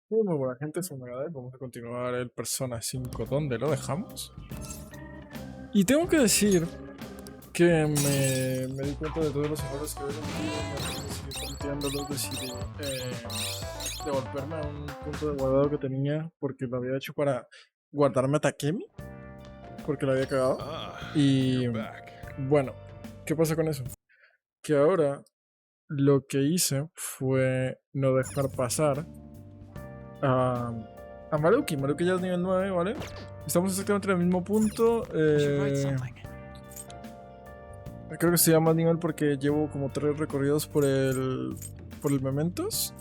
Muy buena gente, soy Verdad. Vamos a continuar el Persona 5 donde lo dejamos. Y tengo que decir que me di cuenta de todos los errores que había cometido. Decidí cometiéndolos, decidí devolverme a un punto de guardado que tenía porque lo había hecho para guardarme a Takemi, porque lo había cagado. Y bueno, ¿qué pasa con eso? Que ahora lo que hice fue no dejar pasar a, a Maruki. Maruki ya es nivel 9, ¿vale? Estamos exactamente en el mismo punto. Creo que estoy a más nivel porque llevo como 3 recorridos por el Mementos.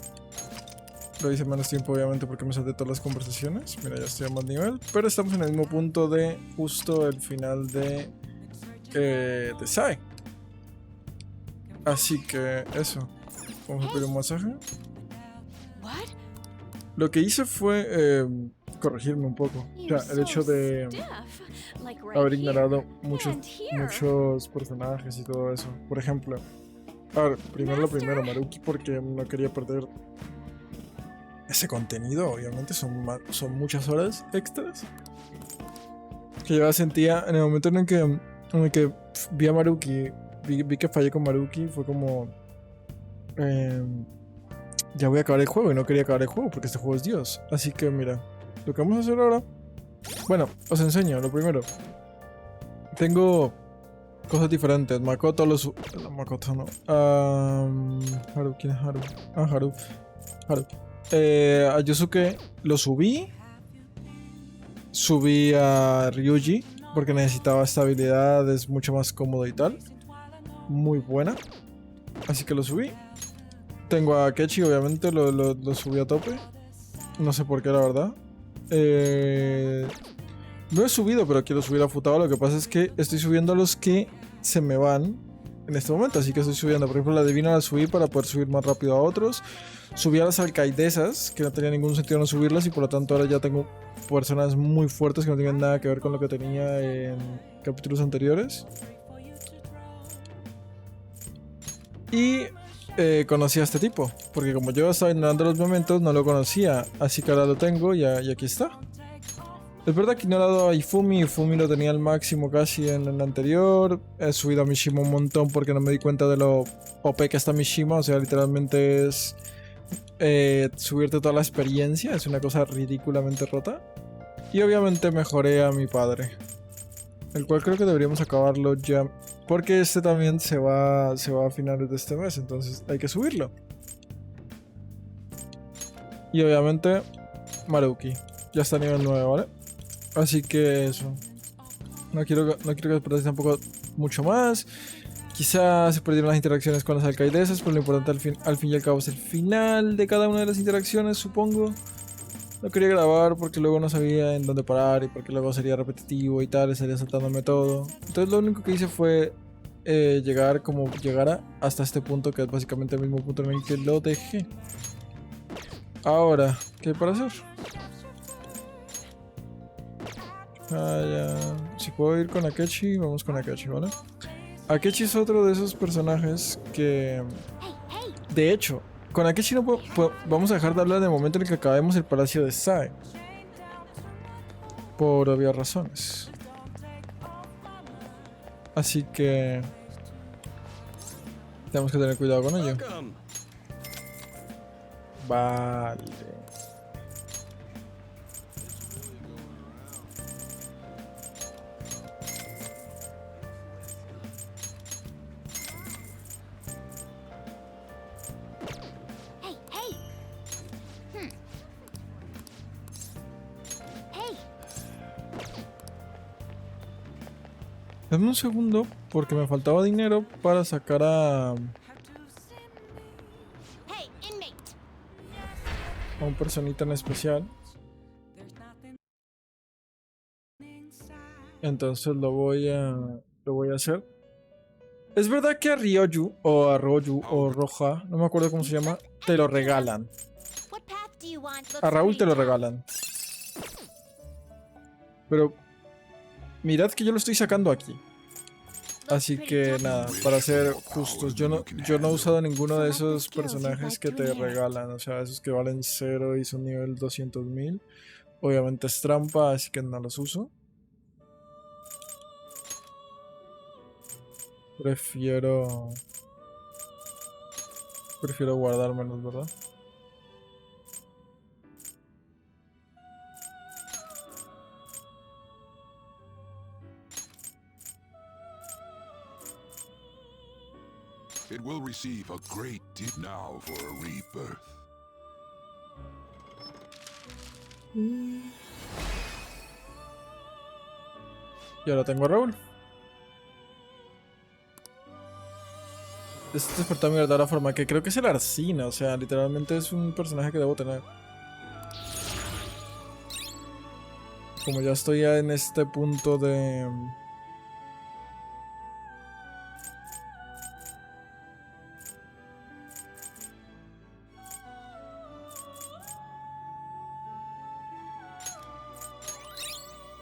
Lo hice menos tiempo, obviamente, porque me salté todas las conversaciones. Mira, ya estoy a más nivel. Pero estamos en el mismo punto de justo el final de Sae. Así que eso. Vamos a pedir un masaje. Lo que hice fue corregirme un poco. O sea, el hecho de haber ignorado muchos personajes y todo eso. Por ejemplo, a ver, primero lo primero, Maruki, porque no quería perder ese contenido. Obviamente son muchas horas extras que yo sentía en el momento en el que vi a Maruki, vi que fallé con Maruki. Fue como ya voy a acabar el juego, y no quería acabar el juego porque este juego es Dios. Así que mira, lo que vamos a hacer ahora, bueno, os enseño. Lo primero, tengo cosas diferentes. Makoto no, Makoto no. Haru, ¿quién es Haru? Haru. Haru. A Yusuke lo subí. Subí a Ryuji porque necesitaba estabilidad, es mucho más cómodo y tal. Muy buena. Así que lo subí. Tengo a Kechi, obviamente, lo subí a tope. No sé por qué, la verdad. No he subido, pero quiero subir a Futaba. Lo que pasa es que estoy subiendo a los que se me van en este momento. Así que estoy subiendo, por ejemplo, la Divina la subí para poder subir más rápido a otros. Subí a las alcaidesas, que no tenía ningún sentido no subirlas, y por lo tanto ahora ya tengo personas muy fuertes que no tienen nada que ver con lo que tenía en capítulos anteriores. Y conocí a este tipo, porque como yo estaba ignorando los momentos, no lo conocía. Así que ahora lo tengo y aquí está. Es verdad que he ignorado a Ifumi. Ifumi lo tenía al máximo casi en el anterior. He subido a Mishima un montón porque no me di cuenta de lo OP que está Mishima. O sea, literalmente es subirte toda la experiencia. Es una cosa ridículamente rota. Y obviamente mejoré a mi padre, el cual creo que deberíamos acabarlo ya, porque este también se va a finales de este mes. Entonces hay que subirlo. Y obviamente Maruki ya está a nivel 9, ¿vale? Así que eso. No quiero que perdáis tampoco mucho más. Quizás se perdieron las interacciones con las alcaidesas, pero lo importante al fin y al cabo es el final de cada una de las interacciones, supongo. No quería grabar porque luego no sabía en dónde parar, y porque luego sería repetitivo y tal, estaría saltándome todo. Entonces lo único que hice fue llegar como llegara hasta este punto, que es básicamente el mismo punto en el que lo dejé. Ahora, ¿qué hay para hacer? Ya. Si puedo ir con Akechi, vamos con Akechi, ¿vale? Akechi es otro de esos personajes que... De hecho, con Akechi no vamos a dejar de hablar en el momento en el que acabemos el palacio de Sae. Por obvias razones. Así que... tenemos que tener cuidado con ello. Vale. Dame un segundo, porque me faltaba dinero para sacar a un personita en especial. Entonces lo voy a hacer. Es verdad que a Ryoyu, o a Royu, o Roja, no me acuerdo cómo se llama, te lo regalan. A Raúl te lo regalan. Pero mirad que yo lo estoy sacando aquí. Así que nada, para ser justos, yo no he usado ninguno de esos personajes que te regalan, o sea, esos que valen 0 y son nivel 200.000. Obviamente es trampa, así que no los uso. Prefiero guardármelos, ¿verdad? It will receive a great deal now for a rebirth. Y ahora tengo a Raúl. Este despertó mi verdadera forma, que creo que es el Arsina, o sea, literalmente es un personaje que debo tener. Como ya estoy ya en este punto de...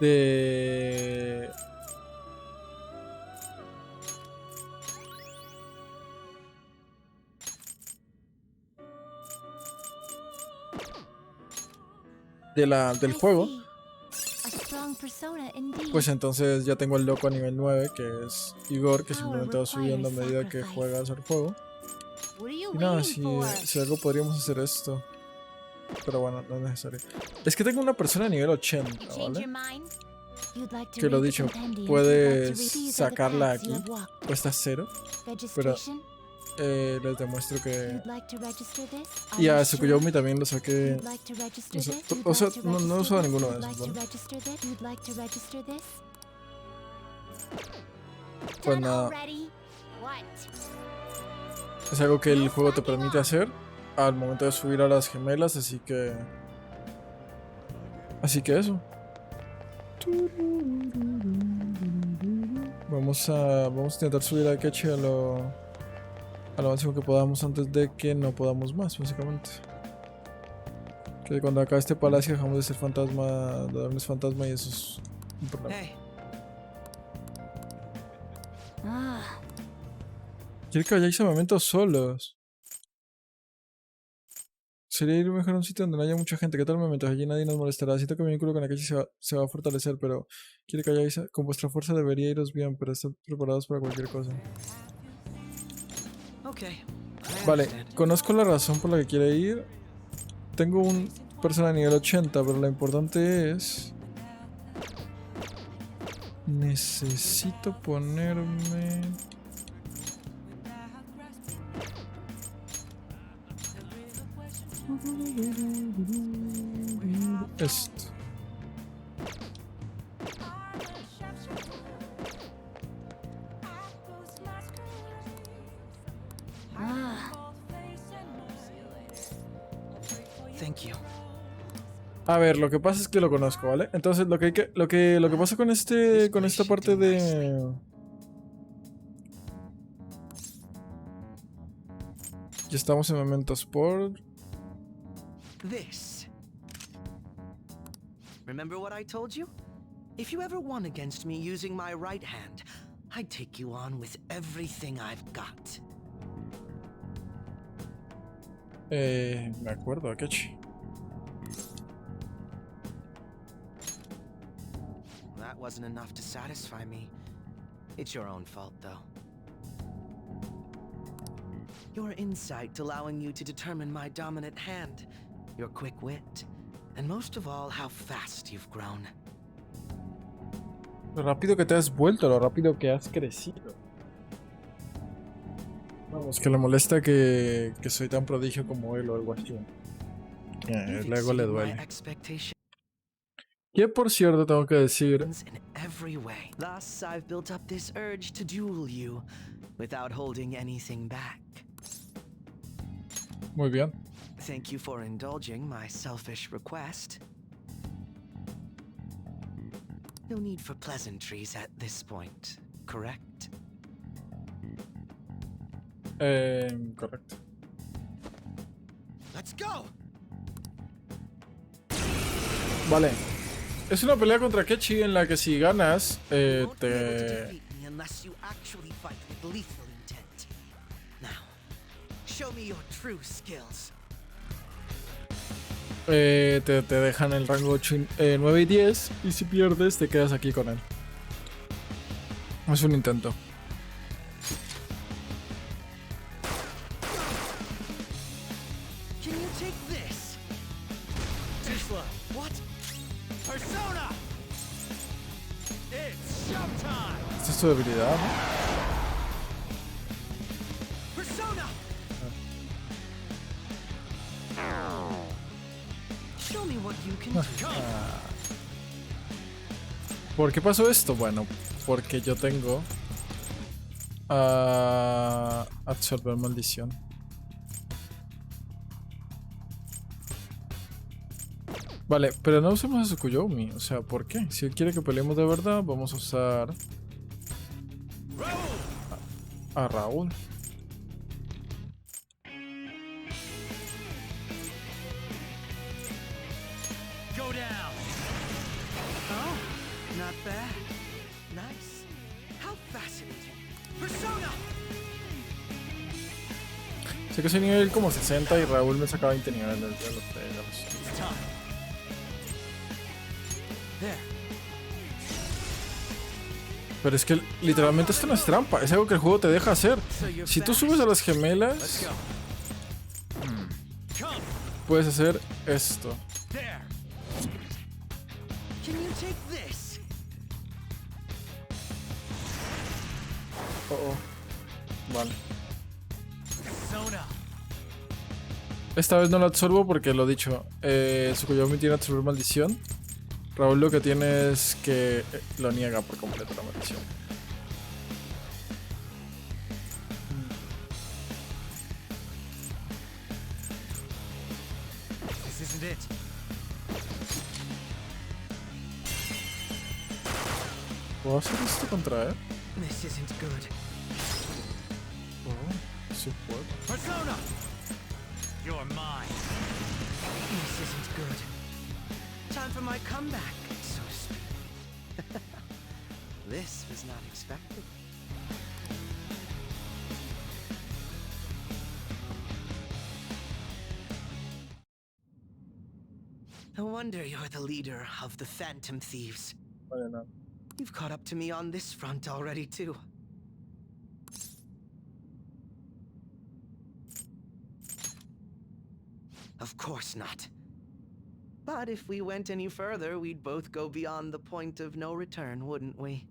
de... del juego, pues entonces ya tengo el loco a nivel 9, que es Igor, que simplemente va subiendo a medida que juegas el juego. Y nada, si algo podríamos hacer esto. Pero bueno, no es necesario. Es que tengo una persona a nivel 80, ¿vale? Que lo dicho, puedes sacarla aquí, cuesta 0, pero les demuestro que... Y a Tsukuyomi también lo saqué... O sea, no he usado ninguno de esos, ¿vale? Pues nada. Es algo que el juego te permite hacer al momento de subir a las gemelas, así que... eso. Vamos a intentar subir a Kechi a lo máximo que podamos antes de que no podamos más, básicamente. Que cuando acabe este palacio dejamos de ser fantasma, de darles fantasma, y eso es un problema. Quiere que vayáis a momentos solos. Sería ir mejor a un sitio donde no haya mucha gente. ¿Qué tal momentos? Allí nadie nos molestará. Siento que mi vínculo con Akechi se va a fortalecer, pero quiere que vayáis con vuestra fuerza debería iros bien, pero estad preparados para cualquier cosa. Vale, conozco la razón por la que quiere ir. Tengo un persona a nivel 80, pero lo importante es... necesito ponerme... esto. A ver, lo que pasa es que lo conozco, ¿vale? Entonces lo que pasa con esta parte de... Ya estamos en momentos por... This. Remember what I told you? If you ever won against me using my right hand, I'd take you on with everything I've got. Me acuerdo, Akechi. That wasn't enough to satisfy me. It's your own fault, though. Your insight allowing you to determine my dominant hand, your quick wit, and most of all, how fast you've grown. Lo rápido que te has vuelto, lo rápido que has crecido. Vamos, que le molesta que soy tan prodigio como él o algo así. El ego le duele. Que por cierto tengo que decir... Thus, I've built up this urge to duel you without holding anything back. Muy bien. Thank you for indulging my selfish request. No need for pleasantries at this point, correct? Correcto. Let's go. Vale. Es una pelea contra Kechi en la que si ganas, te unless you actually fight with lethal intent. Now, show me your true skills. Te dejan el rango 8 9 y 10 y si pierdes te quedas aquí con él. Es un intento. Can you take this? Too slow. What? Persona! It's showtime! Esta es tu debilidad, ¿no? Persona! Show me what you can do. ¿Por qué pasó esto? Bueno, porque yo tengo absorber maldición. Vale, pero no usemos a Tsukuyomi. O sea, ¿por qué? Si él quiere que peleemos de verdad, vamos a usar a Raúl. Go down. Oh, not bad. Nice. How fascinating. Persona! Sé que soy nivel como 60 y Raúl me saca 20 niveles. Ya lo sé, ya lo sé. It's time. There. Pero es que literalmente esto no es trampa, es algo que el juego te deja hacer. Si tú subes a las gemelas, puedes hacer esto. There. Can you take this? Oh, oh. Vale. Persona. Esta vez no lo absorbo porque lo dicho. Tsukuyomi tiene absorber maldición. Raúl lo que tiene es que lo niega por completo la maldición. This isn't it. ¿Puedo hacer esto contra él? This isn't good. Oh, sí puedo. Persona! You're mine. This isn't good. Time for my comeback, so to speak. This was not expected. No wonder you're the leader of the Phantom Thieves. Vale, no. You've caught up to me on this front already, too. Of course not. But if we went any further, we'd both go beyond the point of no return, wouldn't we?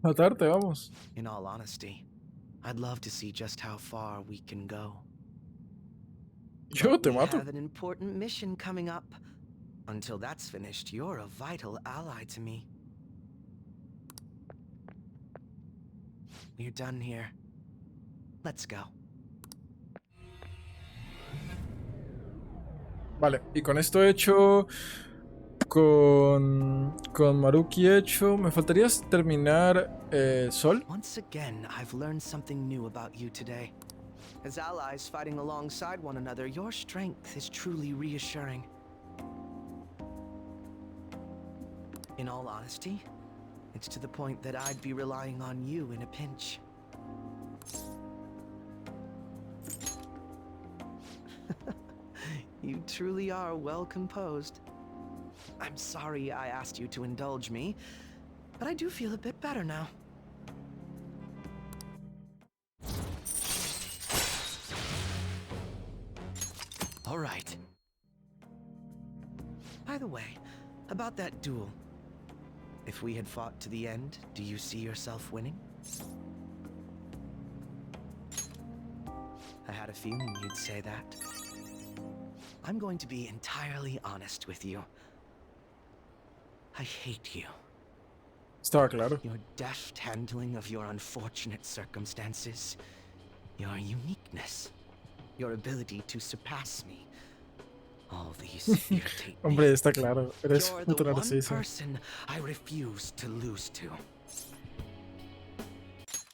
Matarte, vamos. In all honesty, I'd love to see just how far we can go. Yo te We mato. have an important mission coming up. Until that's finished, you're a vital ally to me. We're done here. Let's go. Vale, y con esto hecho, con Maruki hecho, me faltaría terminar Sol. Once again, I've learned something new about you today. As allies fighting alongside one another, your strength is truly reassuring. In all honesty, it's to the point that I'd be relying on you in a pinch. You truly are well composed. I'm sorry I asked you to indulge me, but I do feel a bit better now. All right. By the way, about that duel. If we had fought to the end, do you see yourself winning? I had a feeling you'd say that. I'm going to be entirely honest with you. I hate you. Estaba claro. Your deft handling of your unfortunate circumstances, your uniqueness, your ability to surpass me. All these irritate me. Hombre, está claro. Eres You're puto the one narciso. person I refuse to lose to.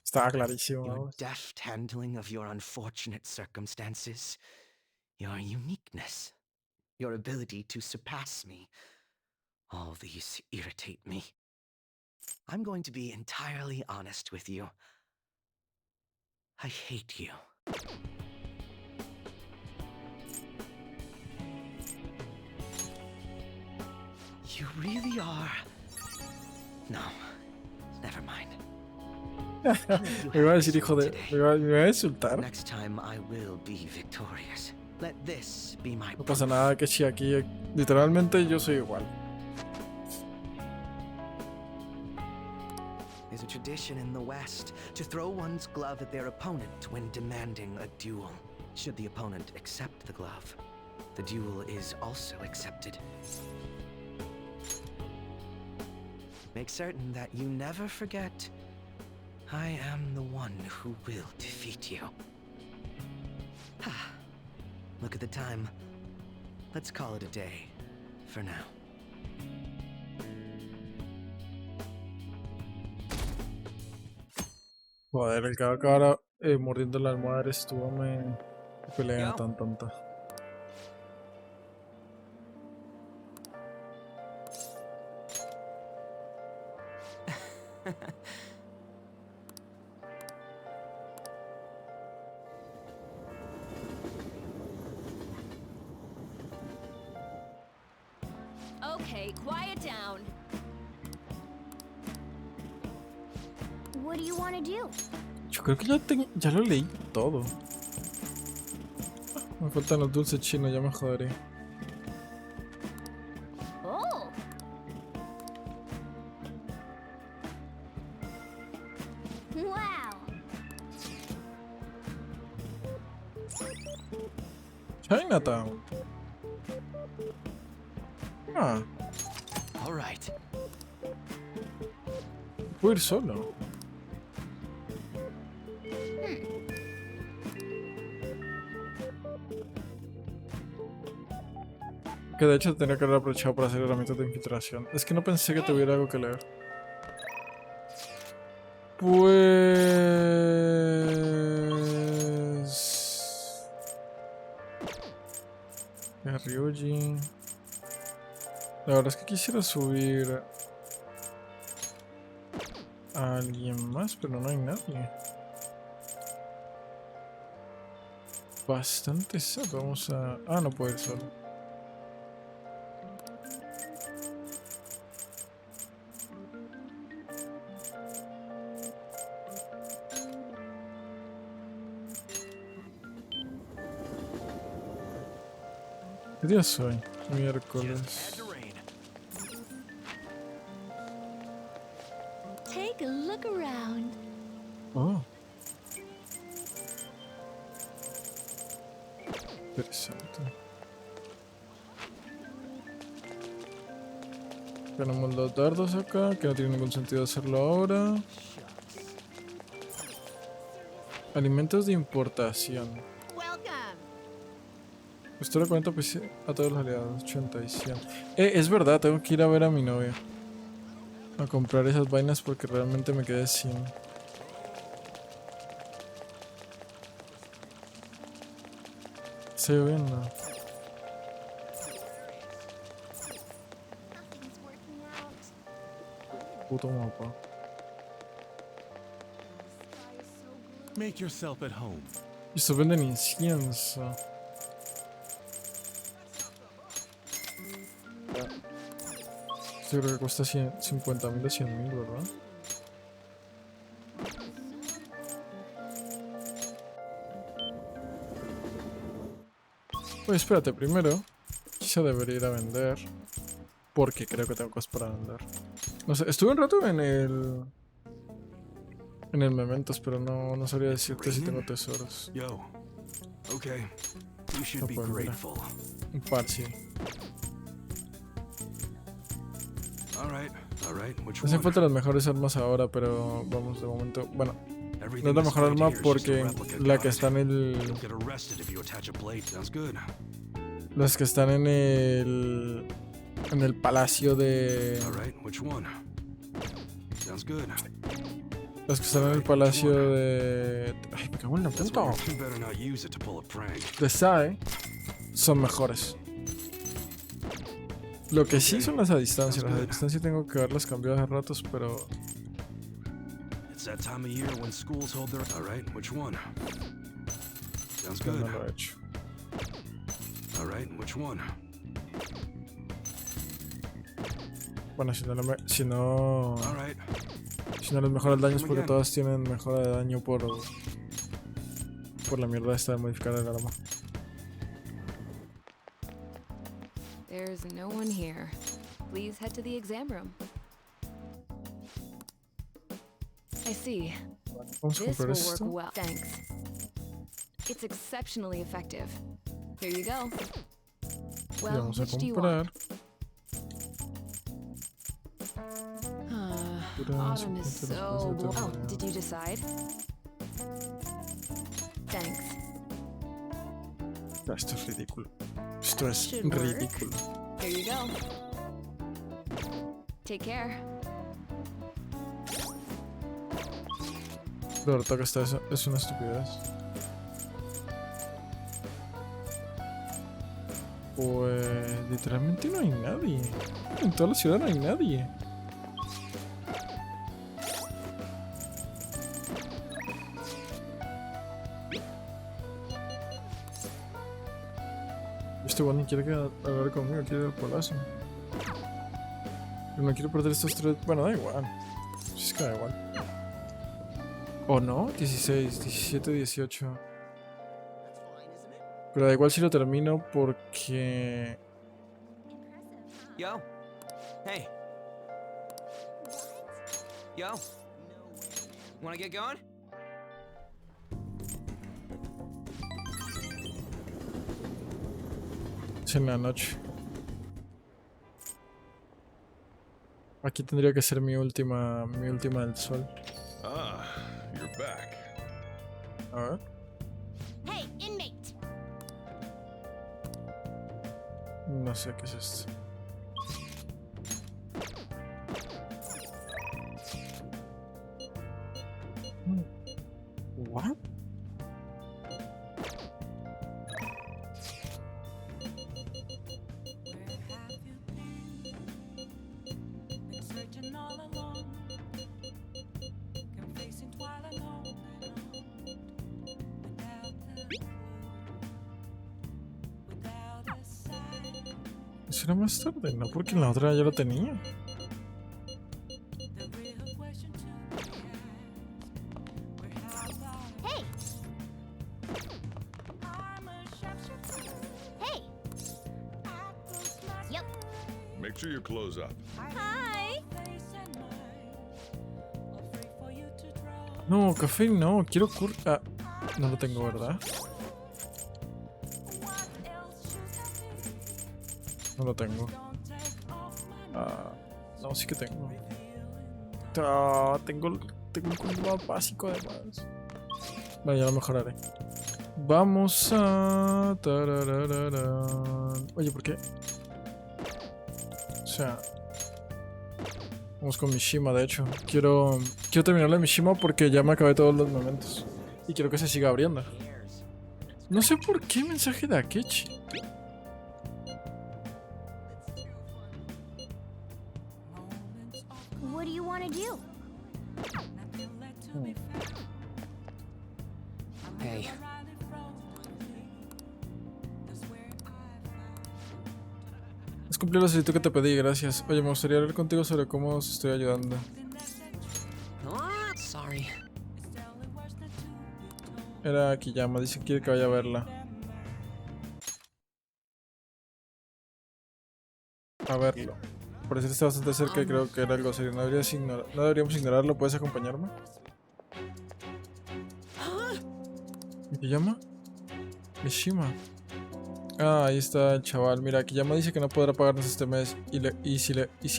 Estaba clarísimo. Your Vamos. deft handling of your unfortunate circumstances, your uniqueness, your ability to surpass me. All these irritate me. I'm going to be entirely honest with you. I hate you. You really are. No, never mind. Me iba a decir hijo de... Me iba a insultar. Next time I will be victorious. Let this be my No pasa nada, que si aquí literalmente yo soy igual. There's a tradition in the West to throw one's glove at their opponent when demanding a duel. Should the opponent accept the glove, the duel is also accepted. Make certain that you never forget, I am the one who will defeat you. Look at the time. Let's call it a day, for now. Joder, el que acaba mordiendo la almohada eres tú, me... Qué pelea tan tonta. Okay, quiet down. What do you want to do? Yo creo que ya lo leí todo. Me faltan los dulces chinos, ya me joderé. Oh. Wow. Chinatown. Ah, All right. puedo ir solo. Que de hecho tenía que haber aprovechado para hacer herramientas de infiltración. Es que no pensé que tuviera algo que leer. Pues... Ryuji. La verdad es que quisiera subir a alguien más, pero no hay nadie. Bastante sad. Vamos a... Ah, no puedo ir solo. ¿Qué día soy? Miércoles. Take a look around. Oh. Interesante. Tenemos los dardos acá, que no tiene ningún sentido hacerlo ahora. Alimentos de importación. Esto le cuento a todos los aliados. 80 y 100. Es verdad, tengo que ir a ver a mi novia. A comprar esas vainas porque realmente me quedé sin. ¿Se ve bien? No. Puto mapa. Make yourself at home. Y esto venden incienso. Yo creo que cuesta 50.000 o 100.000, ¿verdad? Pues espérate, primero quizá debería ir a vender. Porque creo que tengo cosas para vender. No sé, estuve un rato en el Mementos, pero no sabría decirte si tengo tesoros. Yo. Okay. You should No be puedo, mira. grateful. Un par, sí. All right. Which Hacen one? falta las mejores armas ahora, pero vamos de momento. Bueno, Everything no es la that's mejor right arma here is just a porque replica, la que guys. está en el. You'll get arrested if you attach a blade. Sounds good. Las que están en el. En el palacio de. All right. Which one? Sounds good. Las que están en el palacio de. Ay, me cago en la That's puta. why you better not use it to pull a prank. De SAE son mejores. Lo que sí son las a distancia. Las a distancia tengo que haberlas cambiado hace ratos, pero that time of year when schools hold their... All right, which one? Sounds No good. lo he hecho. All right, which one? Bueno, si no, All right. si no les mejora el daño es Come porque again. todas tienen mejora de daño por la mierda esta de modificar el arma. There's no one here. Please head to the exam room. I see. Vamos a This comprar will work esto. well. Thanks. It's exceptionally effective. Here you go. Y Well, vamos a which do you want? comprar. Autumn is so boring. Oh, did you decide? Thanks. Esto es ridículo. Esto es Should work. ridículo. Here you go. Take care. Pero ahorita que está eso es una estupidez. Pues literalmente no hay nadie. En toda la ciudad no hay nadie. Este weón ni quiere hablar conmigo, quiere ir al palacio. Pero no quiero perder estos tres. Bueno, da igual. Si es que da igual. ¿O no? 16, 17, 18. Pero da igual si lo termino porque... Yo. Hey. Yo. Wanna get going? Es en la noche. Aquí tendría que ser mi última del sol. Ah, you're back. A ver. Hey, inmate! No sé qué es esto. What? Eso era más tarde, no porque en la otra ya lo tenía. Hey! Hey! Yep. Make sure you close up. Hi! No, café no, quiero ah, no lo tengo, ¿verdad? No lo tengo. Ah, no, sí que tengo. Ah, tengo el combo básico además. Vale, ya lo mejoraré. Vamos a... tararararán. Oye, ¿por qué? O sea... Vamos con Mishima, de hecho. Quiero terminar la Mishima porque ya me acabé todos los momentos. Y quiero que se siga abriendo. No sé por qué mensaje de Akechi. What do you want to do? Hey. Has cumplido la solicitud que te pedí, gracias. Oye, me gustaría hablar contigo sobre cómo os estoy ayudando. Ah, sorry. Era Akiyama, dice que quiere que vaya a verla. A verlo. Parece que está bastante cerca y creo que era algo serio. No deberíamos ignorarlo. ¿Puedes acompañarme? ¿Akiyama? Mishima. Ah, ahí está el chaval. Mira, Akiyama dice que no podrá pagarnos este mes. Y si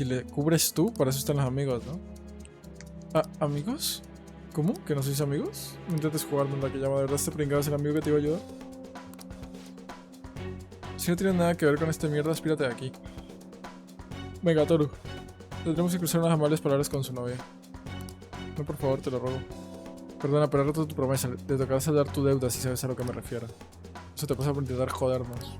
le cubres tú, para eso están los amigos, ¿no? Ah, ¿amigos? ¿Cómo? ¿Que no sois amigos? No intentes jugarme, Akiyama. ¿De verdad este pringado es el amigo que te iba a ayudar? Si no tiene nada que ver con esta mierda, espírate de aquí. Venga, Toru. Tendremos que cruzar unas amables palabras con su novia. No, por favor, te lo ruego. Perdona, pero he roto tu promesa. Te tocará saldar tu deuda si sabes a lo que me refiero. Eso te pasa por intentar jodernos.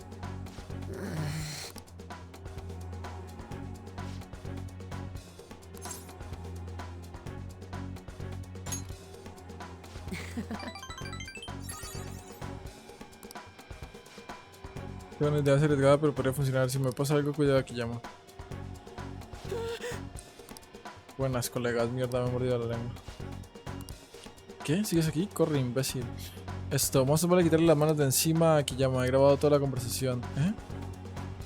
Tengo una idea arriesgada, pero podría funcionar. Si me pasa algo, cuidado, aquí llamo. Buenas, colegas. Mierda, me he mordido la lengua. ¿Qué? ¿Sigues aquí? Corre, imbécil. Esto, vamos a volver a quitarle las manos de encima a Akiyama. He grabado toda la conversación. ¿Eh?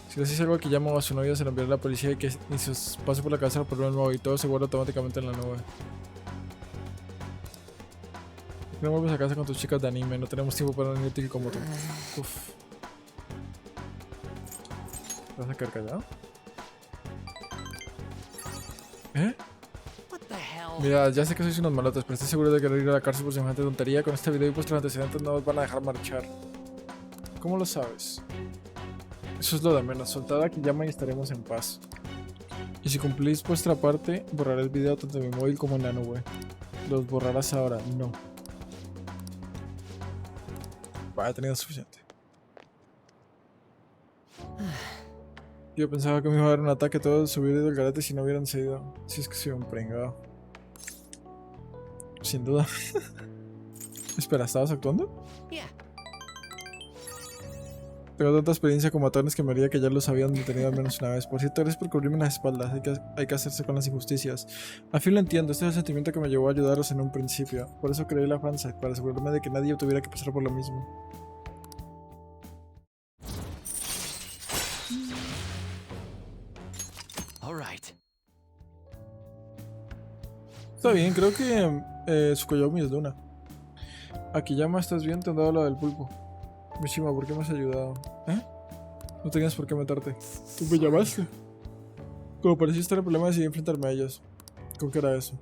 Si le dices algo a Akiyama o a su novia, se lo enviará a la policía y que ni se os pase por la cabeza por el nuevo y todo se guarda automáticamente en la nube. No vuelves a casa con tus chicas de anime. No tenemos tiempo para un inútil como tú. Uf. ¿Te vas a quedar callado? ¿Eh? What the hell? Mira, ya sé que sois unos malotes, pero estoy seguro de querer ir a la cárcel por semejante tontería. Con este video y vuestros antecedentes no os van a dejar marchar. ¿Cómo lo sabes? Eso es lo de menos. Soltad a Akiyama y estaremos en paz. Y si cumplís vuestra parte, borraré el video tanto en mi móvil como en la nube. ¿Los borrarás ahora? No. Vaya, he tenido suficiente. Yo pensaba que me iba a dar un ataque todo se hubiera ido al garete si no hubieran seguido. Si es que soy un pringado. Sin duda. Espera, ¿estabas actuando? Yeah. Tengo tanta experiencia con matones que me haría que ya los habían detenido al menos una vez. Por cierto, eres por cubrirme las espaldas. Hay que hacerse con las injusticias. Al fin lo entiendo. Este es el sentimiento que me llevó a ayudaros en un principio. Por eso creé la fansa, para asegurarme de que nadie tuviera que pasar por lo mismo. All right. Está bien, creo que Tsukuyomi es Luna. Akiyama, ¿estás bien? Te han dado lo del pulpo. Mishima, ¿por qué me has ayudado? ¿Eh? No tenías por qué meterte. Tú me llamaste. Como parecía estar el problema, decidí enfrentarme a ellos. ¿Con qué era eso?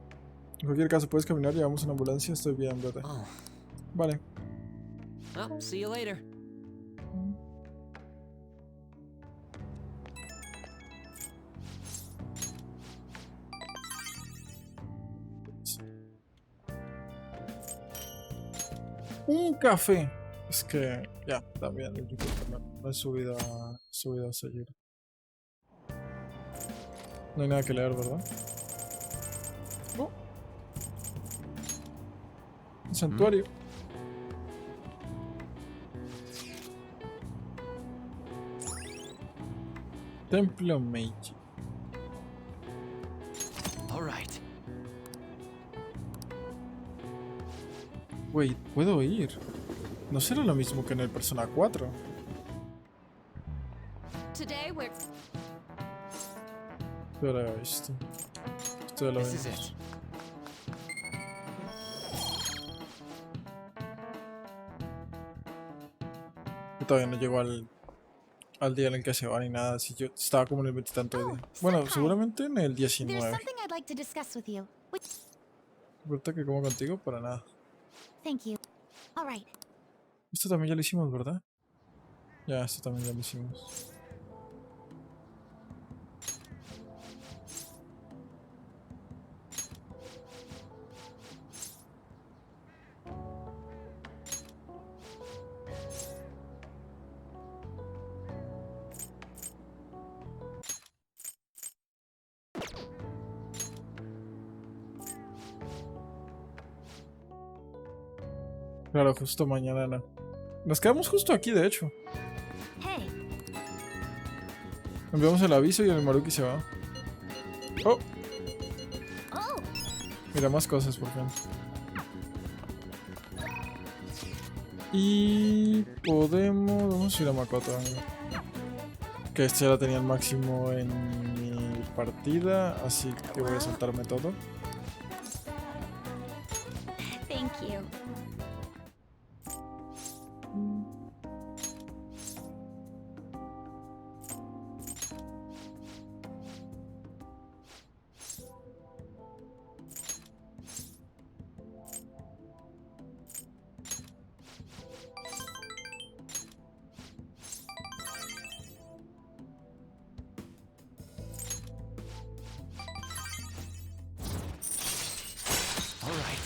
En cualquier caso, puedes caminar, llevamos una ambulancia, estoy bien, vete. Oh. Vale. Well, see you later. Un café. Es que ya, también no he subido a seguir. No hay nada que leer, ¿verdad? Un santuario. Templo Meiji. All right. Wait, ¿puedo ir? No será lo mismo que en el Persona 4. Today we're ¿Qué era esto? Esto ya lo This is vimos. it. Yo todavía no llego al día en el que se va ni nada. Si yo estaba como en el 20 tanto día. Bueno, senpai. seguramente en el There's 19. something I'd like to discuss with you. ¿Verdad que como contigo? Para nada. Thank you. All right. Esto también ya lo hicimos, ¿verdad? Ya, esto también ya lo hicimos. Claro, justo mañana no. Nos quedamos justo aquí, de hecho. Hey, Enviamos el aviso y el Maruki se va. Oh, oh, mira, más cosas por fin. Y podemos ir a Makoto. Que este ya la tenía al máximo en mi partida, así que voy a saltarme todo. thank you. All right.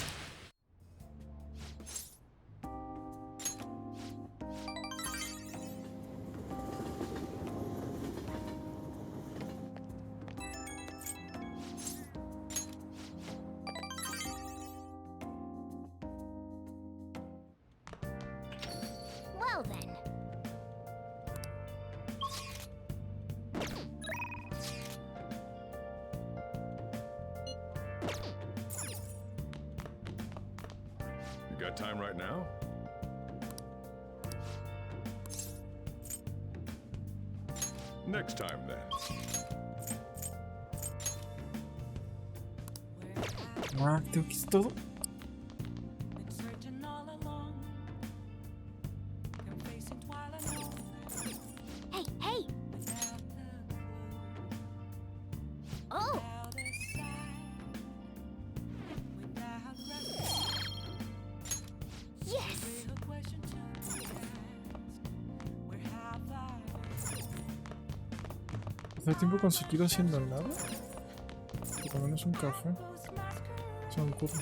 got time right now? Next time, then. Ah, tengo que hacer todo. Hey, hey! Oh! Yes! ¿Hace tiempo conseguir haciendo nada? Por lo menos un café. Se me ocurre.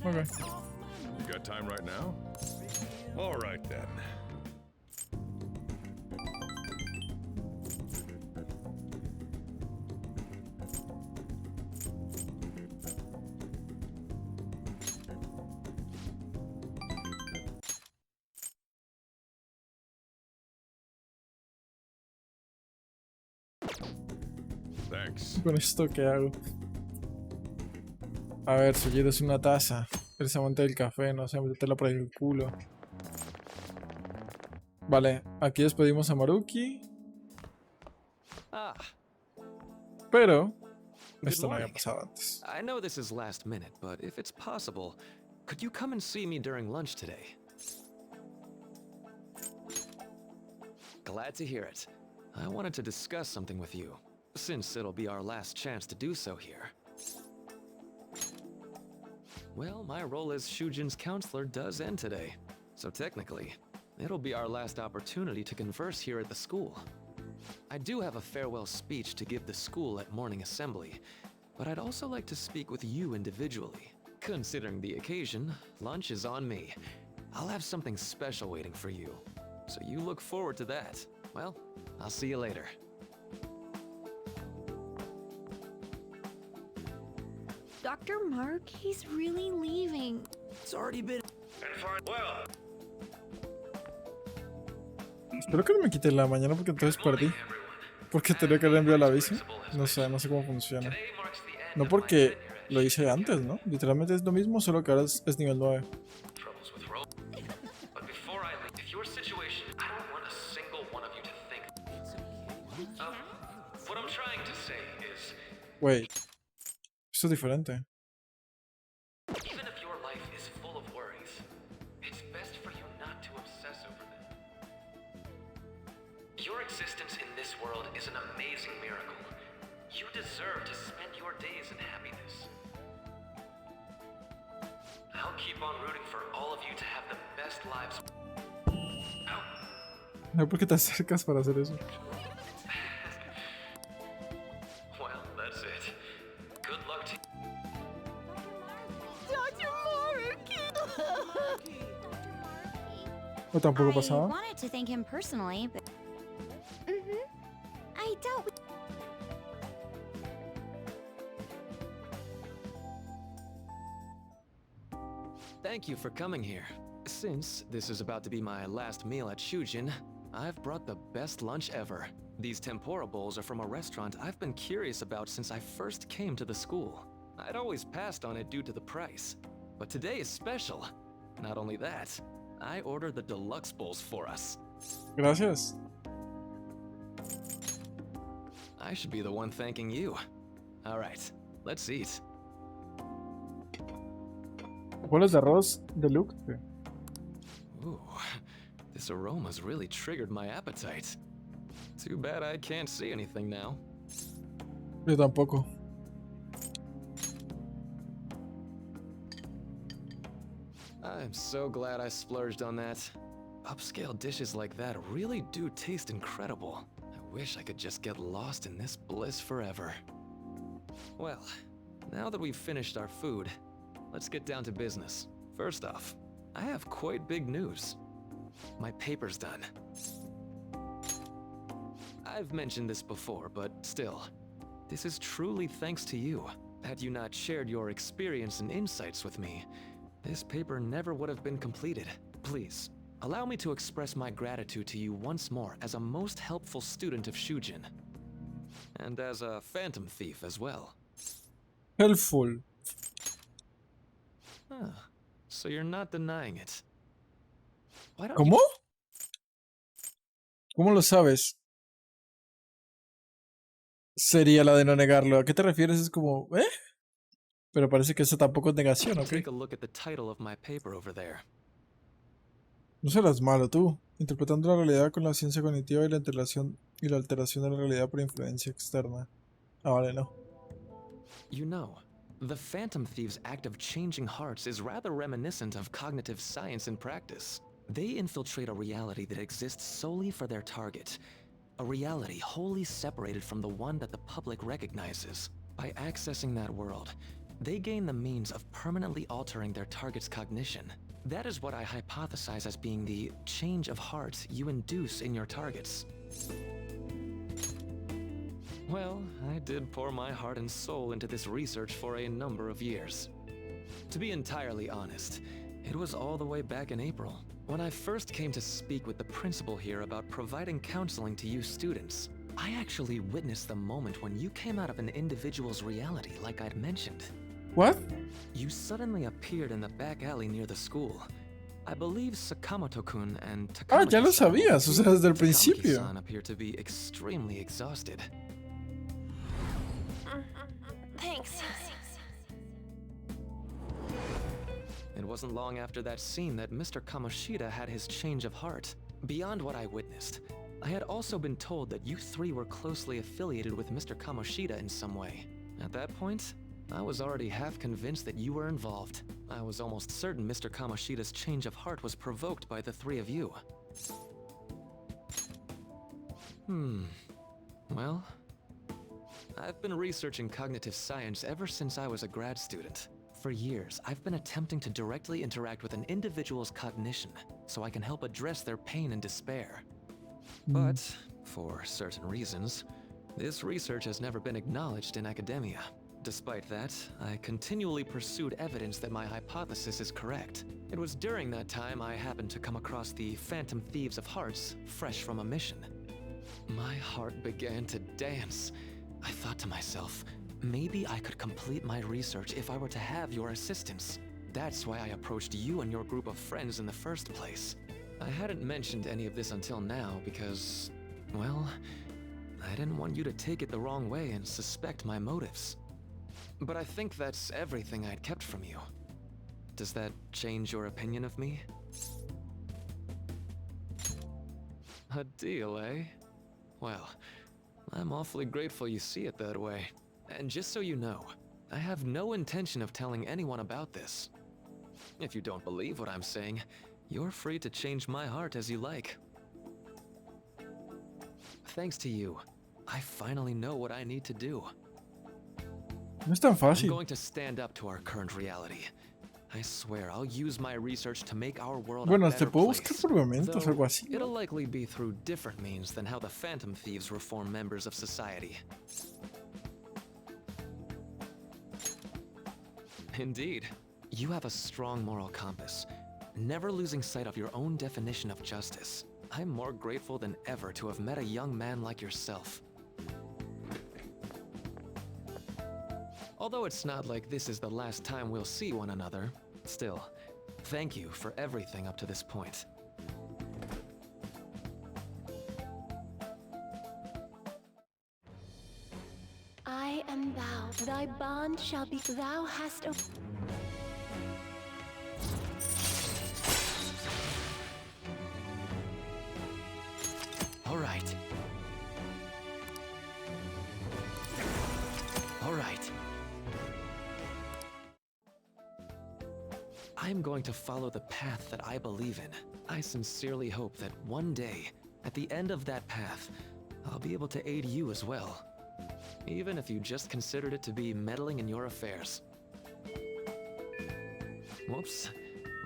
Okay. You got time right now? All right, then. Thanks. ¿Con esto qué hago? A ver, si quieres una taza, precisamente del café, no sé, métetela por el culo. Vale, aquí despedimos a Maruki, Ah, pero good esto no había morning. pasado antes. I know this is last minute, but if it's possible, could you come and see me during lunch today? Glad to hear it. I wanted to discuss something with you, since it'll be our last chance to do so here. Well, my role as Shujin's counselor does end today, so technically, it'll be our last opportunity to converse here at the school. I do have a farewell speech to give the school at morning assembly, but I'd also like to speak with you individually. Considering the occasion, lunch is on me. I'll have something special waiting for you, so you look forward to that. Well, I'll see you later. Dr. Mark, he's really leaving. It's already been. Espero que no me quite la mañana porque entonces perdí. Porque tenía que haber enviado el aviso. No sé cómo funciona. No porque lo hice antes, ¿no? Literalmente es lo mismo, solo que ahora es nivel 9. Troubles with rope. But before I leave, if your situation, I don't want a single one of you to think. What I'm trying to say is, Wait. Esto es diferente. even if your life is full of worries, it's best for you not to obsess over them. Your existence in this world is an amazing miracle. You deserve to spend your days in happiness. I'll keep on rooting for all of you to have the best lives. Ow. No sé por qué te acercas para hacer eso. Well, that's it. Good luck to you. Dr. Mark! No tampoco I pasaba. wanted to thank him personally, but... I dealt with... Thank you for coming here. Since this is about to be my last meal at Shujin, I've brought the best lunch ever. These tempura bowls are from a restaurant I've been curious about since I first came to the school. I'd always passed on it due to the price, but today is special. Not only that, I ordered the deluxe bowls for us. Gracias. I should be the one thanking you. All right, let's eat. Bolas de arroz deluxe. Ooh, this aroma's really triggered my appetite. Too bad I can't see anything now. Yo tampoco. I'm so glad I splurged on that. Upscale dishes like that really do taste incredible. I wish I could just get lost in this bliss forever. Well, now that we've finished our food, let's get down to business. First off, I have quite big news. My paper's done. I've mentioned this before, but still, this is truly thanks to you. Had you not shared your experience and insights with me, this paper never would have been completed. Please, allow me to express my gratitude to you once more as a most helpful student of Shujin. And as a phantom thief as well. Helpful. Ah, so you're not denying it. Why don't ¿Cómo? you... ¿Cómo lo sabes? Sería la de no negarlo. ¿A qué te refieres? Es como, ¿eh? Pero parece que eso tampoco es negación, ¿ok? Take a look at the title of my paper over there. No serás malo tú. Interpretando la realidad con la ciencia cognitiva y la alteración de la realidad por influencia externa. Ah, vale, no. You know, the Phantom Thieves' act of changing hearts is rather reminiscent of cognitive science in practice. They infiltrate a reality that exists solely for their target. A reality wholly separated from the one that the public recognizes. By accessing that world, they gain the means of permanently altering their target's cognition. That is what I hypothesize as being the change of heart you induce in your targets. Well, I did pour my heart and soul into this research for a number of years. To be entirely honest, it was all the way back in April, when I first came to speak with the principal here about providing counseling to you students. I actually witnessed the moment when you came out of an individual's reality, like I'd mentioned. ¿What? You suddenly appeared in the back alley near the school. I believe Sakamoto-kun and Ah, ya lo Takamaki-san sabías, o sea, desde el principio. Takamaki-san appear to be extremely exhausted. Thanks. It wasn't long after that scene that Mr. Kamoshida had his change of heart. Beyond what I witnessed, I had also been told that you three were closely affiliated with Mr. Kamoshida in some way. At that point, I was already half convinced that you were involved. I was almost certain Mr. Kamoshida's change of heart was provoked by the three of you. Well, I've been researching cognitive science ever since I was a grad student. For years, I've been attempting to directly interact with an individual's cognition so I can help address their pain and despair. But, for certain reasons, this research has never been acknowledged in academia. Despite that, I continually pursued evidence that my hypothesis is correct. It was during that time I happened to come across the Phantom Thieves of Hearts, fresh from a mission. My heart began to dance. I thought to myself, maybe I could complete my research if I were to have your assistance. That's why I approached you and your group of friends in the first place. I hadn't mentioned any of this until now because, well, I didn't want you to take it the wrong way and suspect my motives. But I think that's everything I'd kept from you. Does that change your opinion of me? A deal, eh? Well, I'm awfully grateful you see it that way. And just so you know, I have no intention of telling anyone about this. If you don't believe what I'm saying, you're free to change my heart as you like. Thanks to you, I finally know what I need to do. No es tan I'm fácil. going to stand up to our current reality. I swear I'll use my research to make our world Bueno, a te better puedo place. buscar por momentos, Though algo así. it'll likely be through different means than how the Phantom Thieves reform members of society. Indeed. You have a strong moral compass, never losing sight of your own definition of justice. I'm more grateful than ever to have met a young man like yourself. Although it's not like this is the last time we'll see one another, still, thank you for everything up to this point. I am thou, thy bond shall be, thou hast a... All right. All right. I'm going to follow the path that I believe in. I sincerely hope that one day, at the end of that path, I'll be able to aid you as well. Even if you just considered it to be meddling in your affairs. Whoops.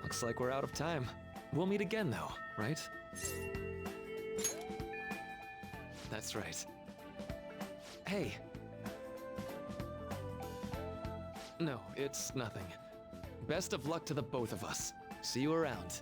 Looks like we're out of time. We'll meet again though, right? That's right. Hey. No, it's nothing. Best of luck to the both of us. See you around.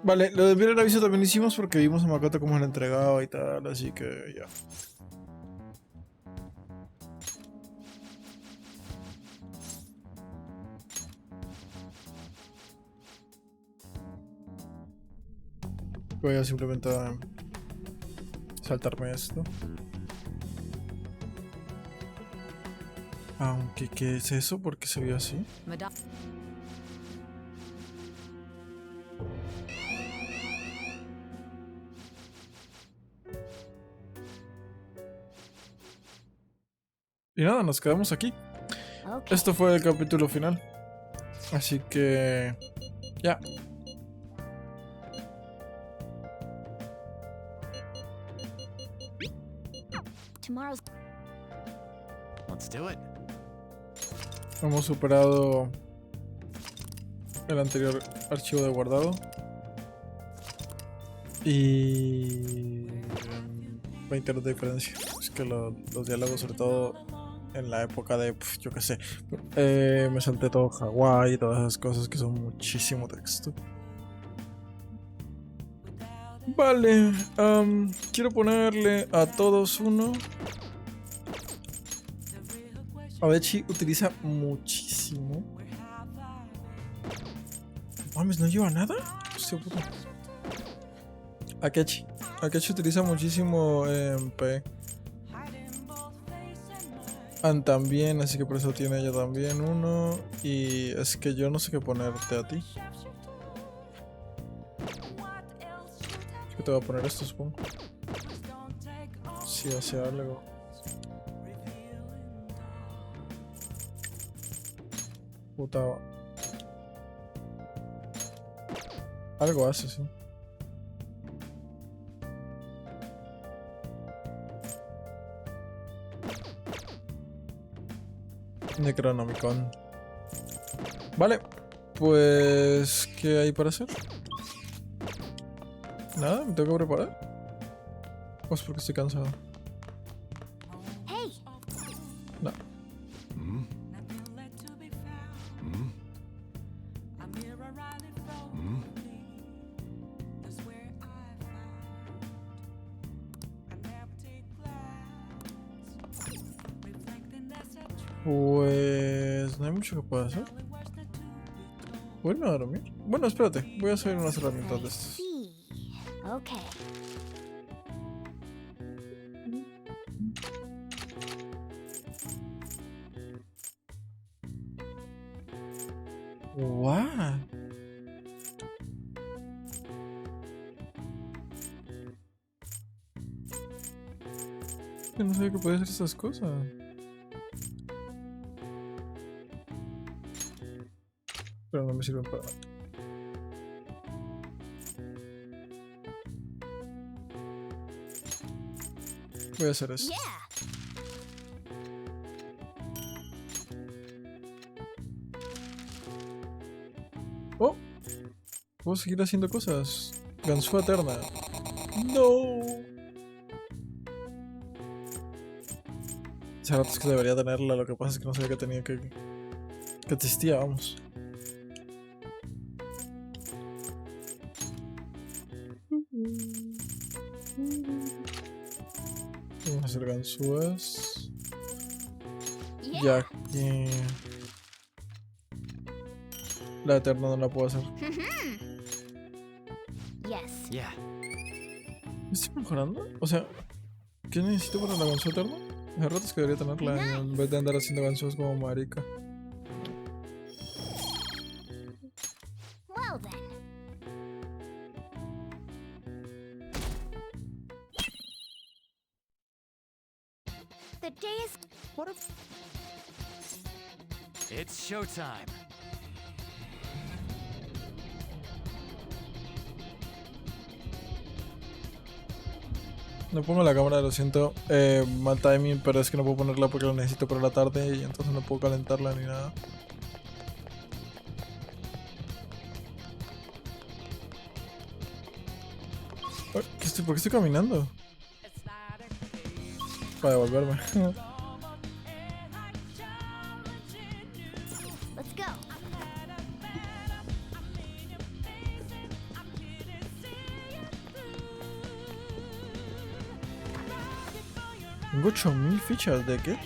Vale, lo de enviar el aviso también hicimos porque vimos a Makoto cómo lo entregaba y tal, así que ya. Voy a simplemente saltarme esto. Aunque, ¿qué es eso? ¿Por qué se vio así? Madame. Y nada, nos quedamos aquí. Okay. Esto fue el capítulo final. Así que... ya. Tomorrow's. Let's do it. Hemos superado el anterior archivo de guardado. Y... 20 años de diferencia. Es que los diálogos, sobre todo en la época de, yo qué sé, me salté todo Hawái y todas esas cosas que son muchísimo texto. Vale, quiero ponerle a todos uno. Adechi utiliza muchísimo. Mames, ¿no lleva nada? Hostia puta. Akechi utiliza muchísimo P. An también, así que por eso tiene ella también uno. Y es que yo no sé qué ponerte a ti. Yo te voy a poner esto, supongo. Si hace algo. Puta. Algo hace, sí. Necronomicon. Vale, pues ¿qué hay para hacer? Nada, me tengo que preparar. Pues porque estoy cansado. Hey, No. Pues no hay mucho que pueda hacer. ¿Voy a irme a dormir? Bueno, espérate, voy a hacer unas herramientas de estas. see. Okay. What? Yo no sabía que podía hacer esas cosas. Pero no me sirven para nada. Voy a hacer esto. Yeah. Oh, puedo seguir haciendo cosas. Ganzúa eterna. No. Hace rato es que debería tenerla, lo que pasa es que no sabía que tenía que existía, vamos. Vamos a hacer ganzúas. Yeah. Ya que la eterna no la puedo hacer. Yes. Yeah. ¿Me estoy mejorando? O sea, ¿qué necesito para la ganzúa eterna? Hace rato es que debería tenerla en vez de andar haciendo ganzúas como marica. Well then. The day is. What if. It's showtime. No pongo la cámara, lo siento. Mal timing, pero es que no puedo ponerla porque la necesito para la tarde y entonces no puedo calentarla ni nada. Ay, ¿por qué estoy caminando? Para devolverme. Let's go. Tengo 8000 fichas de qué.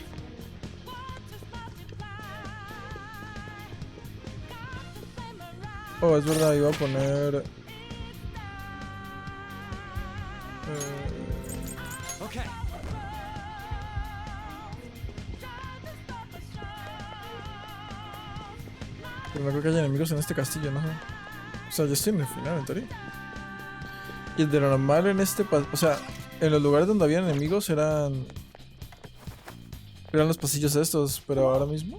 Oh, es verdad, iba a poner. Okay. Pero no creo que haya enemigos en este castillo, ¿no? O sea, yo estoy en el final, en teoría. Y de lo normal en este... O sea, en los lugares donde había enemigos eran... Eran los pasillos estos, pero ahora mismo...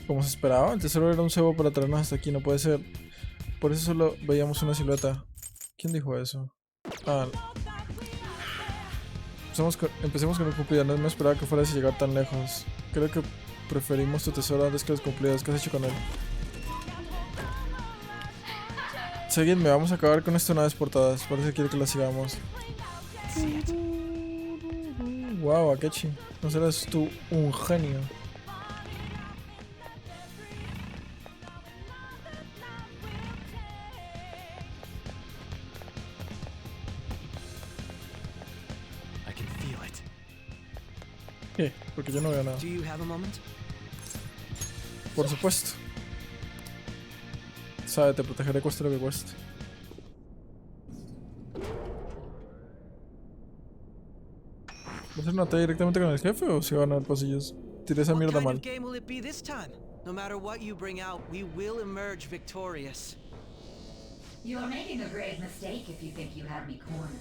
Como se esperaba, el tesoro era un cebo para traernos hasta aquí, no puede ser. Por eso solo veíamos una silueta. ¿Quién dijo eso? Ah... Empecemos con el cumplido, no me esperaba que fueras a llegar tan lejos. Creo que preferimos tu tesoro antes que los cumplidos. ¿Qué has hecho con él? Seguidme, vamos a acabar con esto una vez por todas. Parece que quiere que la sigamos. Wow, Akechi. No serás tú un genio. I can feel it. ¿Qué? Porque yo no veo nada. Do you have a moment? Por supuesto. Sabe, te protegeré cueste lo que cueste. ¿Va a hacer una batalla directamente con el jefe o se van a ver pasillos? Tiré esa mierda mal. game will it be this time? No matter what you bring out, we will emerge victorious. You're making a grave mistake if you think you have me cornered.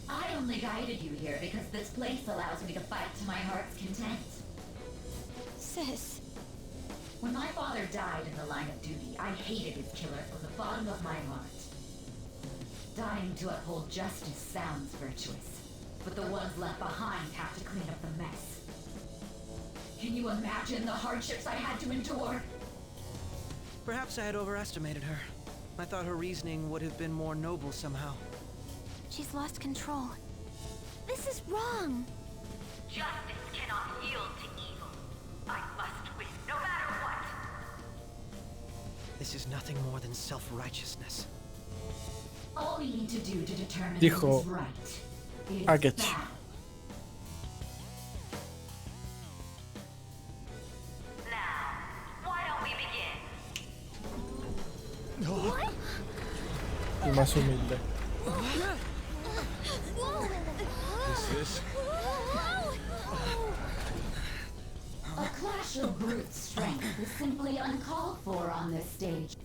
I only guided you here because this place allows me to fight to my heart's content. Sis. When my father died in the line of duty, I hated his killer from the bottom of my heart. Dying to uphold justice sounds virtuous, but the ones left behind have to clean up the mess. Can you imagine the hardships I had to endure? Perhaps I had overestimated her. I thought her reasoning would have been more noble somehow. She's lost control. This is wrong. Justice cannot yield to evil. I must win, no matter what. This is nothing more than self-righteousness. All we need to do to determine Dijo who's right is Akechi. battle. Now, why don't we begin? El más humilde. This? A clash of brute strength is simply uncalled for on this stage.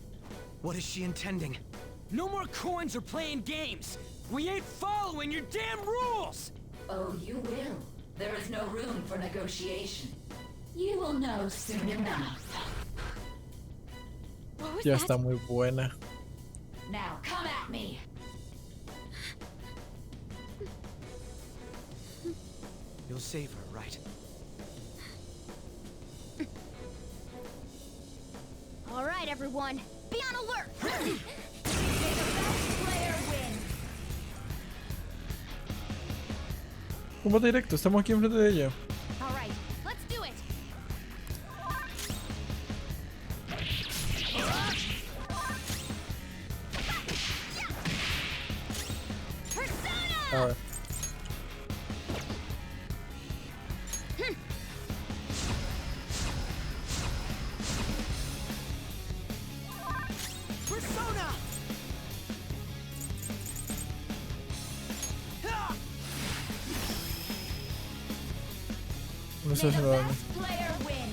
What is she intending? No more coins or playing games! We ain't following your damn rules! Oh, you will. There is no room for negotiation. You will know soon enough. What was Ya that? está muy buena. Now come at me. You'll save her, right? All right, everyone. Be on alert. May the best player win. Combate directo, estamos aquí enfrente de ella. All right, let's do it. A ver. Persona! No está May the haciendo daño. best player win.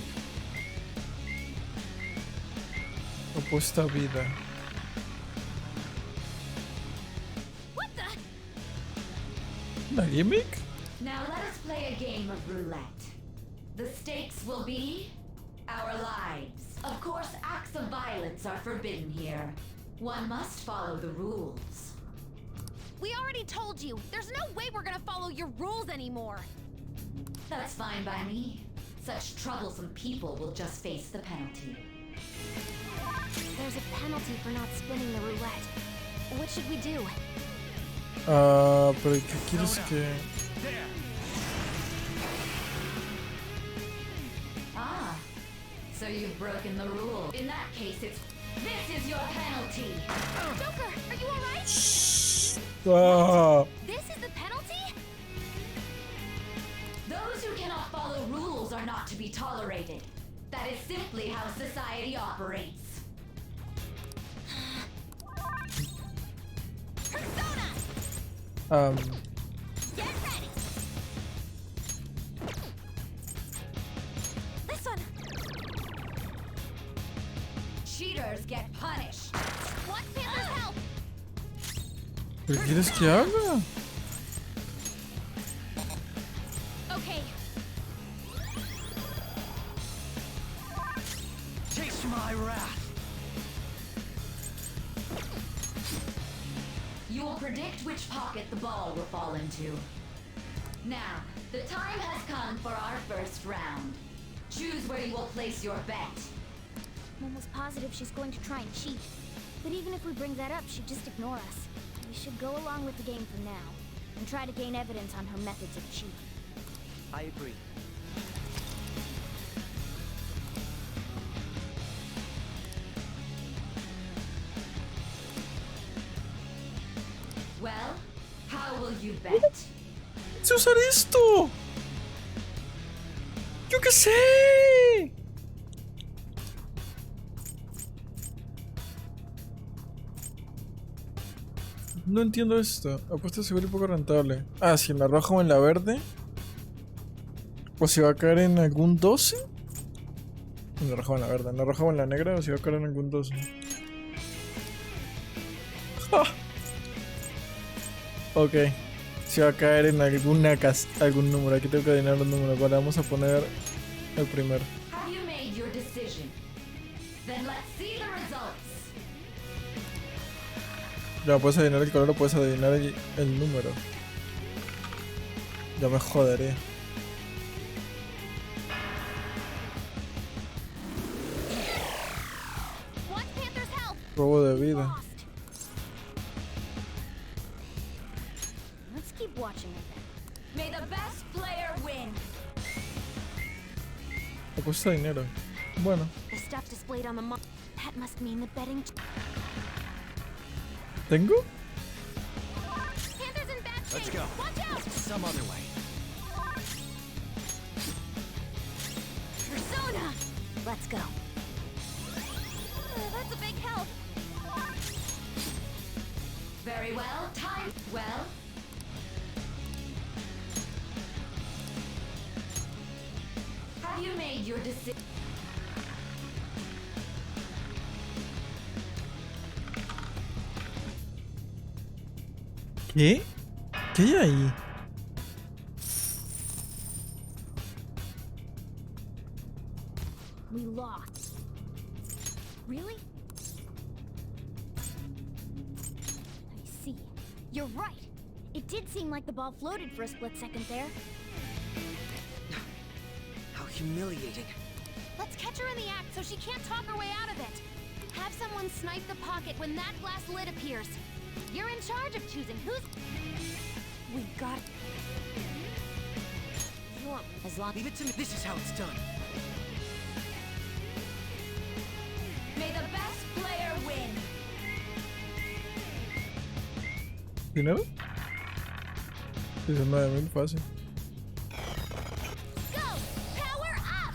Opuesta vida. What the? ¿Una gimmick? Now let us play a game of roulette. The stakes will be our lives. Of course, acts of violence are forbidden here. One must follow the rules. We already told you. There's no way we're gonna follow your rules anymore. That's fine by me. Such troublesome people will just face the penalty. There's a penalty for not spinning the roulette. What should we do? Ah, pero ¿qué quieres que...? Ah, so you've broken the rule. In that case, this is your penalty. Joker, are you alright? Ah, This is the penalty? are not to be tolerated. That is simply how society operates. Persona! Get ready! This one! Cheaters get punished. What Panther's help? ¿Qué quieres que haga? Okay. Taste my wrath. You will predict which pocket the ball will fall into. Now, the time has come for our first round. Choose where you will place your bet. I'm almost positive she's going to try and cheat. But even if we bring that up, she'd just ignore us. We should go along with the game for now, and try to gain evidence on her methods of cheating. I agree. Well, how will you bet? ¡Sé usar esto! ¡Yo qué sé! No entiendo esto. Apuesta se ve un poco rentable. Ah, si en la roja o en la verde. O si va a caer en algún 12. En la roja o en la verde. En la roja o en la negra. O si va a caer en algún 12. ¡Ja! Ok. Si va a caer en alguna algún número. Aquí tengo que adivinar los números. Vale, vamos a poner el primero. Have you made your decision? Then let's see the results. Ya puedes adivinar el color o puedes adivinar el número. Ya me joderé. What Panther's help? Robo de vida. Lost. Let's keep watching it then. May the best player win. Apuesta dinero. Bueno. The stuff displayed on the that must mean the betting. ¿Tengo? Panther's in bad shape. Let's go. Watch out! Some other way. Persona! Let's go. That's a big help. Very well. Time. Well. Have you made your decision? ¿Qué? ¿Qué hay ahí? We lost. Really? I see. You're right. It did seem like the ball floated for a split second there. How humiliating. Let's catch her in the act so she can't talk her way out of it. Have someone snipe the pocket when that glass lid appears. You're in charge of choosing who's... We got... You're... As long... Leave it to me. This is how it's done. May the best player win. ¿Dinero? 19.000 fácil. Go! Power up!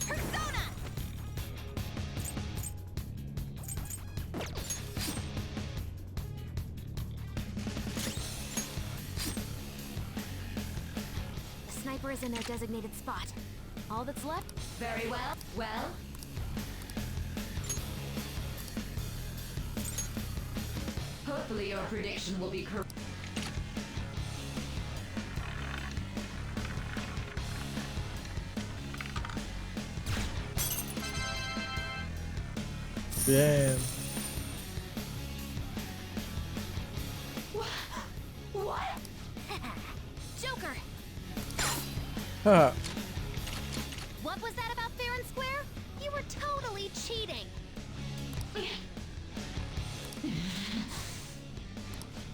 Persona! The sniper is in their designated spot. All that's left? Very well. Well. Hopefully your prediction will be correct. Bien. What? Joker! Ah, What was that about fair and square? You were totally cheating!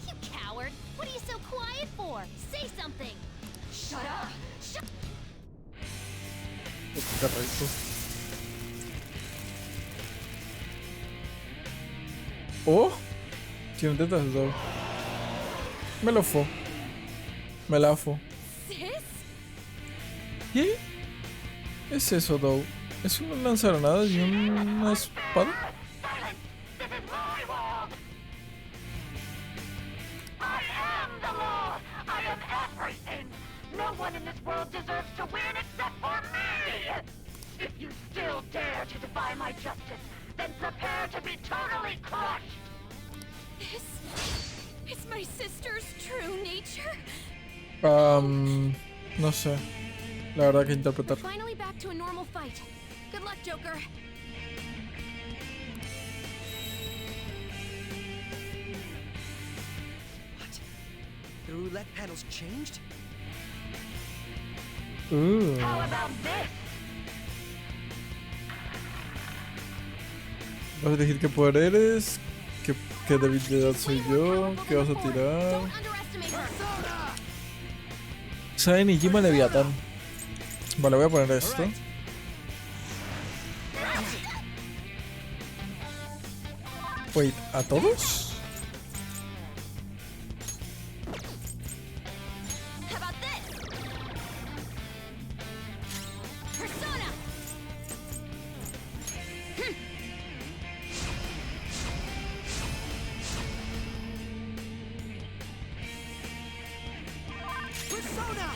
You coward! What are you so quiet for? Say something! Shut up. qué rico. Oh, tiene tetas, Dow. Me lo fo. Me la fo. Sis? ¿Qué es eso, Dow? ¿Es un lanzagranadas y una espada? I am the law! I am everything! No one in this world deserves to win except for me! If you still dare to defy my justice, then prepare to be totally crushed! This is my sister's true nature? No sé. La verdad que interpretar. Finally back to a normal fight. Good luck, Joker. What? The roulette pedals changed? How about this? Vas a elegir qué poder eres, qué debilidad soy yo, qué vas a tirar. Don't underestimate her. Saben y Jima Leviatán. Vale, voy a poner esto. Wait, ¿a todos? How about this? Persona! Persona!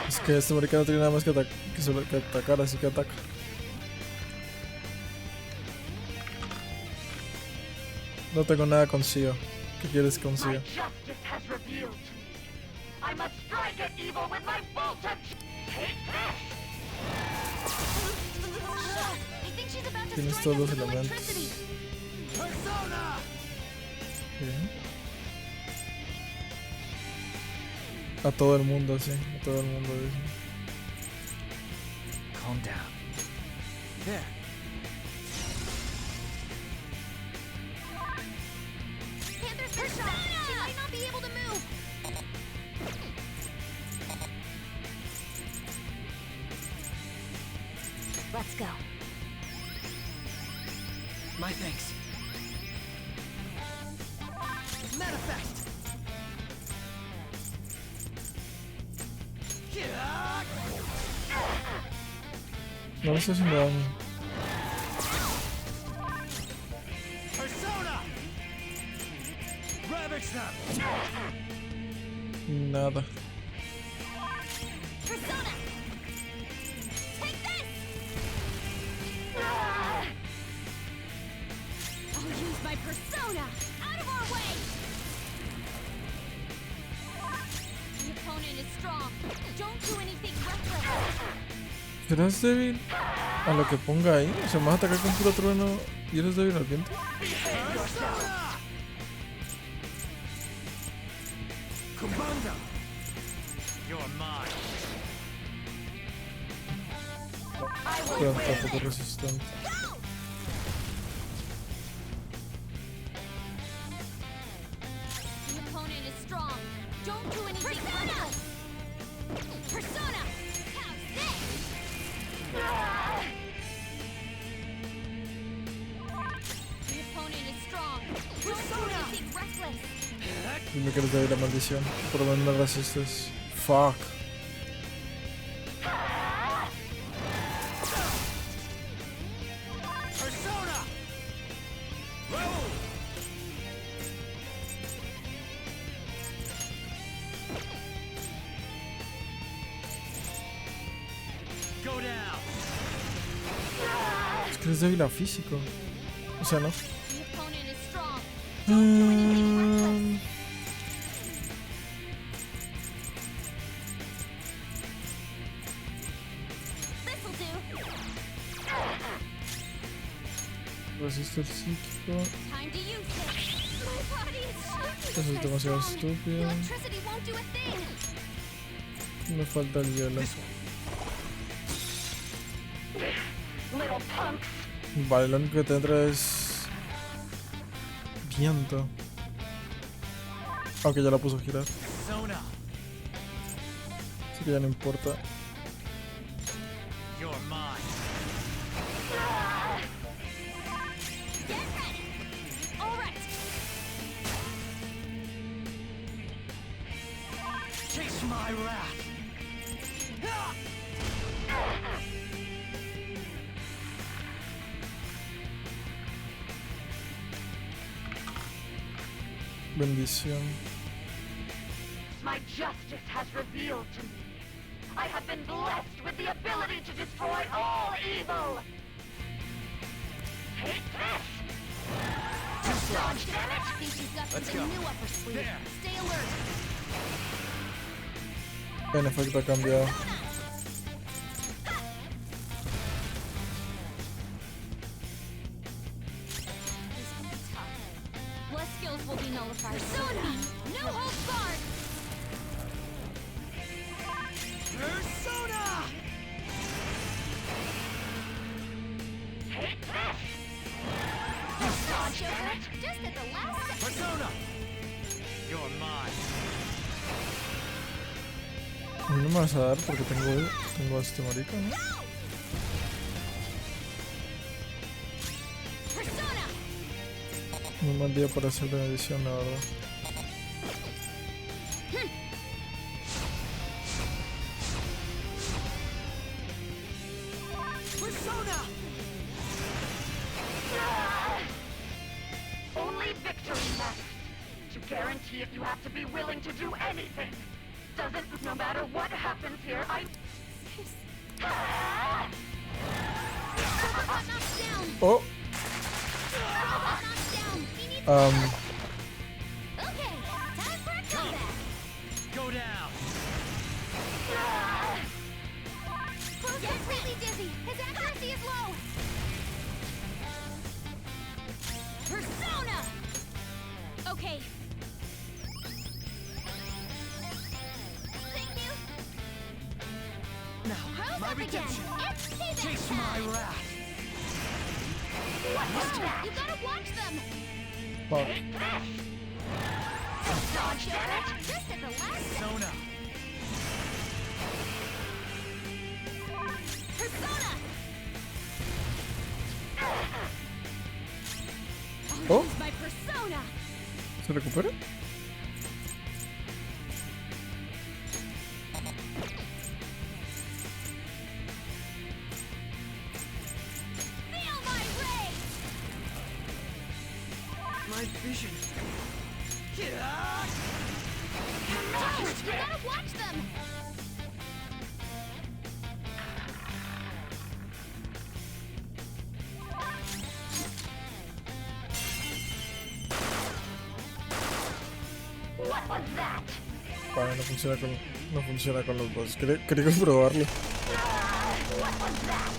Es que este marica no tiene nada más que, que atacar, así que ataca. No tengo nada consigo. ¿Qué quieres consigo? My justice has revealed to me. I must strike at evil with my bolt of... Take this! I think she's about to Tienes strike todos us los with elementos. electricity. Persona! Bien. A todo el mundo, sí. A todo el mundo, dice. Calm down. There. Panther's Persona! She might not be able to move. Let's go. My thanks. Manifest! No le estoy haciendo daño. Persona! Ravage them! Nada. Persona! Take this! I'll use my persona! Out of our way! The opponent is strong. Don't do anything reckless. ¿Serás débil a lo que ponga ahí? O sea, ¿me vas a atacar con puro trueno y eres débil al viento? Kumbanga! You're mine. Pero tampoco resistente. The opponent is strong. Don't do anything reckless. Persona! How's this? The opponent is strong. Don't do anything reckless. Dime que eres débil a maldición. Por lo menos me resistes. Fuck. Persona! Roll! Go down! Es que eres débil a físico. O sea, no. The opponent is strong. Don't do anything reckless. This'll do. Resisto el psíquico. Time to use it. My body is shaking. Eso es demasiado estúpido. Electricity won't do a thing. Me falta el hielo. Little punks! Vale, lo único que tendrá es viento. Aunque ya la puso a girar. Persona! Así que ya no importa. You're mine. my wrath. Bendición. My justice has revealed to me. I have been blessed with the ability to destroy all evil. Take this! Dodge, damn it! I think she's got Let's something go. new up her sleeve. There. Stay alert. En efecto ha cambiado. This will be tough. Less skills will be nullified. Persona! No holds barred! Persona! Take this! Dodge, damn it! Just at the last second. Persona! You're mine. A mí no me vas a dar porque tengo a este marica, ¿no? Persona! Muy mal día para hacer bendición, la verdad. Persona! Only victory matters. To guarantee it, you have to be willing to do anything. Doesn't, no matter what happens here, Purple got knocked down! Oh, Purple got knocked down! He needs Okay, time for a comeback! Go down. Purple's completely dizzy! His accuracy is low! Persona! Okay. Thank you! Now, How's my up again? redemption. It's payback Taste my time! wrath. You gotta watch them! fuck. Dodge, damn it! Just at the last second! Persona. Persona! Oh. Use my persona! ¿Se recupera? Feel my ray! My vision. No! You gotta watch them! what was that? Vale, no funciona con los dos. Quería comprobarlo. What was that?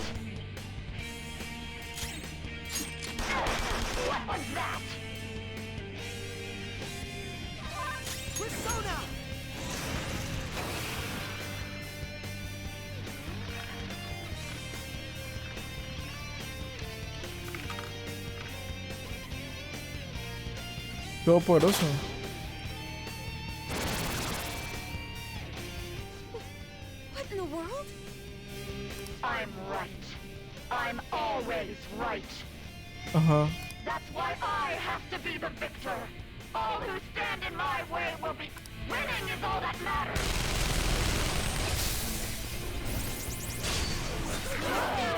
What was that? Persona! Todopoderoso. What in the world? I'm right. I'm always right. Ajá. That's why I have to be the victor. All who stand in my way will be... Winning is all that matters.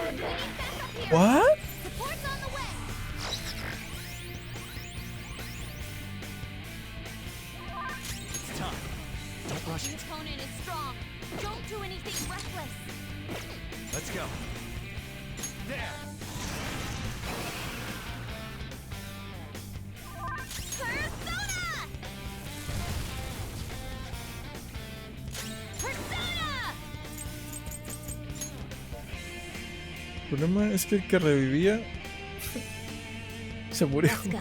We need backup here! What? Support's on the way! It's time. Don't rush it. Conan is strong. Don't do anything reckless. Let's go. There. Persona! Persona! El problema es que el que revivía se murió. Let's go.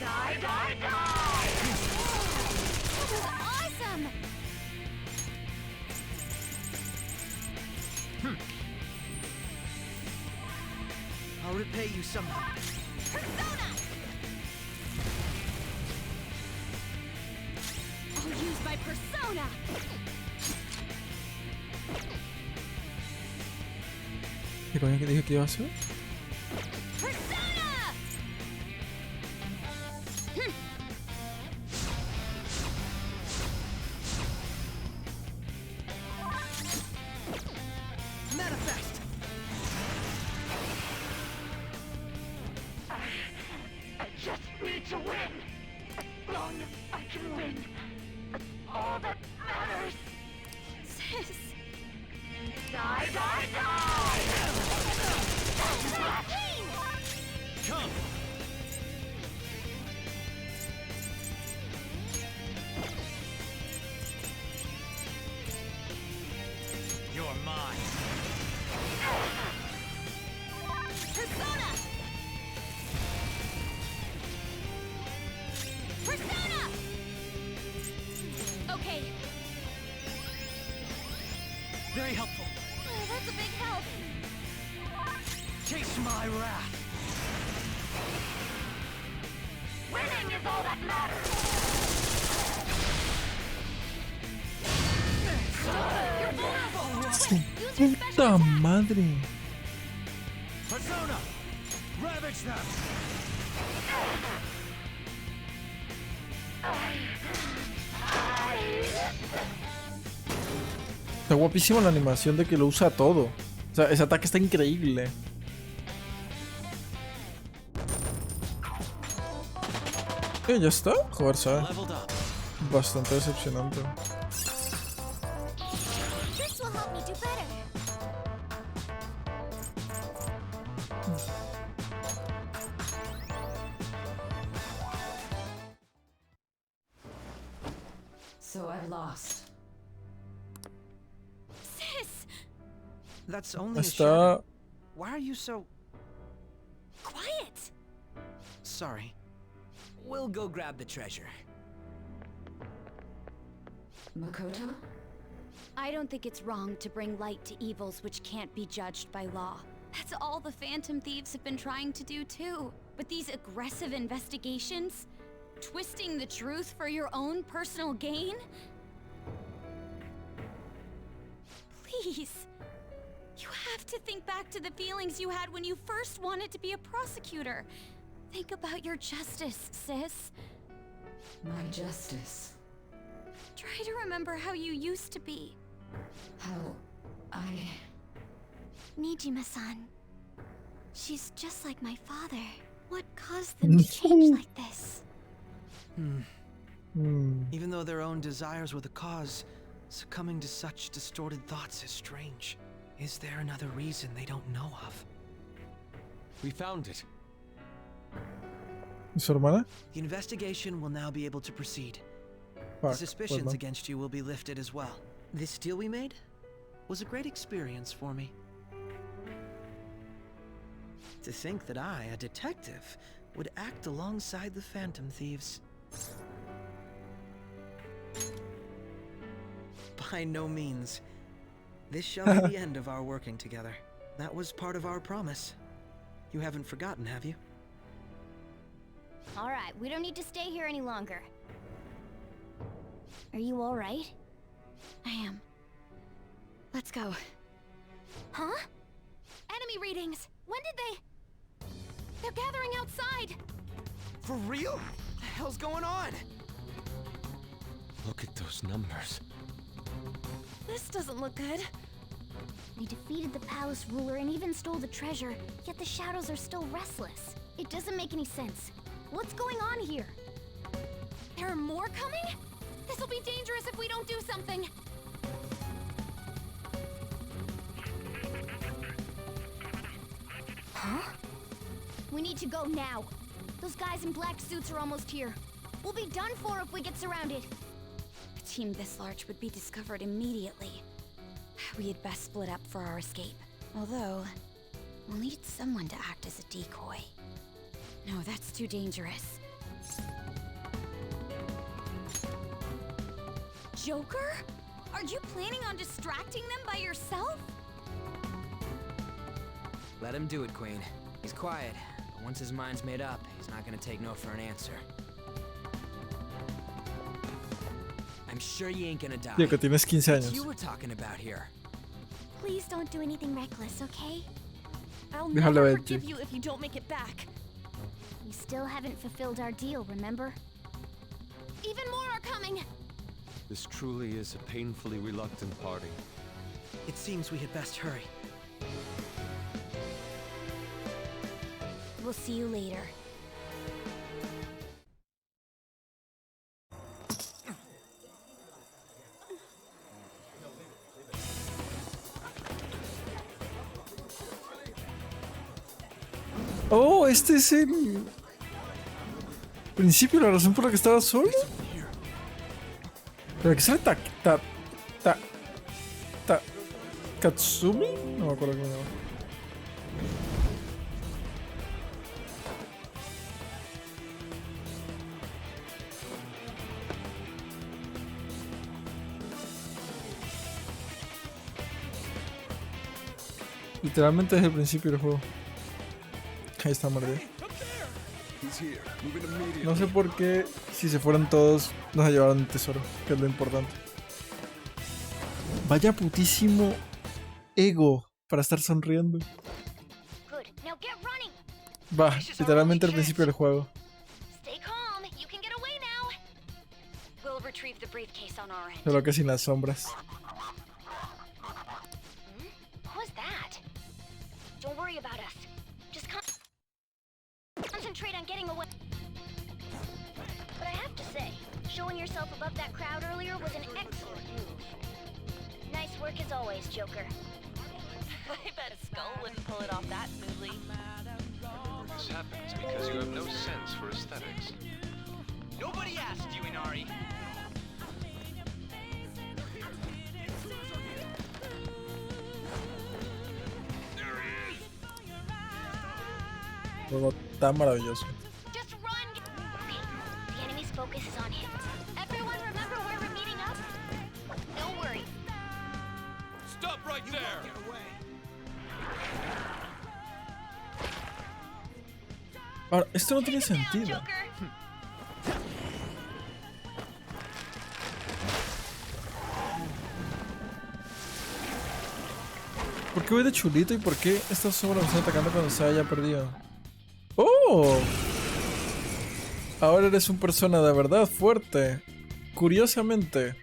Die, die, die! That was awesome! I'll repay you somehow. Persona! I'll use my persona! ¿Qué coño que dije que iba a hacer? Persona! just need to win. As long as I can win, that's all that matters. Sis. Die, die, die! Come! You're mine. Persona! Persona! Okay. Very helpful. Oh, that's a big help. Chase my wrath. Winning is all that matters. You're vulnerable. Use your special ¡Puta attack. madre! Persona! Ravage them! Está guapísima la animación de que lo usa todo. O sea, ese ataque está increíble. Ya está. Joder, sabe. Leveled up. Bastante decepcionante. This will help me do better. So I've lost. Sis! That's only a shadow. Está... Why are you so... Quiet! Sorry. We'll go grab the treasure. Makoto? I don't think it's wrong to bring light to evils which can't be judged by law. That's all the Phantom Thieves have been trying to do too. But these aggressive investigations? Twisting the truth for your own personal gain? Please. You have to think back to the feelings you had when you first wanted to be a prosecutor. Think about your justice, sis. My justice. Try to remember how you used to be. How I... Nijima-san. She's just like my father. What caused them to change like this? Even though their own desires were the cause, succumbing to such distorted thoughts is strange. Is there another reason they don't know of? We found it. ¿Y su hermana? The investigation will now be able to proceed. Fuck, The suspicions pues no. against you will be lifted as well. This deal we made was a great experience for me. To think that I, a detective, would act alongside the Phantom Thieves. By no means. This shall be the end of our working together. That was part of our promise. You haven't forgotten, have you? All right, we don't need to stay here any longer. Are you all right? I am. Let's go. Huh? Enemy readings! When did they... They're gathering outside! For real? What the hell's going on? Look at those numbers. This doesn't look good. They defeated the palace ruler and even stole the treasure, yet the shadows are still restless. It doesn't make any sense. What's going on here? There are more coming? This'll be dangerous if we don't do something. Huh? We need to go now. Those guys in black suits are almost here. We'll be done for if we get surrounded. A team this large would be discovered immediately. We had best split up for our escape. Although, we'll need someone to act as a decoy. No, that's too dangerous. Joker? Are you planning on distracting them by yourself? Let him do it, Queen. He's quiet, but once his mind's made up, he's not gonna take no for an answer. I'm sure you ain't gonna die. Tío, que tienes 15 What años. you were talking about here? Please don't do anything reckless, okay? I'll Déjalo never ver, forgive tío. you if you don't make it back. We still haven't fulfilled our deal, remember? Even more are coming! This truly is a painfully reluctant party. It seems we had best hurry. We'll see you later. Oh, este es el principio, la razón por la que estaba solo. ¿Pero que sale Katsumi? No me acuerdo cómo se llama. Literalmente desde el principio del juego. Ahí está María. No sé por qué, si se fueran todos, nos llevaron el tesoro, que es lo importante. Vaya putísimo ego para estar sonriendo. Va, literalmente al principio del juego. Solo que sin las sombras. Concentrate on getting away. But I have to say, showing yourself above that crowd earlier was an excellent move. Nice work as always, Joker. I bet a skull wouldn't pull it off that smoothly. This happens because you have no sense for aesthetics. Nobody asked you, Inari. Juego tan maravilloso. Just run. Okay, the enemy's focus is on him. Everyone remember where we're meeting up? Don't worry. Stop right there! Ahora, esto no tiene sentido. ¿Por qué voy de chulito y por qué estas sombras me están atacando cuando se haya perdido? ¡Oh! Ahora eres una persona de verdad fuerte. Curiosamente,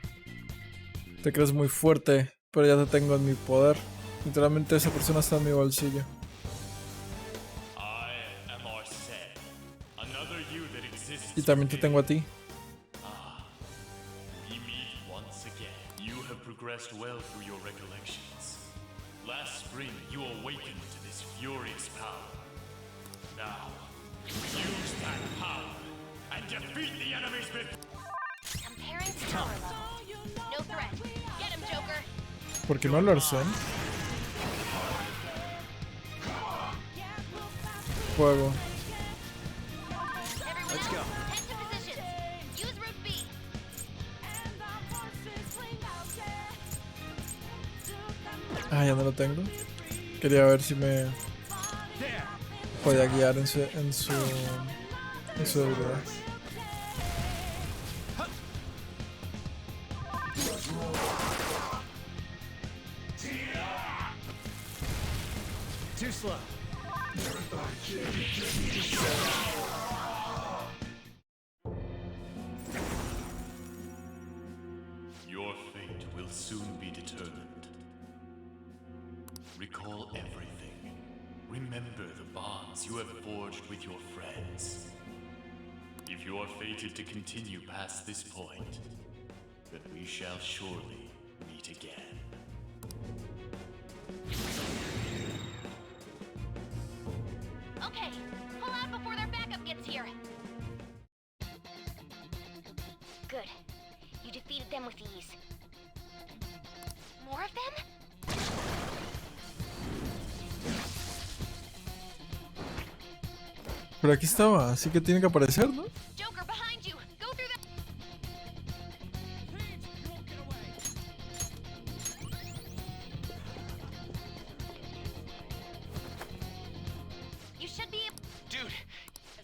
te crees muy fuerte, pero ya te tengo en mi poder. Literalmente esa persona está en mi bolsillo. Y también te tengo a ti. Last spring, you awakened to this furious power. Now, use that power and defeat the enemy's Comparing power level. No threat. Get him, Joker. ¿Por qué no lo arcen? Fuego. Let's go. Head to positions. Use route B. Ah, ya no lo tengo. Quería ver si me podía guiar en su debilidad. Too slow. Your fate will soon be determined. Recall everything. Remember the bonds you have forged with your friends. If you are fated to continue past this point, then we shall surely meet again. Okay, pull out before their backup gets here. Good. You defeated them with ease. More of them? Pero aquí estaba, así que tiene que aparecer, ¿no? Joker, behind you. Go through the... You should be... Dude.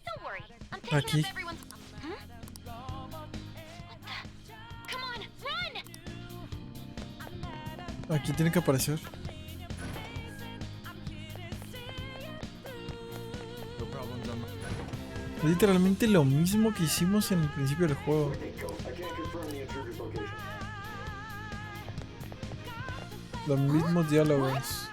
Don't worry. I'm picking Aquí. up everyone's... Huh? What the... Come on, run! Aquí tiene que aparecer. Es literalmente lo mismo que hicimos en el principio del juego. Los mismos diálogos.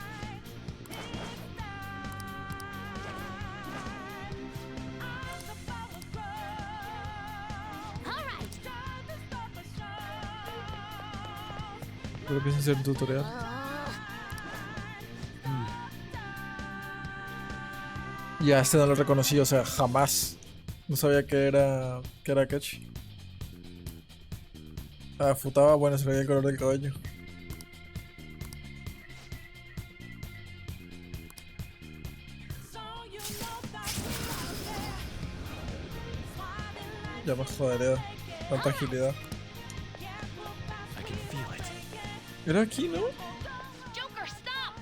Creo que es hacer un tutorial. Y a este no lo reconocí, o sea, jamás. No sabía que era Catch. Ah, Futaba, bueno, se le veía el color del cabello. Ya me jodería. Tanta agilidad. Era aquí, ¿no? Joker, stop!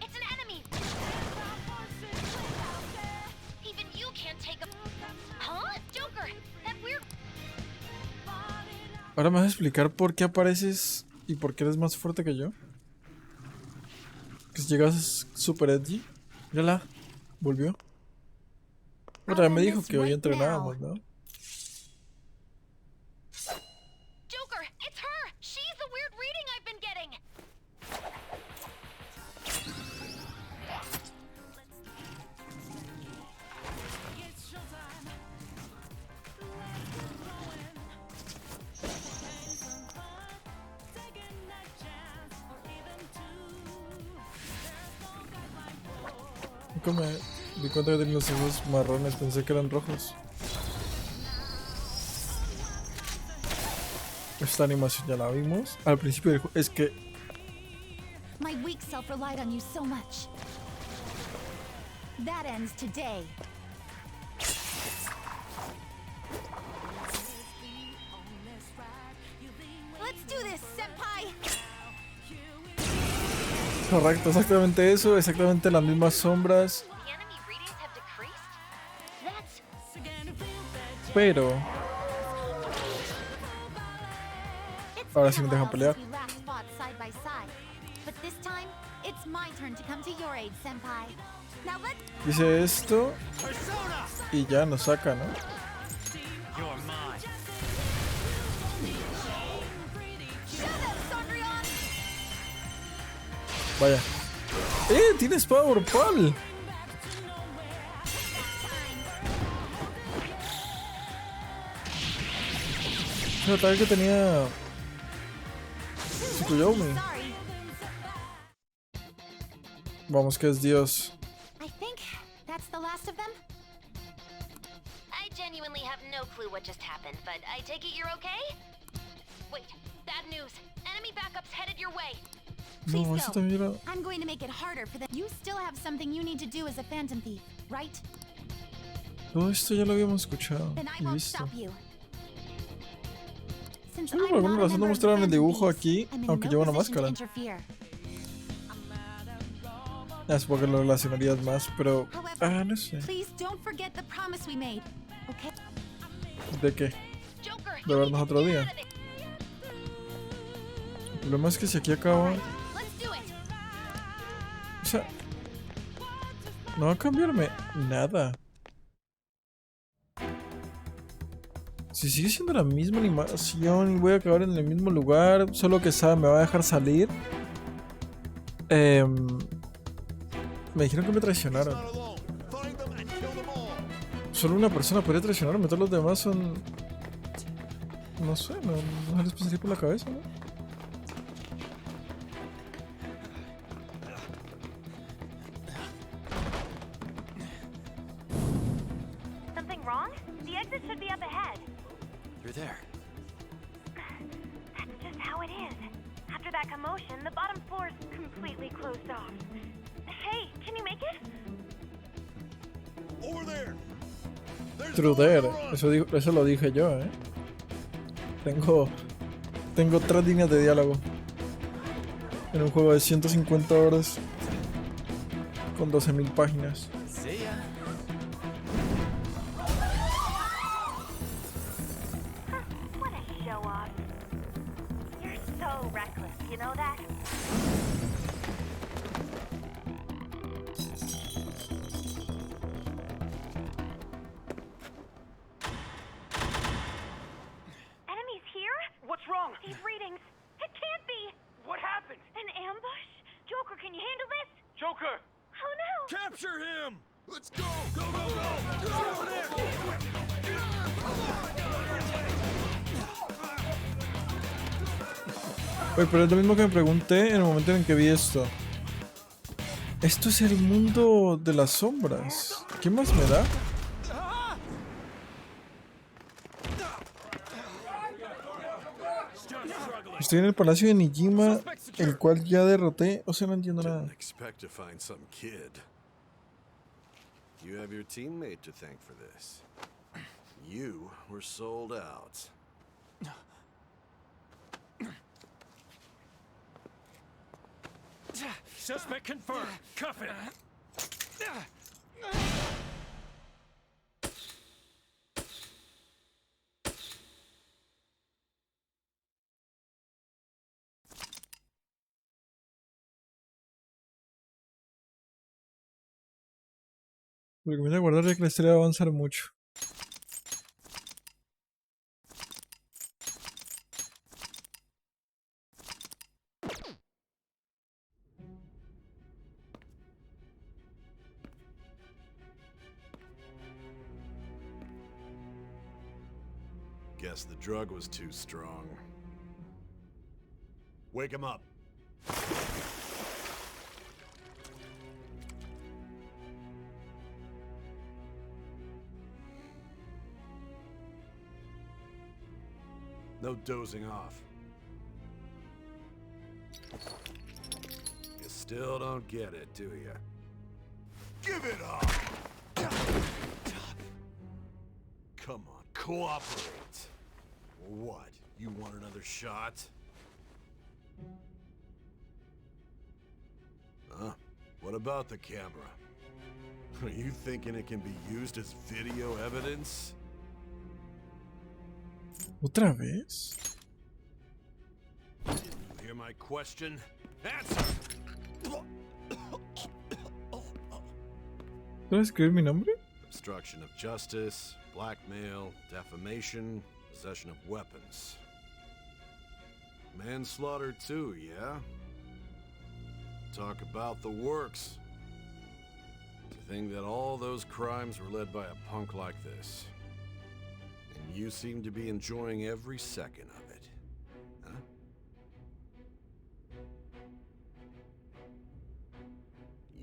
It's an enemy! Even you can't take a... Huh? Joker, that weird... Ahora me vas a explicar por qué apareces y por qué eres más fuerte que yo. Que si llegas super edgy. Mírala, volvió. Otra vez me dijo que hoy entrenábamos, ¿no? Joker, it's her! She's the weird reading I've been getting! Nunca me di cuenta que tenía los ojos marrones, pensé que eran rojos. Esta animación ya la vimos. Al principio del juego, es que... My weak self relied on you so much. That ends today. Let's do this, senpai! Correcto, exactamente eso, exactamente las mismas sombras. The enemy readings have decreased? That's... Pero... ahora sí me dejan pelear. We last fought side by side. But this time, it's my turn to come to your aid, senpai. Now let's... Dice esto y ya nos saca, ¿no? Vaya. ¡Tienes Power Pal! No, tal vez que tenía... Tsukuyomi. Vamos, que es Dios. I think that's the last of them. I genuinely have no clue what just happened, but I take it you're okay? Wait, bad news. Enemy backups headed your way. No, Please eso go. también era... I'm going to make it harder for them. You still have something you need to do as a phantom thief, right? Todo esto ya lo habíamos escuchado Then I y won't visto. stop you. Since Sí, por I'm alguna not a razón no member of the mostraron el Phantom dibujo Thieves, aquí, I'm in aunque no lleva una position to máscara. interfere. Ya supongo que lo relacionarías más, pero... However, no sé. please don't forget the promise we made, okay? ¿De qué? Joker, De vernos otro día. El problema es que si aquí acaba... let's do it. O sea... no va a cambiarme nada. Si sigue siendo la misma animación y voy a acabar en el mismo lugar, solo que sabe, me va a dejar salir. Me dijeron que me traicionaron. Solo una persona podría traicionarme, todos los demás son... no sé, no les pasaría por la cabeza, ¿no? Something wrong? The exit should be up ahead. You're there. That's just how it is. After that commotion, the bottom floor's completely closed off. Hey, can you make it? Over there. True there. Eso lo dije yo, ¿eh? Tengo 3 líneas de diálogo. En un juego de 150 horas. Con 12.000 páginas. See ya. What a show off. You're so reckless, you know that? Enemies here? What's wrong? These readings. It can't be. What happened? An ambush? Joker, can you handle this? Joker! Oh no! Capture him! Let's go! Go, go, go! Get over there! Oye, pero es lo mismo que me pregunté en el momento en que vi esto. Esto es el mundo de las sombras. ¿Qué más me da? Estoy en el palacio de Nijima, el cual ya derroté. O sea, no entiendo nada. Didn't expect to find some kid. You have your teammate to thank for this. You were sold out. Suspect confirmed. Cuff it. Recomiendo guardar ya que la historia va a avanzar mucho. Guess the drug was too strong. Wake him up. No dozing off. You still don't get it, do you? Give it up! Come on, cooperate. What? You want another shot? Huh? What about the camera? Are you thinking it can be used as video evidence? ¿Otra vez? Didn't you hear my question? Answer! ¿Puedes escribir mi nombre? Obstruction of justice, blackmail, defamation, possession of weapons. Manslaughter too, yeah? Talk about the works. To think that all those crimes were led by a punk like this. And you seem to be enjoying every second of it. Huh?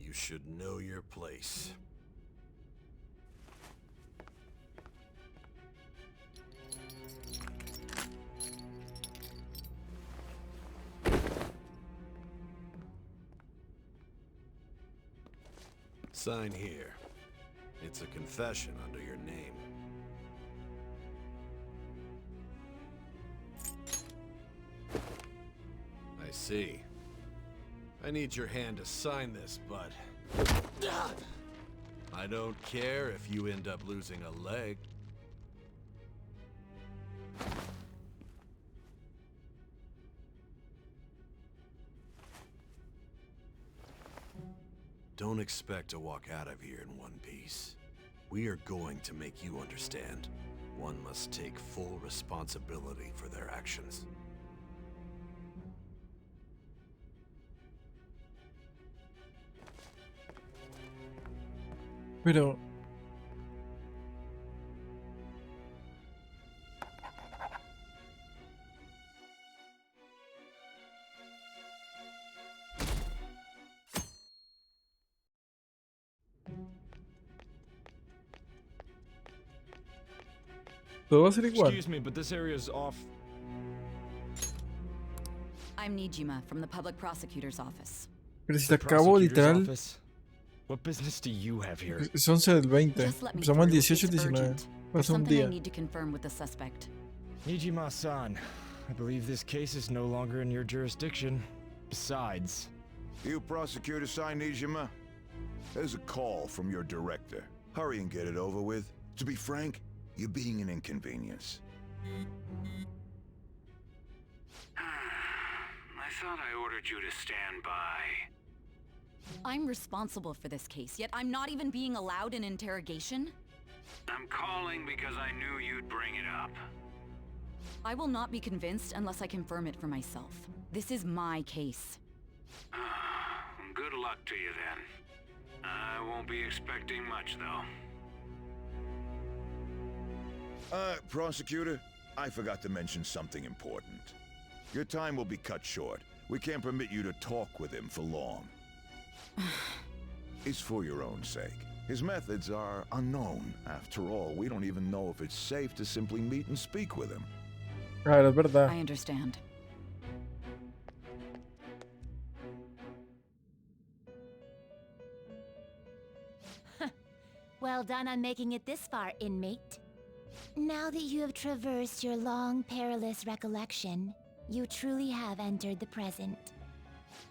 You should know your place. Sign here. It's a confession under your name. I see. I need your hand to sign this, but I don't care if you end up losing a leg. Don't expect to walk out of here in one piece. We are going to make you understand. One must take full responsibility for their actions. Pero... todo va a ser igual. Excuse me, but this area is off. I'm Nijima from the public prosecutor's office. Pero si te acabo literal... What business do you have here? Es 11 del 20. Just let me Empezamos el through. 18 y It's 19. urgent. There's Pasa un something I día. need to confirm with the suspect. Nijima-san, I believe this case is no longer in your jurisdiction. Besides... You prosecutor signed Nijima? There's a call from your director. Hurry and get it over with. To be frank, you're being an inconvenience. I thought I ordered you to stand by. I'm responsible for this case, yet I'm not even being allowed an interrogation? I'm calling because I knew you'd bring it up. I will not be convinced unless I confirm it for myself. This is my case. Good luck to you then. I won't be expecting much though. Prosecutor, I forgot to mention something important. Your time will be cut short. We can't permit you to talk with him for long. It's for your own sake. His methods are unknown. After all, we don't even know if it's safe to simply meet and speak with him. Claro, es verdad. I understand. Well done on making it this far, inmate. Now that you have traversed your long, perilous recollection, you truly have entered the present.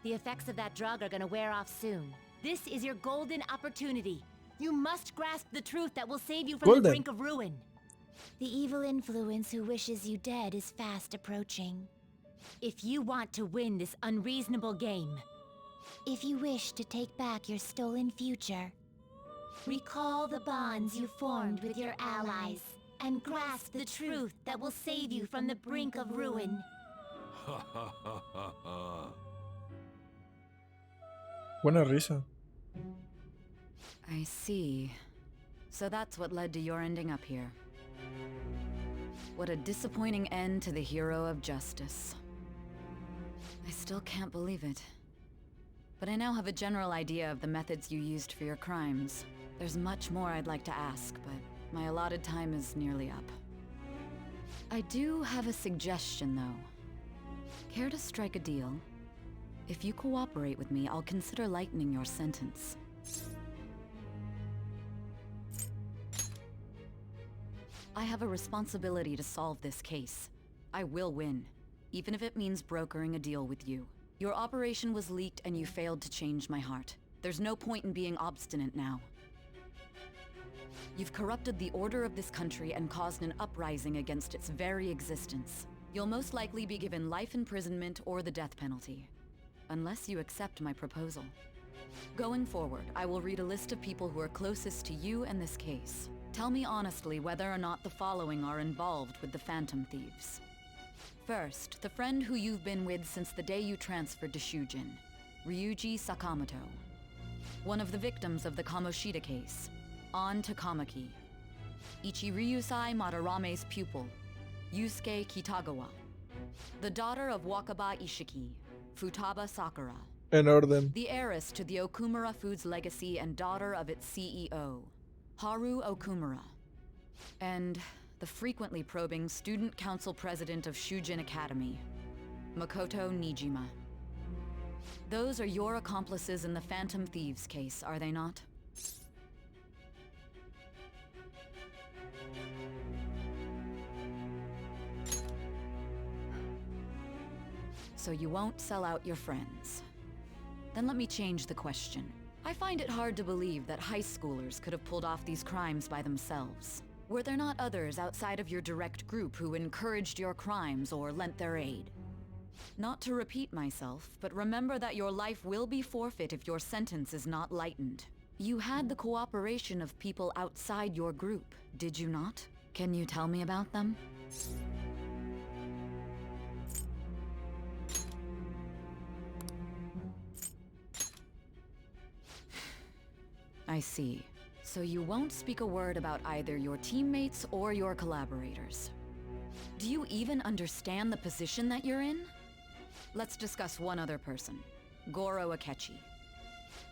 The effects of that drug are gonna wear off soon. This is your golden opportunity. You must grasp the truth that will save you from the brink of ruin. The evil influence who wishes you dead is fast approaching. If you want to win this unreasonable game, if you wish to take back your stolen future, recall the bonds you formed with your allies and grasp the truth that will save you from the brink of ruin. Ha ha ha ha ha. Buena risa. I see. So that's what led to your ending up here. What a disappointing end to the hero of justice. I still can't believe it. But I now have a general idea of the methods you used for your crimes. There's much more I'd like to ask, but my allotted time is nearly up. I do have a suggestion, though. Care to strike a deal? If you cooperate with me, I'll consider lightening your sentence. I have a responsibility to solve this case. I will win, even if it means brokering a deal with you. Your operation was leaked and you failed to change my heart. There's no point in being obstinate now. You've corrupted the order of this country and caused an uprising against its very existence. You'll most likely be given life imprisonment or the death penalty, unless you accept my proposal. Going forward, I will read a list of people who are closest to you and this case. Tell me honestly whether or not the following are involved with the Phantom Thieves. First, the friend who you've been with since the day you transferred to Shujin, Ryuji Sakamoto. One of the victims of the Kamoshida case, An Takamaki. Ichiryusai Madarame's pupil, Yusuke Kitagawa. The daughter of Wakaba Ishiki, Futaba Sakura. En orden. The heiress to the Okumura Foods legacy and daughter of its CEO, Haru Okumura. And the frequently probing student council president of Shujin Academy, Makoto Nijima. Those are your accomplices in the Phantom Thieves case, are they not? So you won't sell out your friends. Then let me change the question. I find it hard to believe that high schoolers could have pulled off these crimes by themselves. Were there not others outside of your direct group who encouraged your crimes or lent their aid? Not to repeat myself, but remember that your life will be forfeit if your sentence is not lightened. You had the cooperation of people outside your group, did you not? Can you tell me about them? I see. So you won't speak a word about either your teammates or your collaborators. Do you even understand the position that you're in? Let's discuss one other person, Goro Akechi.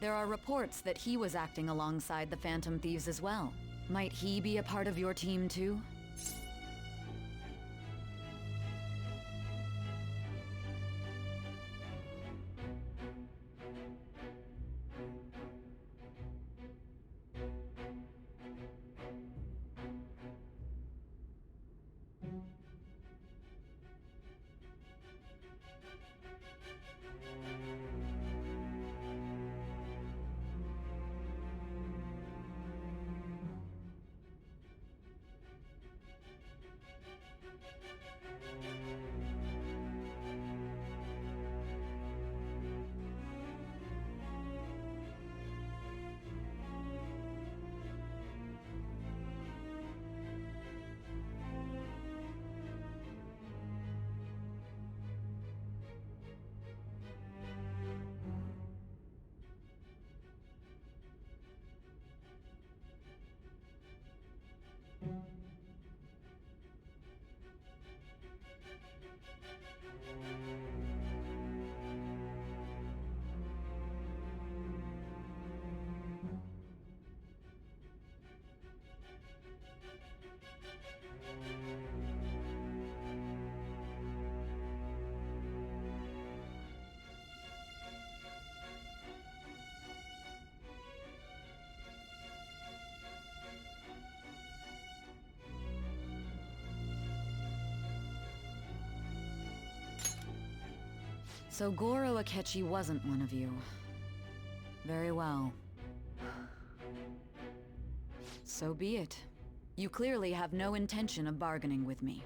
There are reports that he was acting alongside the Phantom Thieves as well. Might he be a part of your team too? So Goro Akechi wasn't one of you. Very well. So be it. You clearly have no intention of bargaining with me.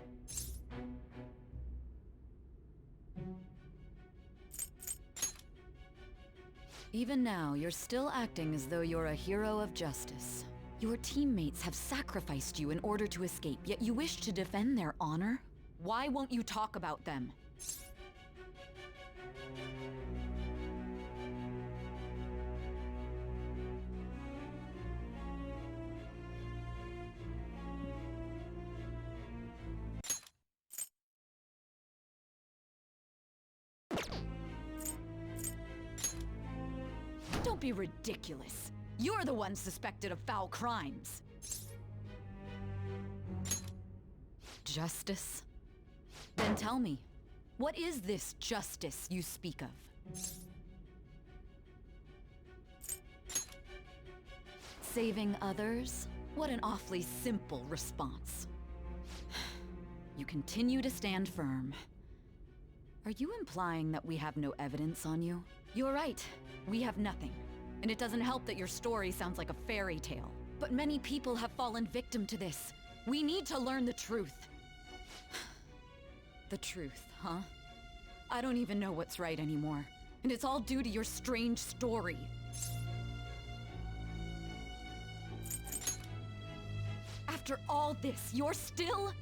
Even now, you're still acting as though you're a hero of justice. Your teammates have sacrificed you in order to escape, yet you wish to defend their honor? Why won't you talk about them? Don't be ridiculous. You're the one suspected of foul crimes. Justice? Then tell me, what is this justice you speak of? Saving others? What an awfully simple response. You continue to stand firm. Are you implying that we have no evidence on you? You're right. We have nothing. And it doesn't help that your story sounds like a fairy tale. But many people have fallen victim to this. We need to learn the truth. The truth, huh? I don't even know what's right anymore. And it's all due to your strange story. After all this, you're still...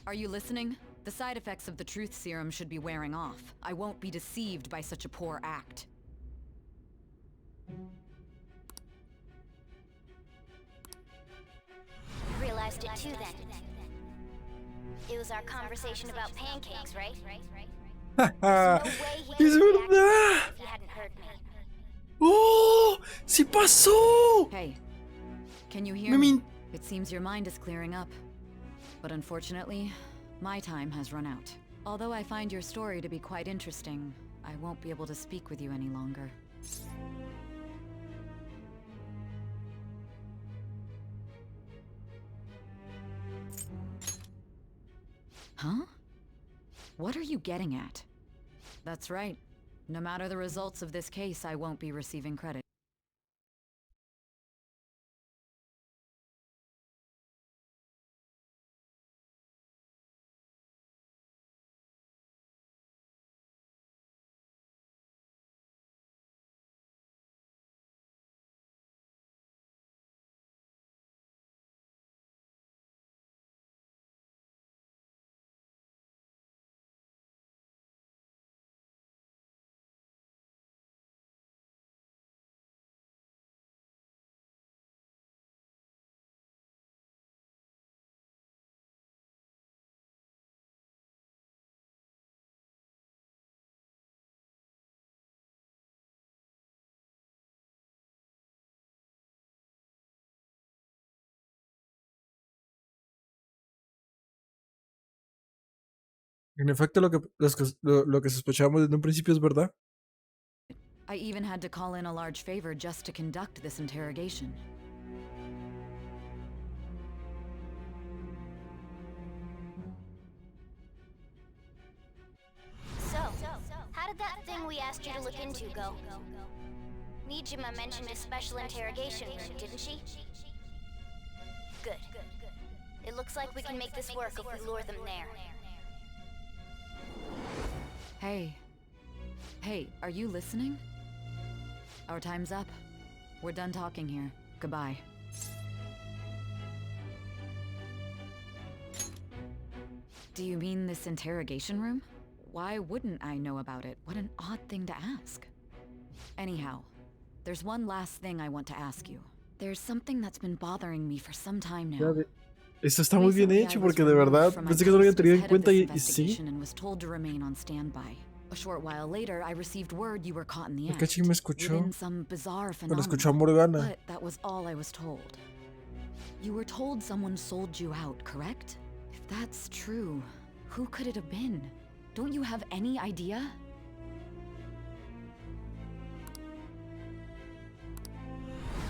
Are you listening? The side effects of the truth serum should be wearing off. I won't be deceived by such a poor act. Realized it too then. It was our conversation about pancakes, right? ¡Es verdad! ¡Oh! ¡Sí pasó! Hey, can you hear me? It seems your mind is clearing up. But unfortunately, my time has run out. Although I find your story to be quite interesting, I won't be able to speak with you any longer. Huh? What are you getting at? That's right. No matter the results of this case, I won't be receiving credit. En efecto, lo que sospechábamos desde un principio es verdad. I even had to call in a large favor just to conduct this interrogation. So, how did that thing we asked you to look into go? Nijima mentioned a special interrogation room, didn't she? Good. It looks like we can make this work if we lure them there. Hey. Hey, are you listening? Our time's up. We're done talking here. Goodbye. Do you mean this interrogation room? Why wouldn't I know about it? What an odd thing to ask. Anyhow, there's one last thing I want to ask you. There's something that's been bothering me for some time now. Esto está muy bien hecho porque de verdad pensé que no lo habían tenido en cuenta y sí. And was told to remain on standby. A short while later, I received word you were caught in the act. Akechi me escuchó. Within some bizarre Pero phenomenon. escuchó a Morgana. But that was all I was told. You were told someone sold you out, correct? If that's true, who could it have been? Don't you have any idea?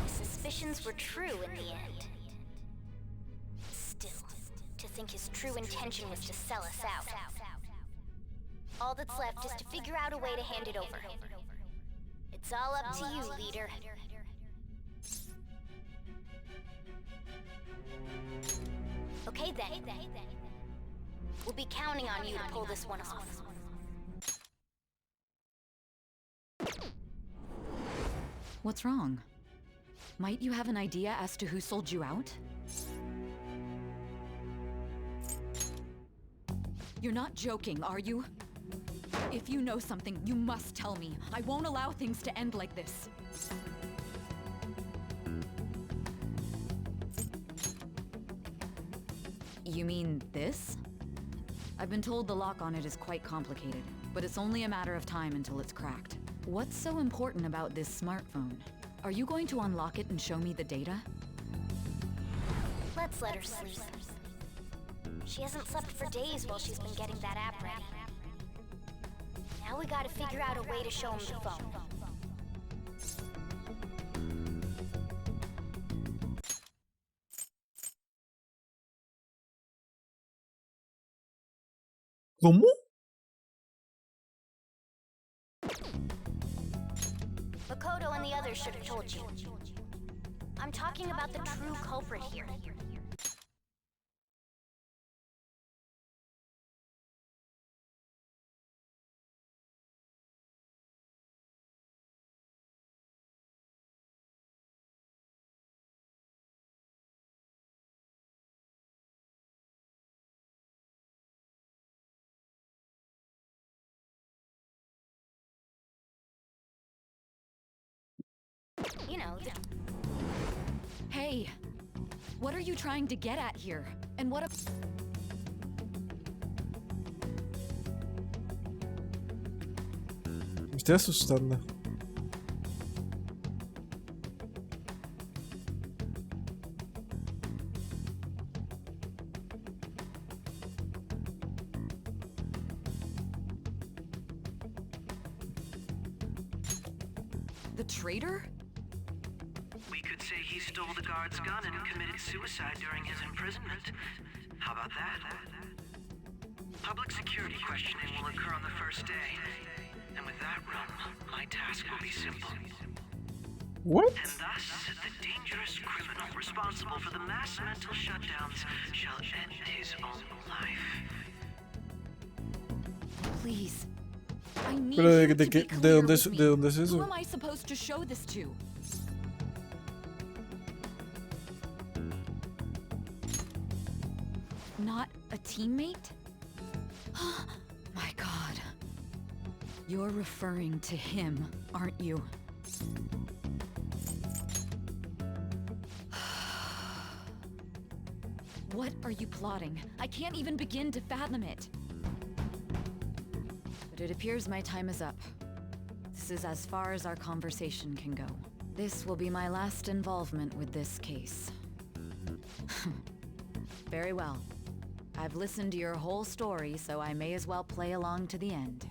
My suspicions were true in the end. Still, to think his true intention was to sell us out. All that's left is to figure out a way to hand it over. It's all up to you, leader. Okay then. We'll be counting on you to pull this one off. What's wrong? Might you have an idea as to who sold you out? You're not joking, are you? If you know something, you must tell me. I won't allow things to end like this. You mean this? I've been told the lock on it is quite complicated, but it's only a matter of time until it's cracked. What's so important about this smartphone? Are you going to unlock it and show me the data? Let's let her sleep. She hasn't slept for days while she's been getting that app ready. Now we gotta figure out a way to show him the phone. ¿Cómo? Makoto and the others should have told you. I'm talking about the true culprit here. You know, Hey! What are you trying to get at here? And what if... Me estoy asustando. The traitor? We could say he stole the guard's gun and committed suicide during his imprisonment. How about that? Public security questioning will occur on the first day. And with that room, my task will be simple. What? And thus, the dangerous criminal responsible for the mass mental shutdowns shall end his own life. Please. I need Pero you to be clear with me. ¿de dónde es eso? Who am I supposed to show this to? Not a teammate? My God. You're referring to him, aren't you? What are you plotting? I can't even begin to fathom it. But it appears my time is up. This is as far as our conversation can go. This will be my last involvement with this case. Very well. I've listened to your whole story, so I may as well play along to the end.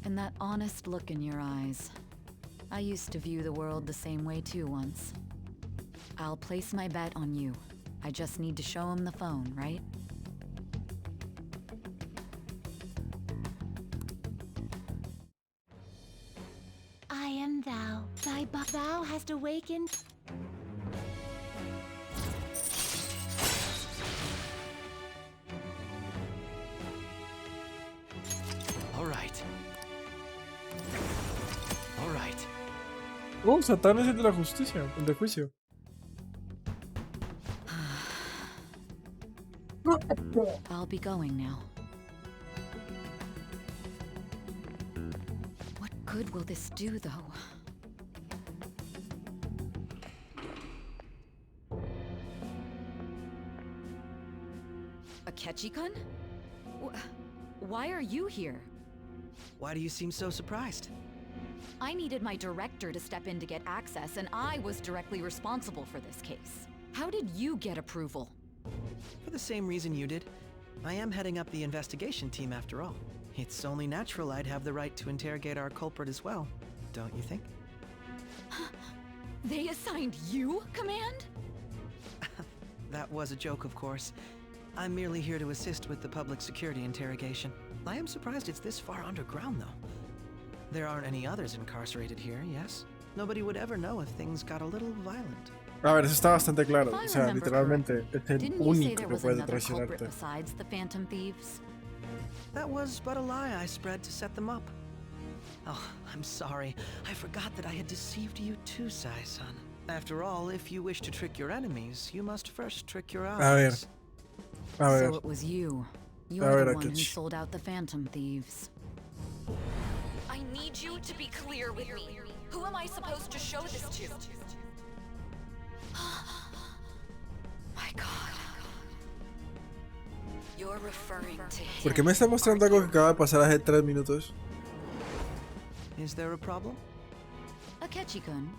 And that honest look in your eyes. I used to view the world the same way too once. I'll place my bet on you. I just need to show him the phone, right? I am thou. Thou hast awakened. All right. All right. Oh, Satán es el de la justicia, el de juicio. I'll be going now. What good will this do, though? Akechi-kun? Why are you here? Why do you seem so surprised? I needed my director to step in to get access, and I was directly responsible for this case. How did you get approval? For the same reason you did. I am heading up the investigation team after all. It's only natural I'd have the right to interrogate our culprit as well, don't you think? They assigned you command? That was a joke, of course. I'm merely here to assist with the public security interrogation. I am surprised it's this far underground, though. There aren't any others incarcerated here, yes? Nobody would ever know if things got a little violent. A ver, eso está bastante claro. If I O sea, remember literalmente es el Didn't you say único there que was puede another culprit traicionarte. besides the Phantom Thieves? That was but a lie I spread to set them up. Oh, I'm sorry. I forgot that I had deceived you too, Sai-san. After all, if you wish to trick your enemies, you must first trick your allies. A ver. So it was you. A You're ver, the one who Akechi. sold out the Phantom Thieves. I need you to be clear with me. Who am I supposed to show this to? My God. You're referring to him. ¿Por qué me está mostrando algo que acaba de pasar hace 3 minutos? Is there a problem? Akechi-kun,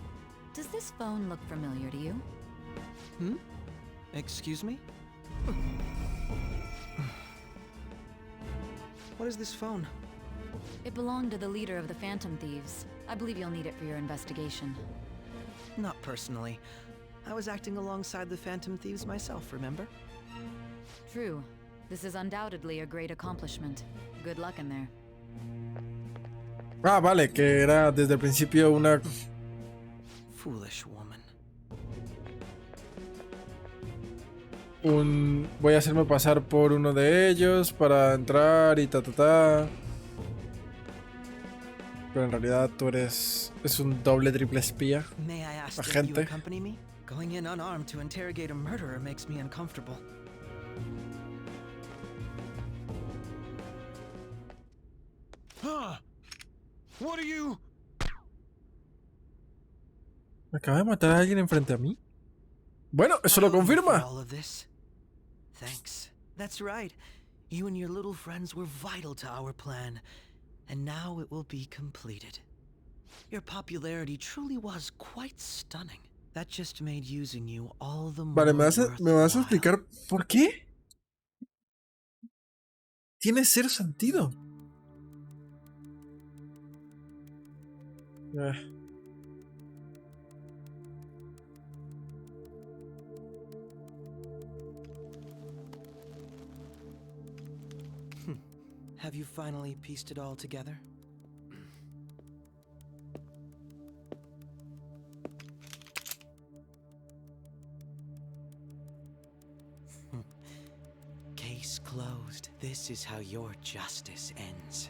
does this phone look familiar to you? Hmm? Excuse me? What is this phone? It belonged to the leader of the Phantom Thieves. I believe you'll need it for your investigation. Not personally. I was acting alongside the Phantom Thieves myself, remember? True. This is undoubtedly a great accomplishment. Good luck in there. Ah, vale, que era desde el principio una... Foolish woman. Voy a hacerme pasar por uno de ellos para entrar y ta. Pero en realidad tú eres... Es un doble, triple espía. May I ask if you Agente. accompany me? Going in unarmed to interrogate a murderer makes me uncomfortable. What are you? ¿Acaba de matar a alguien enfrente a mí? Bueno, eso lo For confirma. all of this. Thanks. That's right. You and your little friends were vital to our plan, and now it will be completed. Your popularity truly was quite stunning. That just made using you all the more Vale, ¿me vas a worthwhile. explicar por qué? Tiene cero sentido. Have you finally pieced it all together? Case closed. This is how your justice ends.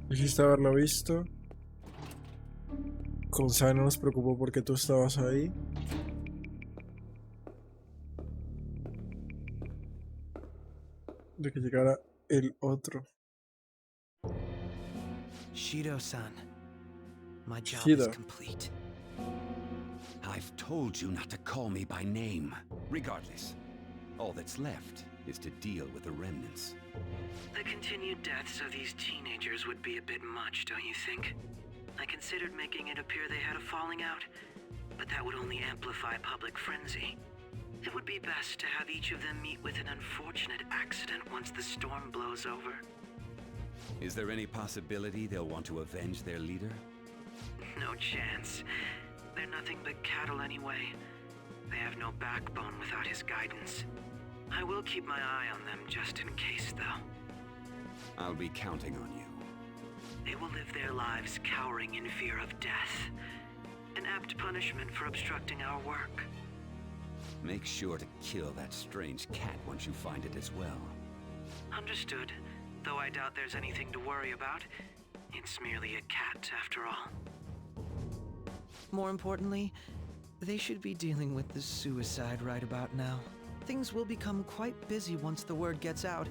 Dijiste haberlo visto. Con Sai no nos preocupó porque tú estabas ahí. De que llegara el otro. Shido-san, my job Shido. is complete. I've told you not to call me by name. Regardless, all that's left is to deal with the remnants. The continued deaths of these teenagers would be a bit much, don't you think? I considered making it appear they had a falling out, but that would only amplify public frenzy. It would be best to have each of them meet with an unfortunate accident once the storm blows over. Is there any possibility they'll want to avenge their leader? No chance. They're nothing but cattle anyway. They have no backbone without his guidance. I will keep my eye on them just in case, though. I'll be counting on you. They will live their lives cowering in fear of death. An apt punishment for obstructing our work. Make sure to kill that strange cat once you find it as well. Understood. Though I doubt there's anything to worry about. It's merely a cat, after all. More importantly, they should be dealing with the suicide right about now. Things will become quite busy once the word gets out.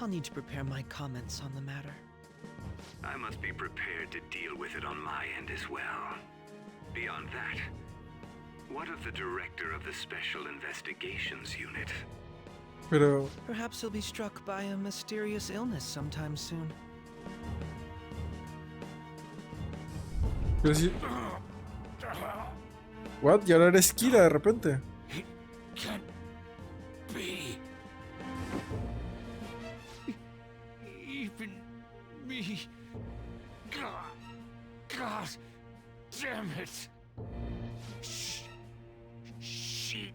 I'll need to prepare my comments on the matter. I must be prepared to deal with it on my end as well. Beyond that, what of the director of the Special Investigations Unit? Pero... Perhaps he'll be struck by a mysterious illness sometime soon. Pero si... What? Y ahora eres Kira de repente. Can't be. Even me. God damn it. Shit.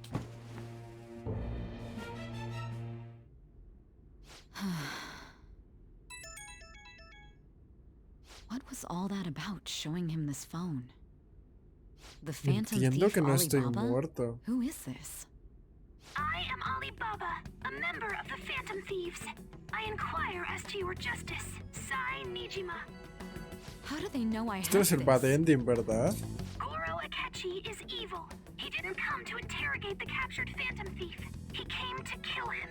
What was all that about, showing him this phone? The Phantom Entiendo Thief que no estoy Alibaba? muerto. Who is this? I am Alibaba, a member of the Phantom Thieves. I inquire as to your justice. Sai Nijima. How do they know I have Esto es el this? bad ending, ¿verdad? Goro Akechi is evil. He didn't come to interrogate the captured Phantom Thief. He came to kill him.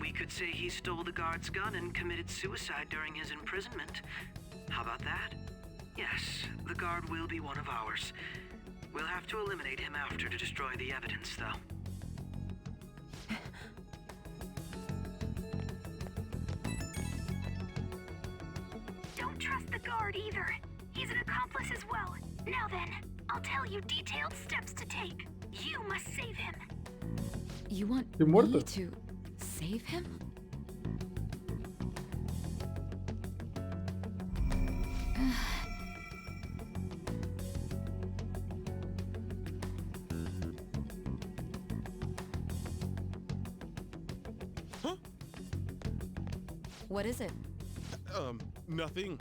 We could say he stole the guard's gun and committed suicide during his imprisonment. How about that? Yes, the guard will be one of ours. We'll have to eliminate him after to destroy the evidence, though. Don't trust the guard either. He's an accomplice as well. Now then, I'll tell you detailed steps to take. You must save him. You want Estoy muerto. me to save him? Huh? What is it? Nothing.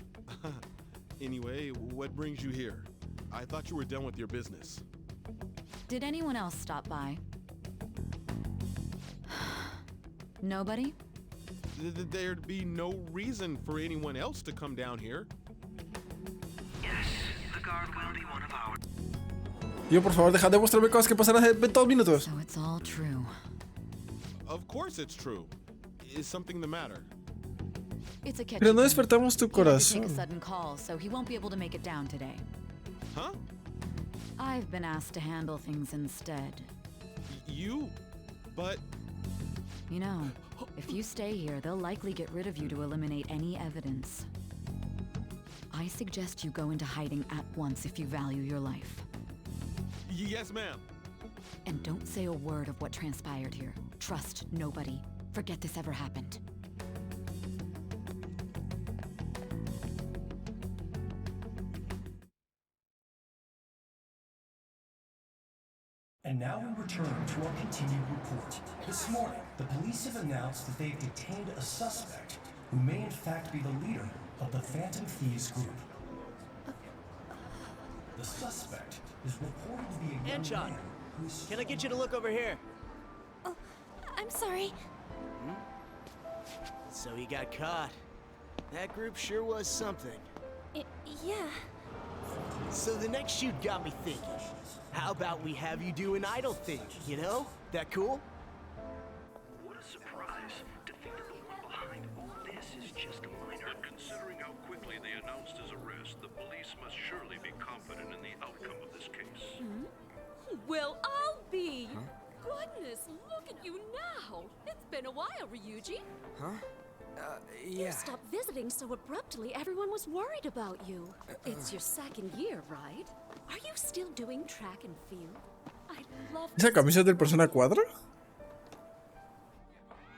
Anyway, what brings you here? I thought you were done with your business. Did anyone else stop by? Nobody? There'd be no reason for anyone else to come down here. Yes, the guard will be one of ours. Tío, por favor, dejad de mostrarme cosas que pasan hace 22 minutos. So it's all true. Of course it's true. Is something the matter? It's a catchy Pero no thing. despertamos tu He had to take a corazón. sudden call, so he won't be able to make it down today. Huh? I've been asked to handle things instead. You? But... You know, if you stay here, they'll likely get rid of you to eliminate any evidence. I suggest you go into hiding at once if you value your life. Yes, ma'am. And don't say a word of what transpired here. Trust nobody. Forget this ever happened. And now we return to our continued report. This morning, the police have announced that they've detained a suspect who may in fact be the leader of the Phantom Thieves group. The suspect is reported to be a young Anchon, man who's... can I get you to look over here? Oh, I'm sorry. So he got caught. That group sure was something. Yeah. So the next shoot got me thinking. How about we have you do an idol thing, you know? That cool? What a surprise. Defeated the one behind all this is just a minor. Considering how quickly they announced his arrest, the police must surely be confident in the outcome of this case. Well, I'll be. Goodness, look at you now. It's been a while, Ryuji. Huh? You stopped visiting so abruptly, everyone was worried about you. It's your second year, right? Are you still doing track and field? I'd love ¿Esa camisa es del Persona 4?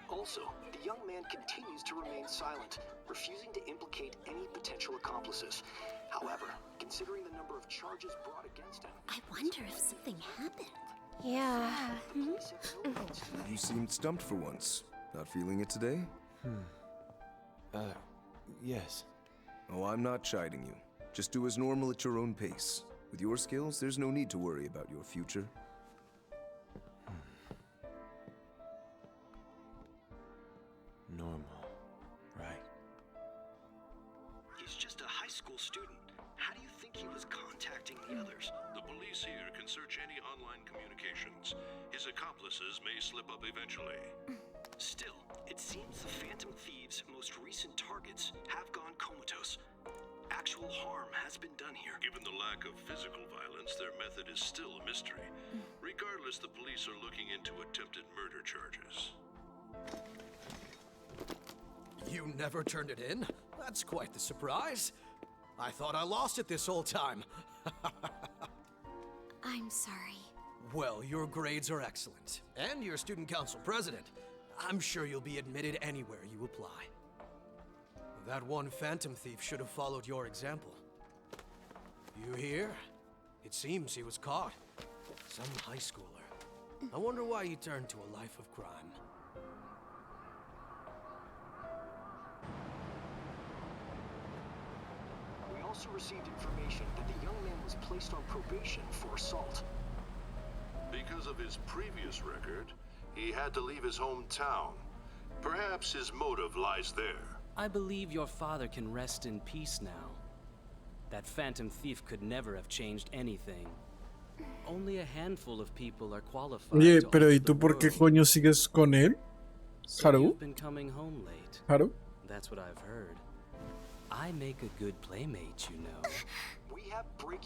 Also, the young man continues to remain silent, refusing to implicate any potential accomplices. However, considering the number of charges brought against him... I wonder if something happened. Yeah. You seemed stumped for once. Not feeling it today? Yes. Oh, I'm not chiding you. Just do as normal at your own pace. With your skills, there's no need to worry about your future. Normal. Right. He's just a high school student. How do you think he was conned contacting the others. The police here can search any online communications. His accomplices may slip up eventually. Still, it seems the Phantom Thieves' most recent targets have gone comatose. Actual harm has been done here. Given the lack of physical violence, their method is still a mystery. Regardless, the police are looking into attempted murder charges. You never turned it in? That's quite the surprise. I thought I lost it this whole time. I'm sorry. Well, your grades are excellent, and you're student council president. I'm sure you'll be admitted anywhere you apply. That one phantom thief should have followed your example. You hear? It seems he was caught. Some high schooler. I wonder why he turned to a life of crime. We also received information that the young man was placed on probation for assault. Because of his previous record, he had to leave his hometown. Perhaps his motive lies there. I believe your father can rest in peace now. That phantom thief could never have changed anything. Only a handful of people are qualified. Oye, pero ¿y tú por qué coño sigues con él? Haru? You've been coming home late. Haru? That's what I've heard. I make a good playmate, you know.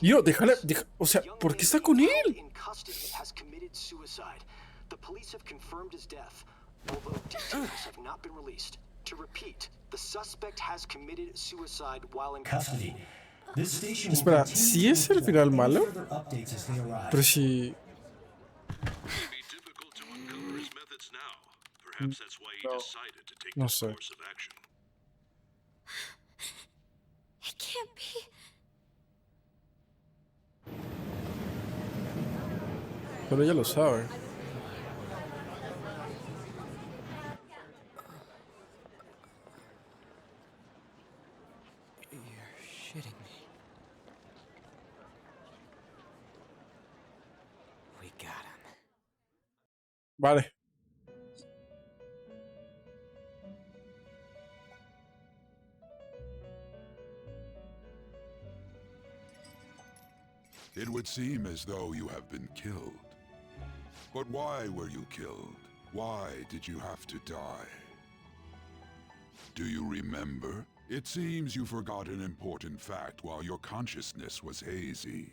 Yo, déjala, o sea, ¿por qué está con él? In custody has committed suicide. The police have confirmed his death, although details have not been released. To repeat, the suspect has committed suicide while in Custody. This station Espera, ¿sí es el final malo? Pero si... Perhaps that's why he decided to take No this sé. course of action. It can't be. Pero ella lo sabe. You're shitting me. We got him. Vale. It would seem as though you have been killed. But why were you killed? Why did you have to die? Do you remember? It seems you forgot an important fact while your consciousness was hazy.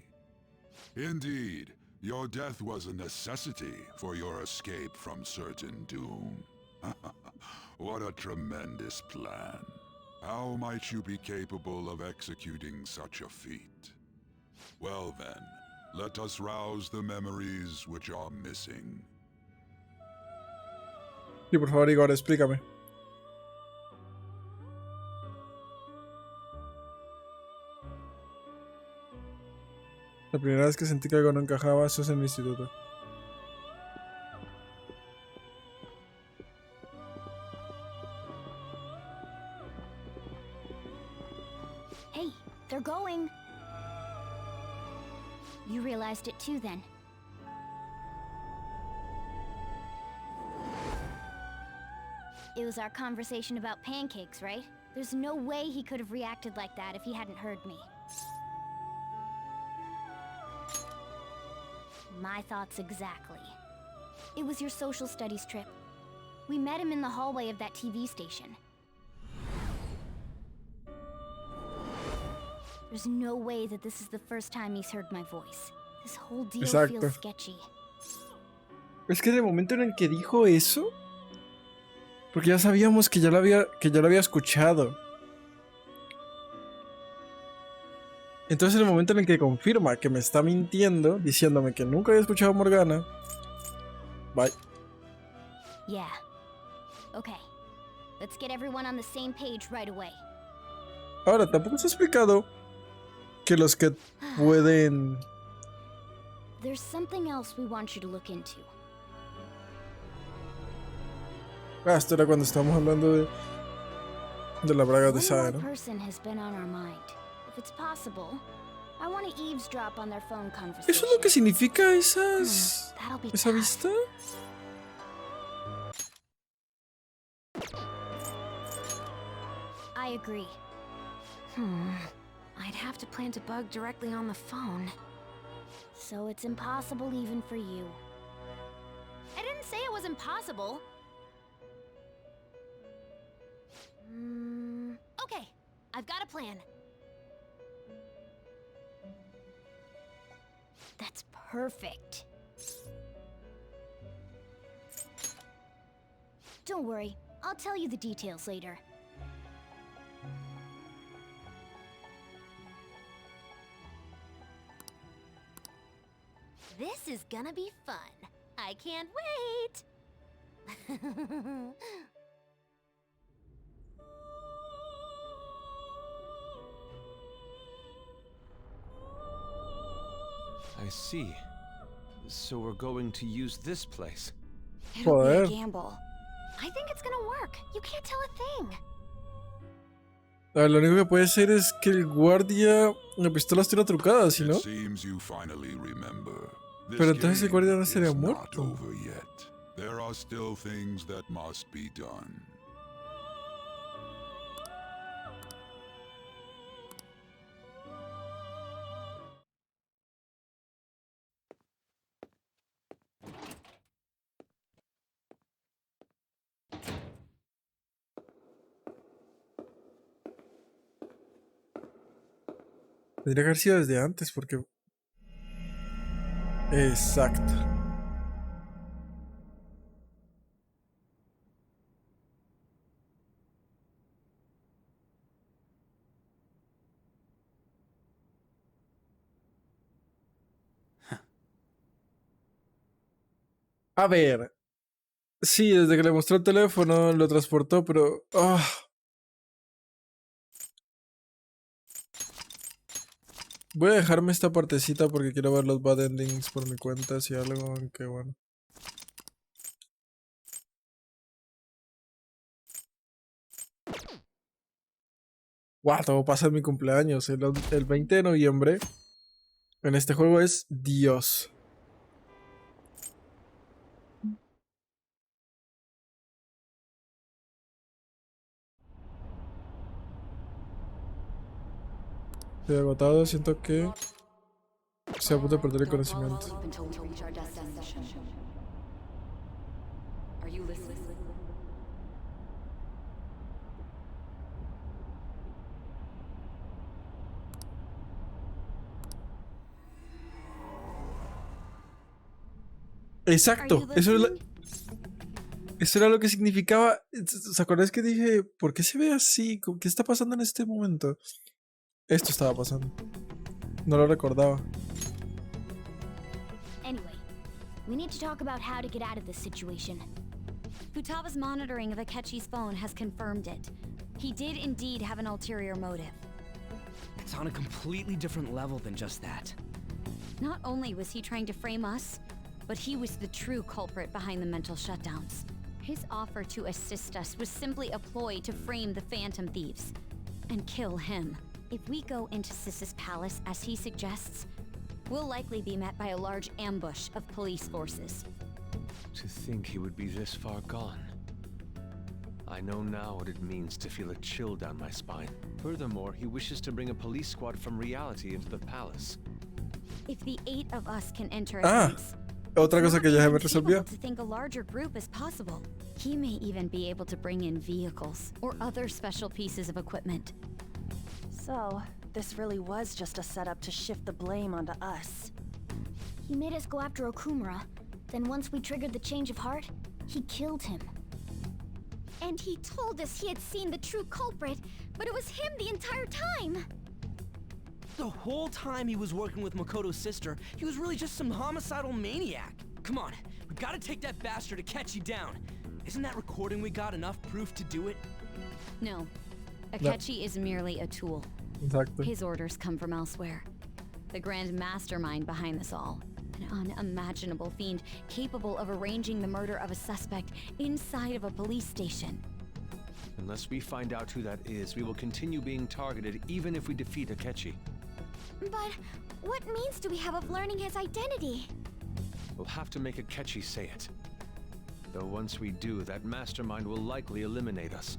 Indeed, your death was a necessity for your escape from certain doom. What a tremendous plan. How might you be capable of executing such a feat? Well then, let us rouse the memories which are missing. Sí, por favor, Igor, explícame. La primera vez que sentí que algo no encajaba, eso es en el instituto. Hey, they're going. You realized it too, then. It was our conversation about pancakes, right? There's no way he could have reacted like that if he hadn't heard me. My thoughts exactly. It was your social studies trip. We met him in the hallway of that TV station. There's no way that this is the first time he's heard my voice. This whole deal Exacto. feels sketchy. Es que en el momento en el que dijo eso, porque ya sabíamos que ya lo había escuchado. Entonces en el momento en el que confirma que me está mintiendo, diciéndome que nunca había escuchado a Morgana. Bye. Yeah. Okay. Let's get everyone on the same page right away. Ahora, tampoco se ha explicado que los que pueden... There's something else we want you to look into. Ah, esto era cuando estábamos hablando de la braga de One Sae, more ¿no? person has been on our mind. If it's possible, I want to eavesdrop on their phone conversation. ¿Eso es lo que significa esa tough. vista? I agree. I'd have to plant a bug directly on the phone. So it's impossible even for you. I didn't say it was impossible. Okay, I've got a plan. That's perfect. Don't worry, I'll tell you the details later. This is gonna be fun. I can't wait! I see. So we're going to use this place. It'll be a gamble. I think it's gonna work. You can't tell a thing. Lo único que puede ser es que el guardia la pistola esté trucada, ¿sí no? It seems you finally remember. Pero entonces el guardia no This estaría game is muerto. not over yet. There are still things that must be done. Tendría que haber sido desde antes porque... Exacto. A ver. Sí, desde que le mostró el teléfono lo transportó, pero... Voy a dejarme esta partecita porque quiero ver los bad endings por mi cuenta, si algo, aunque bueno. Guau, todo pasa en mi cumpleaños, el 20 de noviembre. En este juego es Dios. Estoy agotado, siento que se a punto de perder el conocimiento. Exacto, eso era lo que significaba. ¿Se acuerdas que dije, ¿por qué se ve así? ¿Qué está pasando en este momento? Esto estaba pasando. No lo recordaba. Anyway, we need to talk about how to get out of this situation. Futaga's monitoring of Akechi's phone has confirmed it. He did indeed have an ulterior motive. It's on a completely different level than just that. Not only was he trying to frame us, but he was the true culprit behind the mental shutdowns. His offer to assist us was simply a ploy to frame the Phantom Thieves and kill him. If we go into Sis's palace as he suggests, we'll likely be met by a large ambush of police forces. To think he would be this far gone. I know now what it means to feel a chill down my spine. Furthermore, he wishes to bring a police squad from reality into the palace. If the 8 of us can enter at once, otra cosa que ya se me resolvió. to think a larger group is possible. He may even be able to bring in vehicles or other special pieces of equipment. So, this really was just a setup to shift the blame onto us. He made us go after Okumura. Then once we triggered the change of heart, he killed him. And he told us he had seen the true culprit, but it was him the entire time! The whole time he was working with Makoto's sister, he was really just some homicidal maniac. Come on, we gotta take that bastard Akechi down. Isn't that recording we got enough proof to do it? No. Akechi is merely a tool. Exactly. His orders come from elsewhere. The grand mastermind behind this all. An unimaginable fiend capable of arranging the murder of a suspect inside of a police station. Unless we find out who that is, we will continue being targeted even if we defeat Akechi. But what means do we have of learning his identity? We'll have to make Akechi say it. Though once we do, that mastermind will likely eliminate us.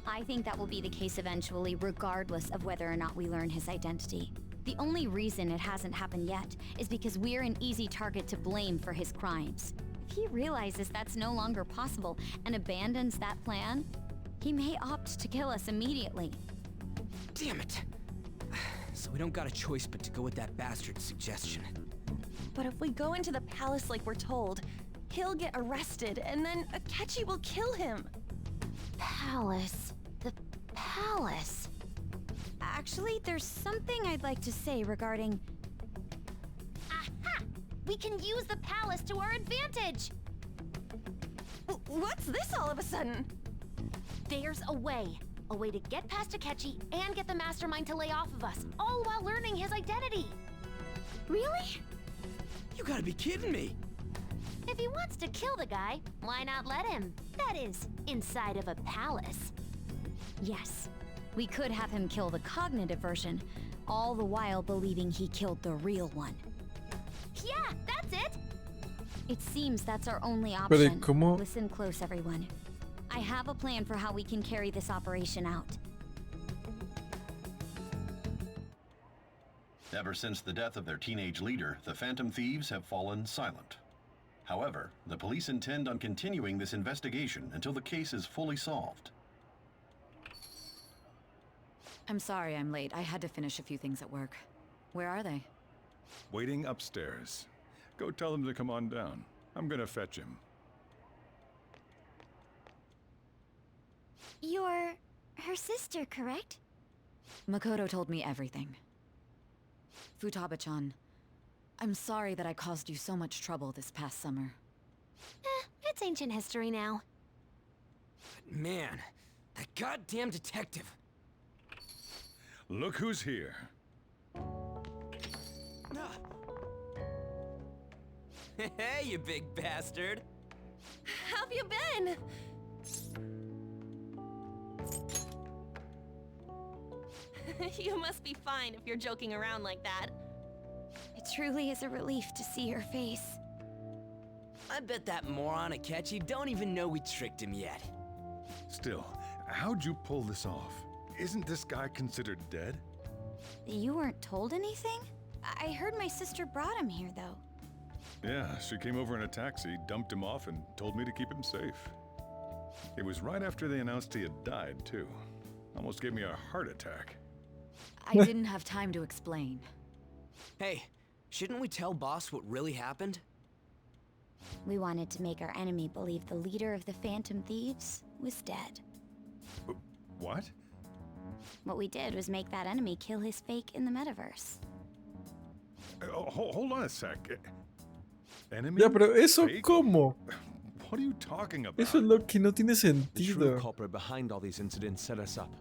I think that will be the case eventually, regardless of whether or not we learn his identity. The only reason it hasn't happened yet is because we're an easy target to blame for his crimes. If he realizes that's no longer possible and abandons that plan, he may opt to kill us immediately. Damn it! So we don't got a choice but to go with that bastard's suggestion. But if we go into the palace like we're told, he'll get arrested and then Akechi will kill him. Palace. The palace. Actually, there's something I'd like to say regarding... Aha! We can use the palace to our advantage! What's this all of a sudden? There's a way. A way to get past Akechi and get the mastermind to lay off of us, all while learning his identity. Really? You gotta be kidding me! If he wants to kill the guy, why not let him? That is, inside of a palace. Yes. We could have him kill the cognitive version, all the while believing he killed the real one. Yeah, that's it! It seems that's our only Pero option. ¿cómo? Listen close, everyone. I have a plan for how we can carry this operation out. Ever since the death of their teenage leader, the Phantom Thieves have fallen silent. However, the police intend on continuing this investigation until the case is fully solved. I'm sorry I'm late. I had to finish a few things at work. Where are they? Waiting upstairs. Go tell them to come on down. I'm gonna fetch him. You're her sister, correct? Makoto told me everything. Futaba-chan, I'm sorry that I caused you so much trouble this past summer. It's ancient history now. Man, that goddamn detective. Look who's here. Hey, you big bastard. How have you been? You must be fine if you're joking around like that. It truly is a relief to see your face. I bet that moron Akechi don't even know we tricked him yet. Still, how'd you pull this off? Isn't this guy considered dead? You weren't told anything? I heard my sister brought him here, though. Yeah, she came over in a taxi, dumped him off, and told me to keep him safe. It was right after they announced he had died, too. Almost gave me a heart attack. I didn't have time to explain. Hey, shouldn't we tell boss what really happened? We wanted to make our enemy believe the leader of the Phantom Thieves was dead. What? What we did was make that enemy kill his fake in the metaverse. Hold on a sec. Enemy? Ya, pero eso Fake? ¿cómo? What are you talking about? Eso es lo que no tiene The true sentido. culprit behind all these incidents set us up.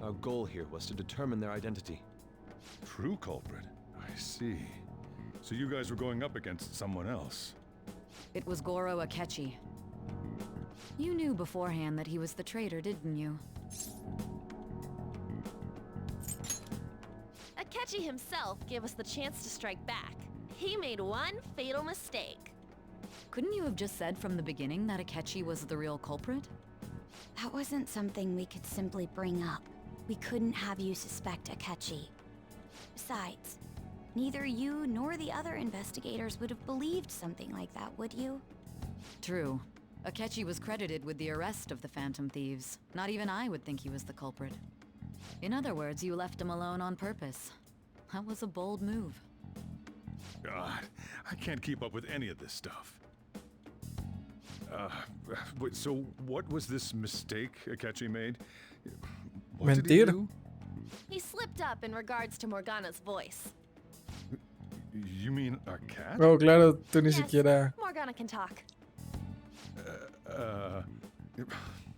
Our goal here was to determine their identity. True culprit? I see. So you guys were going up against someone else. It was Goro Akechi. You knew beforehand that he was the traitor, didn't you? Akechi himself gave us the chance to strike back. He made one fatal mistake. Couldn't you have just said from the beginning that Akechi was the real culprit? That wasn't something we could simply bring up. We couldn't have you suspect Akechi. Besides, neither you nor the other investigators would have believed something like that, would you? True. Akechi was credited with the arrest of the Phantom Thieves. Not even I would think he was the culprit. In other words, you left him alone on purpose. That was a bold move. God, I can't keep up with any of this stuff. So what was this mistake Akechi made? What did he Mentir. do? He slipped up in regards to Morgana's voice. You mean a cat? No, claro, tú ni siquiera... Morgana can talk.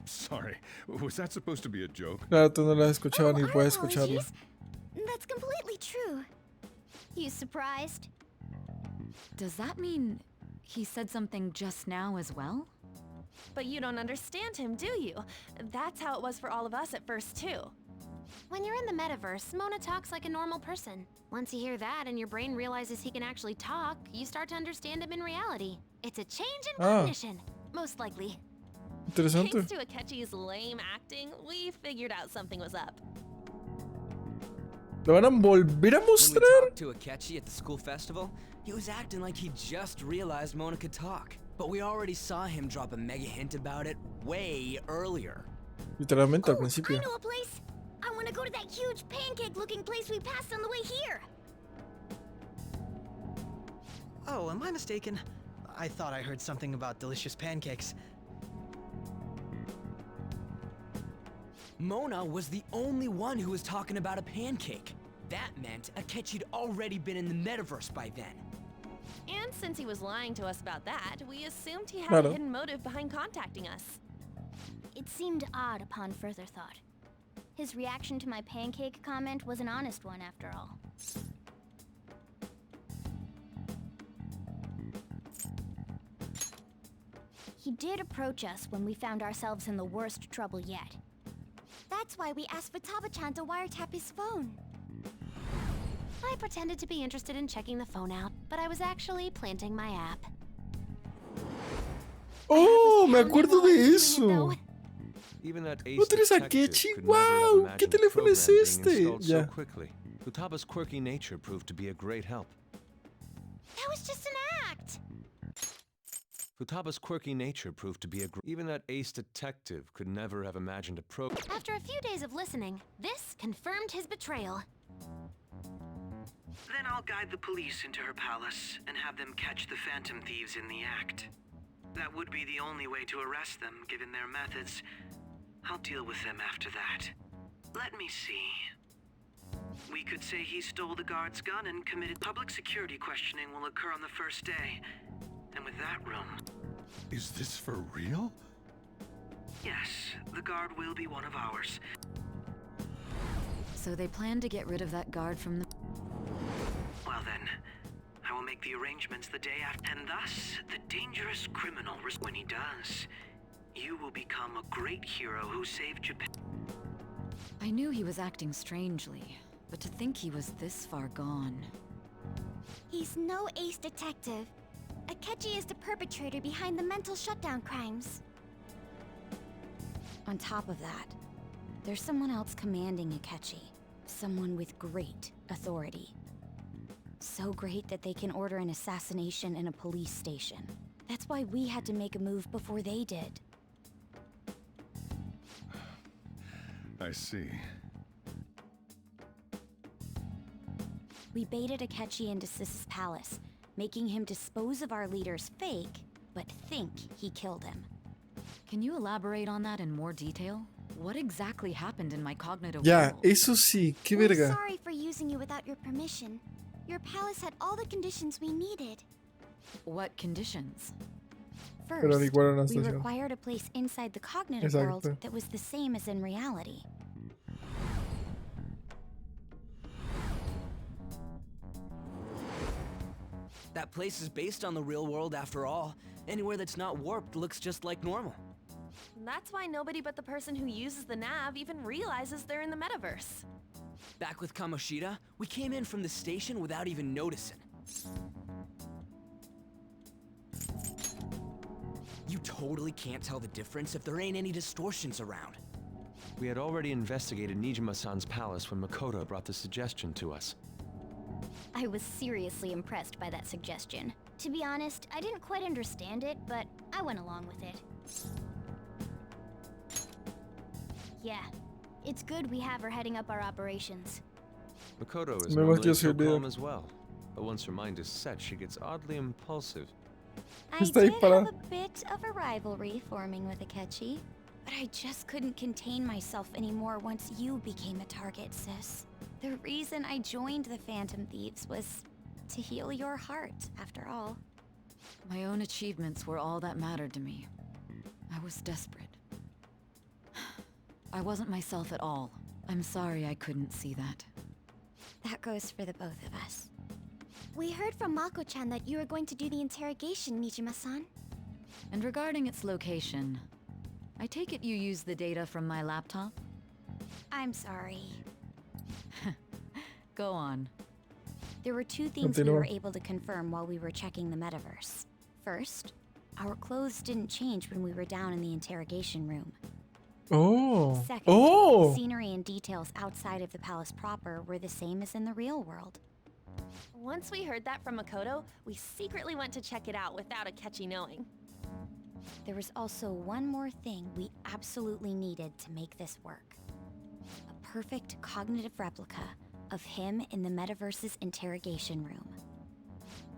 Sorry, was that supposed to be a joke? Claro, tú no lo has escuchado ni puedes escucharlo. Apologies. That's completely true. You surprised? Does that mean he said something just now as well? But you don't understand him, do you? That's how it was for all of us at first, too. When you're in the metaverse, Mona talks like a normal person. Once you hear that and your brain realizes he can actually talk, you start to understand him in reality. It's a change in cognition, most likely. Interesante. Thanks to Akechi's lame acting, we figured out something was up. ¿Lo van a volver a When we mostrar? talked to Akechi at the school festival, he was acting like he just realized Mona could talk. But we already saw him drop a mega hint about it way earlier. Literalmente al I principio. know a place. I want to go to that huge pancake-looking place we passed on the way here. Oh, am I mistaken? I thought I heard something about delicious pancakes. Mona was the only one who was talking about a pancake. That meant Akechi'd already been in the metaverse by then. And since he was lying to us about that, we assumed he had Claro. a hidden motive behind contacting us. It seemed odd upon further thought. His reaction to my pancake comment was an honest one, after all. He did approach us when we found ourselves in the worst trouble yet. That's why we asked Futaba-chan to wiretap his phone. I pretended to be interested in checking the phone out, but I was actually planting my app. Oh, me acuerdo de eso. Even that ¿No ace tienes a detective Akechi? could never have ¡Wow! ¿Qué imagined the teléfono es program being este? installed so Ya. quickly. Futaba's quirky nature proved to be a great help. That was just an act! Futaba's quirky nature proved to be even that ace detective could never have imagined a program. After a few days of listening, this confirmed his betrayal. Then I'll guide the police into her palace and have them catch the Phantom Thieves in the act. That would be the only way to arrest them, given their methods. I'll deal with them after that. Let me see. We could say he stole the guard's gun and committed public security questioning will occur on the first day. And with that room... Is this for real? Yes, the guard will be one of ours. So they plan to get rid of that guard from the... Well then, I will make the arrangements the day after, and thus, the dangerous criminal, when he does, you will become a great hero who saved Japan. I knew he was acting strangely, but to think he was this far gone... He's no ace detective. Akechi is the perpetrator behind the mental shutdown crimes. On top of that, there's someone else commanding Akechi. Someone with great authority. So great that they can order an assassination in a police station. That's why we had to make a move before they did. I see. We baited Akechi into Sis's palace, making him dispose of our leader's fake, but think he killed him. Can you elaborate on that in more detail? What exactly happened in my cognitive Ya, world? eso sí, qué We're verga. sorry for using you without your permission. Your palace had all the conditions we needed. What conditions? Pero First, licuaron la we estación. required a place inside the cognitive Exacto. world that was the same as in reality. That place is based on the real world after all. Anywhere that's not warped looks just like normal. That's why nobody but the person who uses the nav even realizes they're in the metaverse. Back with Kamoshida, we came in from the station without even noticing. You totally can't tell the difference if there ain't any distortions around. We had already investigated Nijima-san's palace when Makoto brought the suggestion to us. I was seriously impressed by that suggestion. To be honest, I didn't quite understand it, but I went along with it. Yeah, it's good we have her heading up our operations. Makoto is Me normally volteó so su idea. calm as well, but once her mind is set, she gets oddly impulsive. I Está ahí did para- have a bit of a rivalry forming with Akechi, but I just couldn't contain myself anymore once you became a target, sis. The reason I joined the Phantom Thieves was to heal your heart, after all. My own achievements were all that mattered to me. I was desperate. I wasn't myself at all. I'm sorry I couldn't see that. That goes for the both of us. We heard from Mako-chan that you were going to do the interrogation, Nijima-san. And regarding its location, I take it you used the data from my laptop? I'm sorry. Go on. There were two things we Continúa. were able to confirm while we were checking the metaverse. First, Our clothes didn't change when we were down in the interrogation room. Oh. Second, Oh. scenery and details outside of the palace proper were the same as in the real world. Once we heard that from Makoto, we secretly went to check it out without Akechi knowing. There was also one more thing we absolutely needed to make this work. A perfect cognitive replica of him in the metaverse's interrogation room.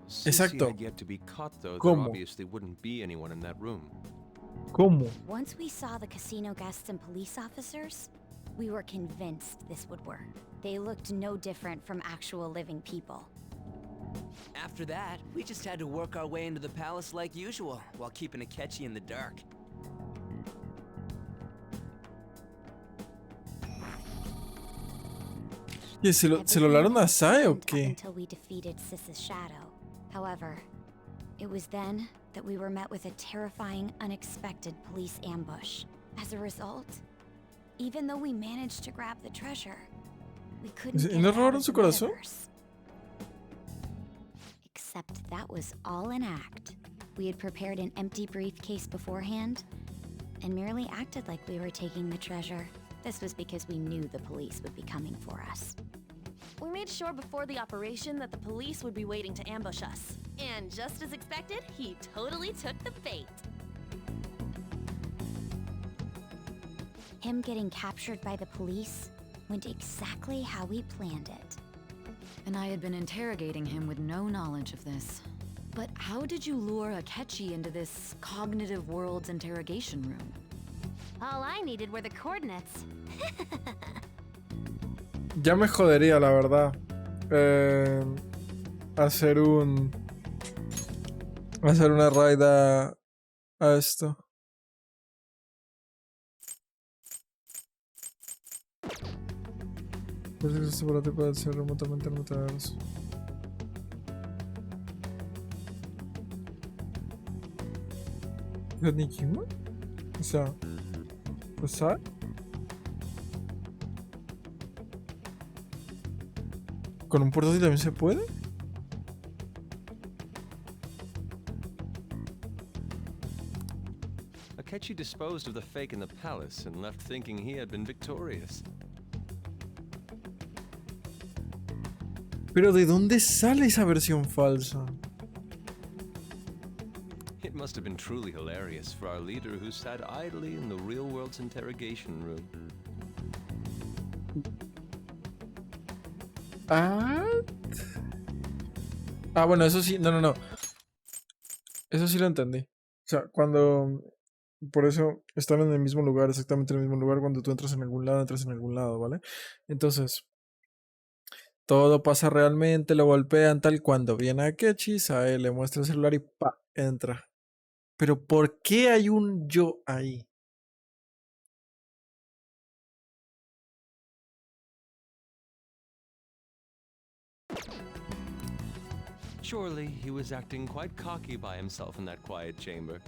Since Exacto. he had yet to be caught, though, there ¿Cómo? obviously wouldn't be anyone in that room. ¿Cómo? Once we saw the casino guests and police officers, we were convinced this would work. They looked no different from actual living people. After that, we just had to work our way into the palace like usual, while keeping Akechi in the dark. ¿Y se lo hablaron a Sae o Up qué? until we defeated Sis's shadow. However, it was then that we were met with a terrifying, unexpected police ambush. As a result, even though we managed to grab the treasure, we couldn't get ¿Y it no out robaron of su the corazón? metaverse. Except that was all an act. We had prepared an empty briefcase beforehand and merely acted like we were taking the treasure. This was because we knew the police would be coming for us. We made sure before the operation that the police would be waiting to ambush us. And just as expected, he totally took the bait. Him getting captured by the police went exactly how we planned it. And I had been interrogating him with no knowledge of this. But how did you lure Akechi into this cognitive world's interrogation room? All I needed were the coordinates. Ya me jodería, la verdad. Hacer una raid a esto. Parece que este aparato puede ser remotamente el metaverso. ¿Es Nikima? O sea, pues ¿sabes? ¿Con un portátil también se puede? Akechi disposed of the fake in the palace and left thinking he had been victorious. Pero ¿de dónde sale esa versión falsa? It must have been truly hilarious for our leader who sat idly in the real world's interrogation room. Bueno, eso sí, no. Eso sí lo entendí. O sea, cuando... Por eso están en el mismo lugar, exactamente en el mismo lugar. Cuando tú entras en algún lado, entras en algún lado, ¿vale? Entonces, todo pasa realmente, lo golpean tal. Cuando viene Akechi, Sae le muestra el celular y ¡pa! Entra. Pero ¿por qué hay un yo ahí? Surely he was acting quite cocky by himself in that quiet chamber.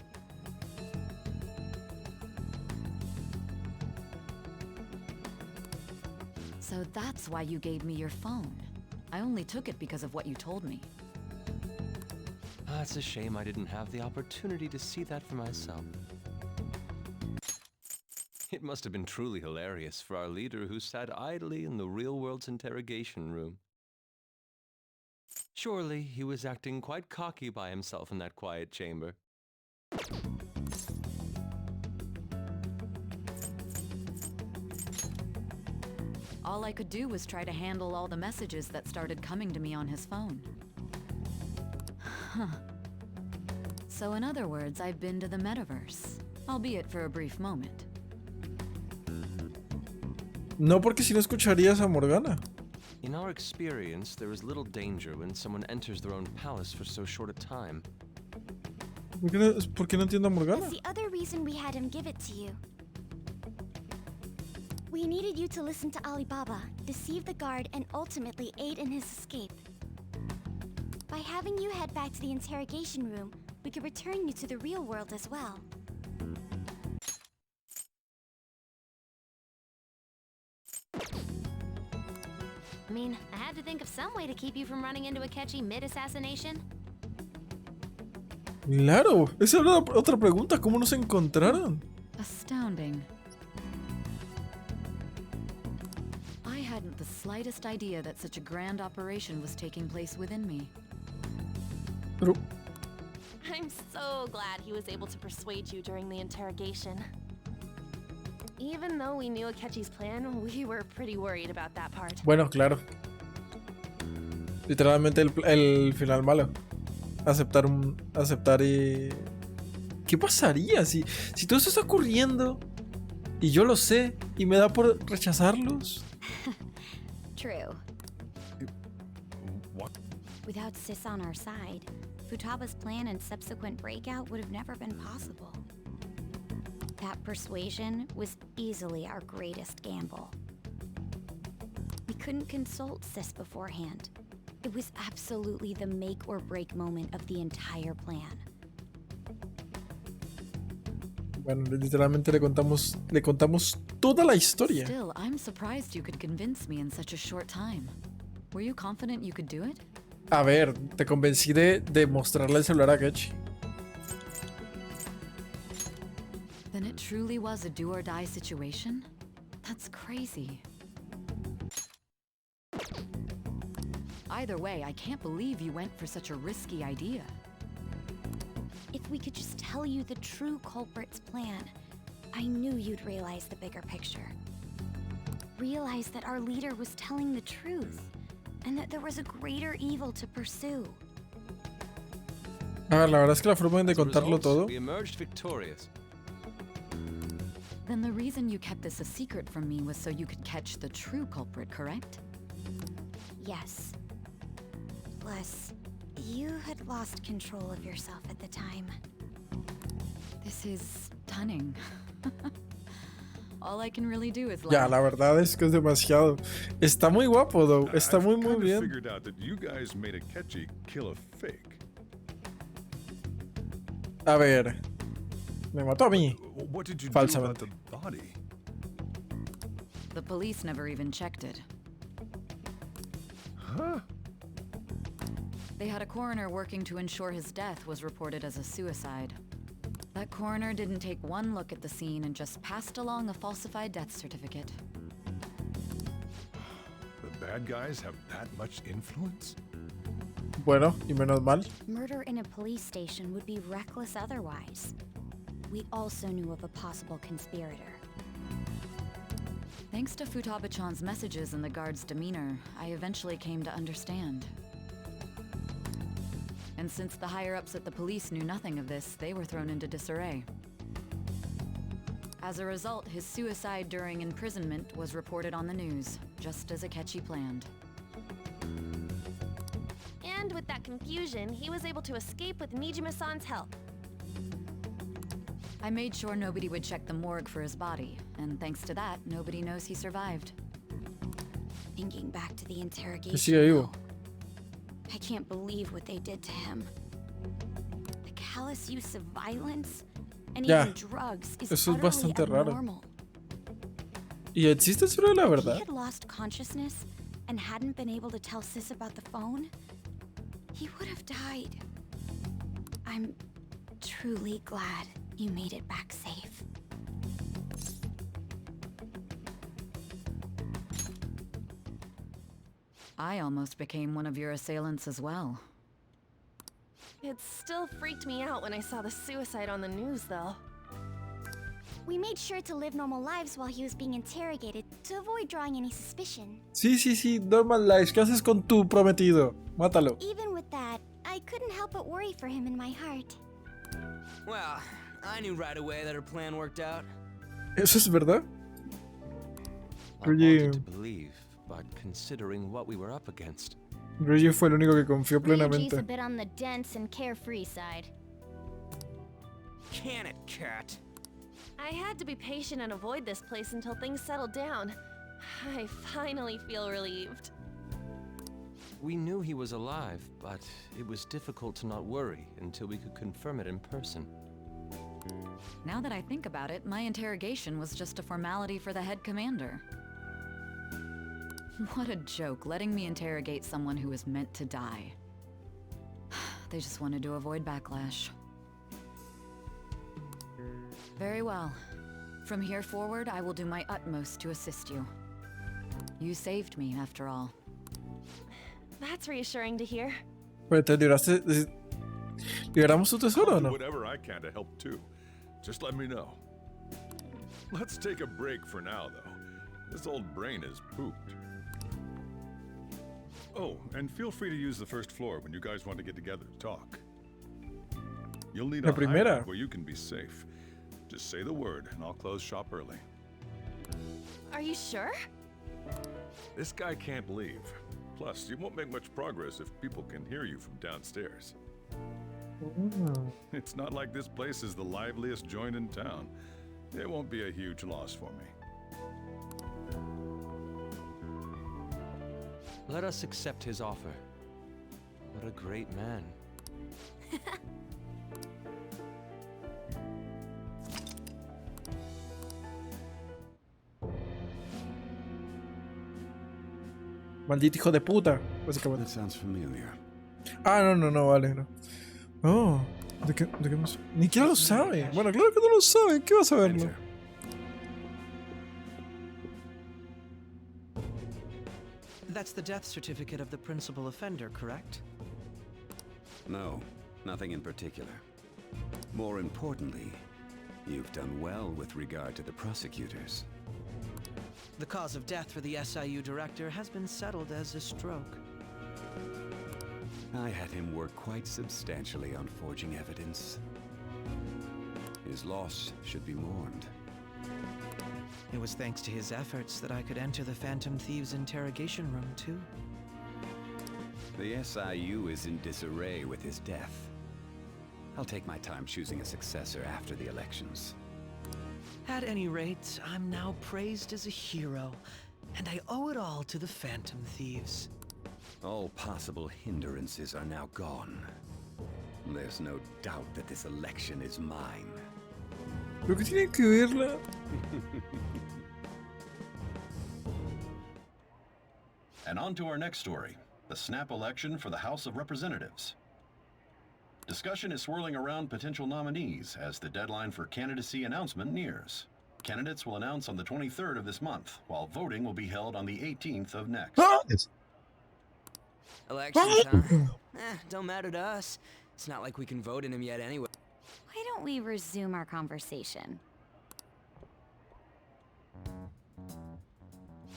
So that's why you gave me your phone. I only took it because of what you told me. It's a shame I didn't have the opportunity to see that for myself. It must have been truly hilarious for our leader who sat idly in the real world's interrogation room. Surely he was acting quite cocky by himself in that quiet chamber. All I could do was try to handle all the messages that started coming to me on his phone. Huh. So in other words, I've been to the metaverse, albeit for a brief moment. No, porque si no escucharías a Morgana. In our experience, there is little danger when someone enters their own palace for so short a time. ¿Por qué no entiendo a Morgana? That's the other reason we had him give it to you. We needed you to listen to Alibaba, deceive the guard, and ultimately aid in his escape. By having you head back to the interrogation room, we could return you to the real world as well. I mean, I had to think of some way to keep you from running into Akechi mid-assassination. Claro, esa era otra pregunta. ¿Cómo nos encontraron? Astounding. I hadn't the slightest idea that such a grand operation was taking place within me. Pero, I'm so glad he was able to persuade you during the interrogation. Even though we knew Akechi's plan, we were pretty worried about that part. bueno, claro. Literalmente el final malo. Aceptar y... ¿Qué pasaría si todo esto está ocurriendo y yo lo sé y me da por rechazarlos? True. What? Without Sis on our side, Futaba's plan and subsequent breakout would have never been possible. That persuasion was easily our greatest gamble. We couldn't consult Sis beforehand. It was absolutely the make or break moment of the entire plan. Bueno, literalmente le contamos toda la historia. Still, I'm surprised you could convince me in such a short time. Were you confident you could do it? A ver, te convencí de mostrarle el celular a Akechi. Then it truly was a do or die situation? That's crazy. Either way, I can't believe you went for such a risky idea. If we could just tell you the true culprit's plan, I knew you'd realize the bigger picture. Realize that our leader was telling the truth, and that there was a greater evil to pursue. A ver, la verdad es que la forma de contarlo todo. We emerged victorious. Then the reason you kept this a secret from me was so you could catch the true culprit, correct? Yes. Plus, you had lost control of yourself at the time. This is stunning. All I can really do is laugh. Ya, la verdad es que es demasiado. Está muy guapo, though. Está muy bien. I figured out that you guys made Akechi kill a fake. A ver. Me mató a mí. What did you do Falsamente. about the body? The police never even checked it. Huh? They had a coroner working to ensure his death was reported as a suicide. That coroner didn't take one look at the scene and just passed along a falsified death certificate. The bad guys have that much influence? Bueno, y menos mal. Murder in a police station would be reckless otherwise. We also knew of a possible conspirator. Thanks to Futaba-chan's messages and the guard's demeanor, I eventually came to understand. And since the higher-ups at the police knew nothing of this, they were thrown into disarray. As a result, his suicide during imprisonment was reported on the news, just as Akechi planned. And with that confusion, he was able to escape with Nijima-san's help. I made sure nobody would check the morgue for his body, and thanks to that, nobody knows he survived. Thinking back to the Que interrogation, sigue vivo. I can't believe what they did to him. The callous use of violence and Ya, even drugs is eso es utterly bastante raro. abnormal. ¿Y existe sobre la If he verdad? had lost consciousness and hadn't been able to tell Sis about the phone, he would have died. I'm truly glad you made it back safe. I almost became one of your assailants as well. It still freaked me out when I saw the suicide on the news, though. We made sure to live normal lives while he was being interrogated to avoid drawing any suspicion. Sí, normal life. ¿Qué haces con tu prometido? Mátalo. Even with that, I couldn't help but worry for him in my heart. Well, I knew right away that her plan worked out. ¿Eso es verdad? I Ryuji, wanted to believe, but considering what we were up against. Ryuji fue el único que confió Ryuji's a plenamente. bit on the dense and carefree side. Can it, cat? I had to be patient and avoid this place until things settled down. I finally feel relieved. We knew he was alive, but it was difficult to not worry until we could confirm it in person. Now that I think about it, my interrogation was just a formality for the head commander. What a joke, letting me interrogate someone who was meant to die. They just wanted to avoid backlash. Very well. From here forward, I will do my utmost to assist you. You saved me, after all. That's reassuring to hear. Pues te libraste. ¿Liberamos tu tesoro o I'll do no? whatever I can to help too. Just let me know. Let's take a break for now, though. This old brain is pooped. Oh, and feel free to use the first floor when you guys want to get together to talk. You'll need La a primera. hideout where you can be safe. Just say the word, and I'll close shop early. Are you sure? This guy can't leave. Plus, you won't make much progress if people can hear you from downstairs. It's not like this place is the liveliest joint in town. It won't be a huge loss for me. Let us accept his offer. What a great man. Maldito hijo de puta, básicamente. That sounds familiar. Ah, no, vale, no. Oh, ¿de qué no sé? Ni siquiera lo sabe. Bueno, claro que no lo sabe. ¿Qué vas a verlo? That's the death certificate of the principal offender, correct? No, nothing in particular. More importantly, you've done well with regard to the prosecutors. The cause of death for the SIU director has been settled as a stroke. I had him work quite substantially on forging evidence. His loss should be mourned. It was thanks to his efforts that I could enter the Phantom Thieves' interrogation room, too. The SIU is in disarray with his death. I'll take my time choosing a successor after the elections. At any rate, I'm now praised as a hero, and I owe it all to the Phantom Thieves. All possible hindrances are now gone. There's no doubt that this election is mine. ¿Pero qué tiene que verla? And on to our next story, the snap election for the House of Representatives. Discussion is swirling around potential nominees as the deadline for candidacy announcement nears. Candidates will announce on the 23rd of this month, while voting will be held on the 18th of next. Elections, huh? Don't matter to us. It's not like we can vote in him yet anyway. Why don't we resume our conversation?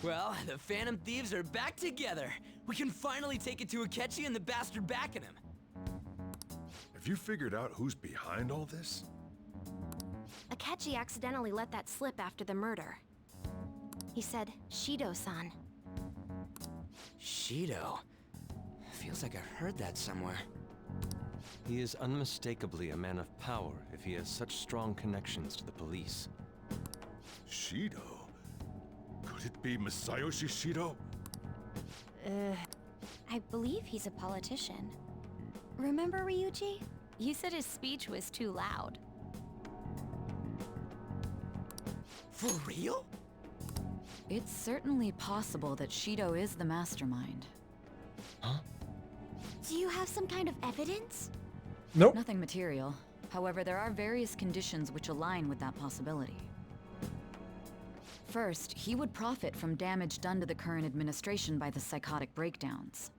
Well, the Phantom Thieves are back together. We can finally take it to Akechi and the bastard backing him. Have you figured out who's behind all this? Akechi accidentally let that slip after the murder. He said, Shido-san. Shido? Feels like I've heard that somewhere. He is unmistakably a man of power if he has such strong connections to the police. Shido? Could it be Masayoshi Shido? I believe he's a politician. Remember, Ryuji? You said his speech was too loud. For real? It's certainly possible that Shido is the mastermind. Huh? Do you have some kind of evidence? Nope. Nothing material. However, there are various conditions which align with that possibility. First, he would profit from damage done to the current administration by the psychotic breakdowns.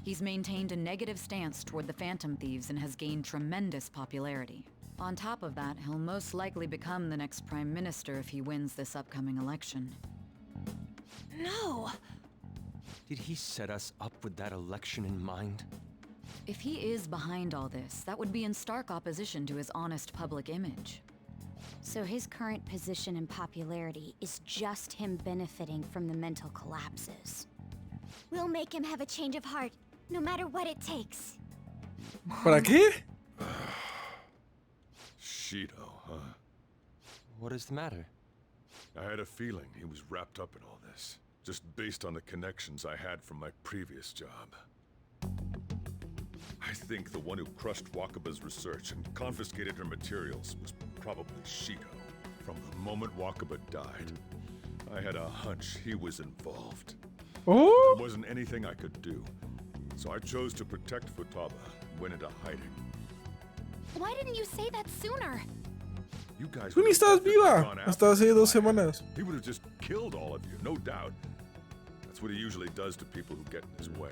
He's maintained a negative stance toward the Phantom Thieves and has gained tremendous popularity. On top of that, he'll most likely become the next Prime Minister if he wins this upcoming election. No! Did he set us up with that election in mind? If he is behind all this, that would be in stark opposition to his honest public image. So his current position and popularity is just him benefiting from the mental collapses. We'll make him have a change of heart, no matter what it takes. ¿Para qué? Shido, huh? What is the matter? I had a feeling he was wrapped up in all this, just based on the connections I had from my previous job. I think the one who crushed Wakaba's research and confiscated her materials was probably Shido. From the moment Wakaba died, I had a hunch he was involved. Oh? There wasn't anything I could do, so I chose to protect Futaba and went into hiding. Why didn't you say that sooner? You guys Tú ni estabas viva hasta hace 2 semanas. He would have just killed all of you, no doubt. That's what he usually does to people who get in his way.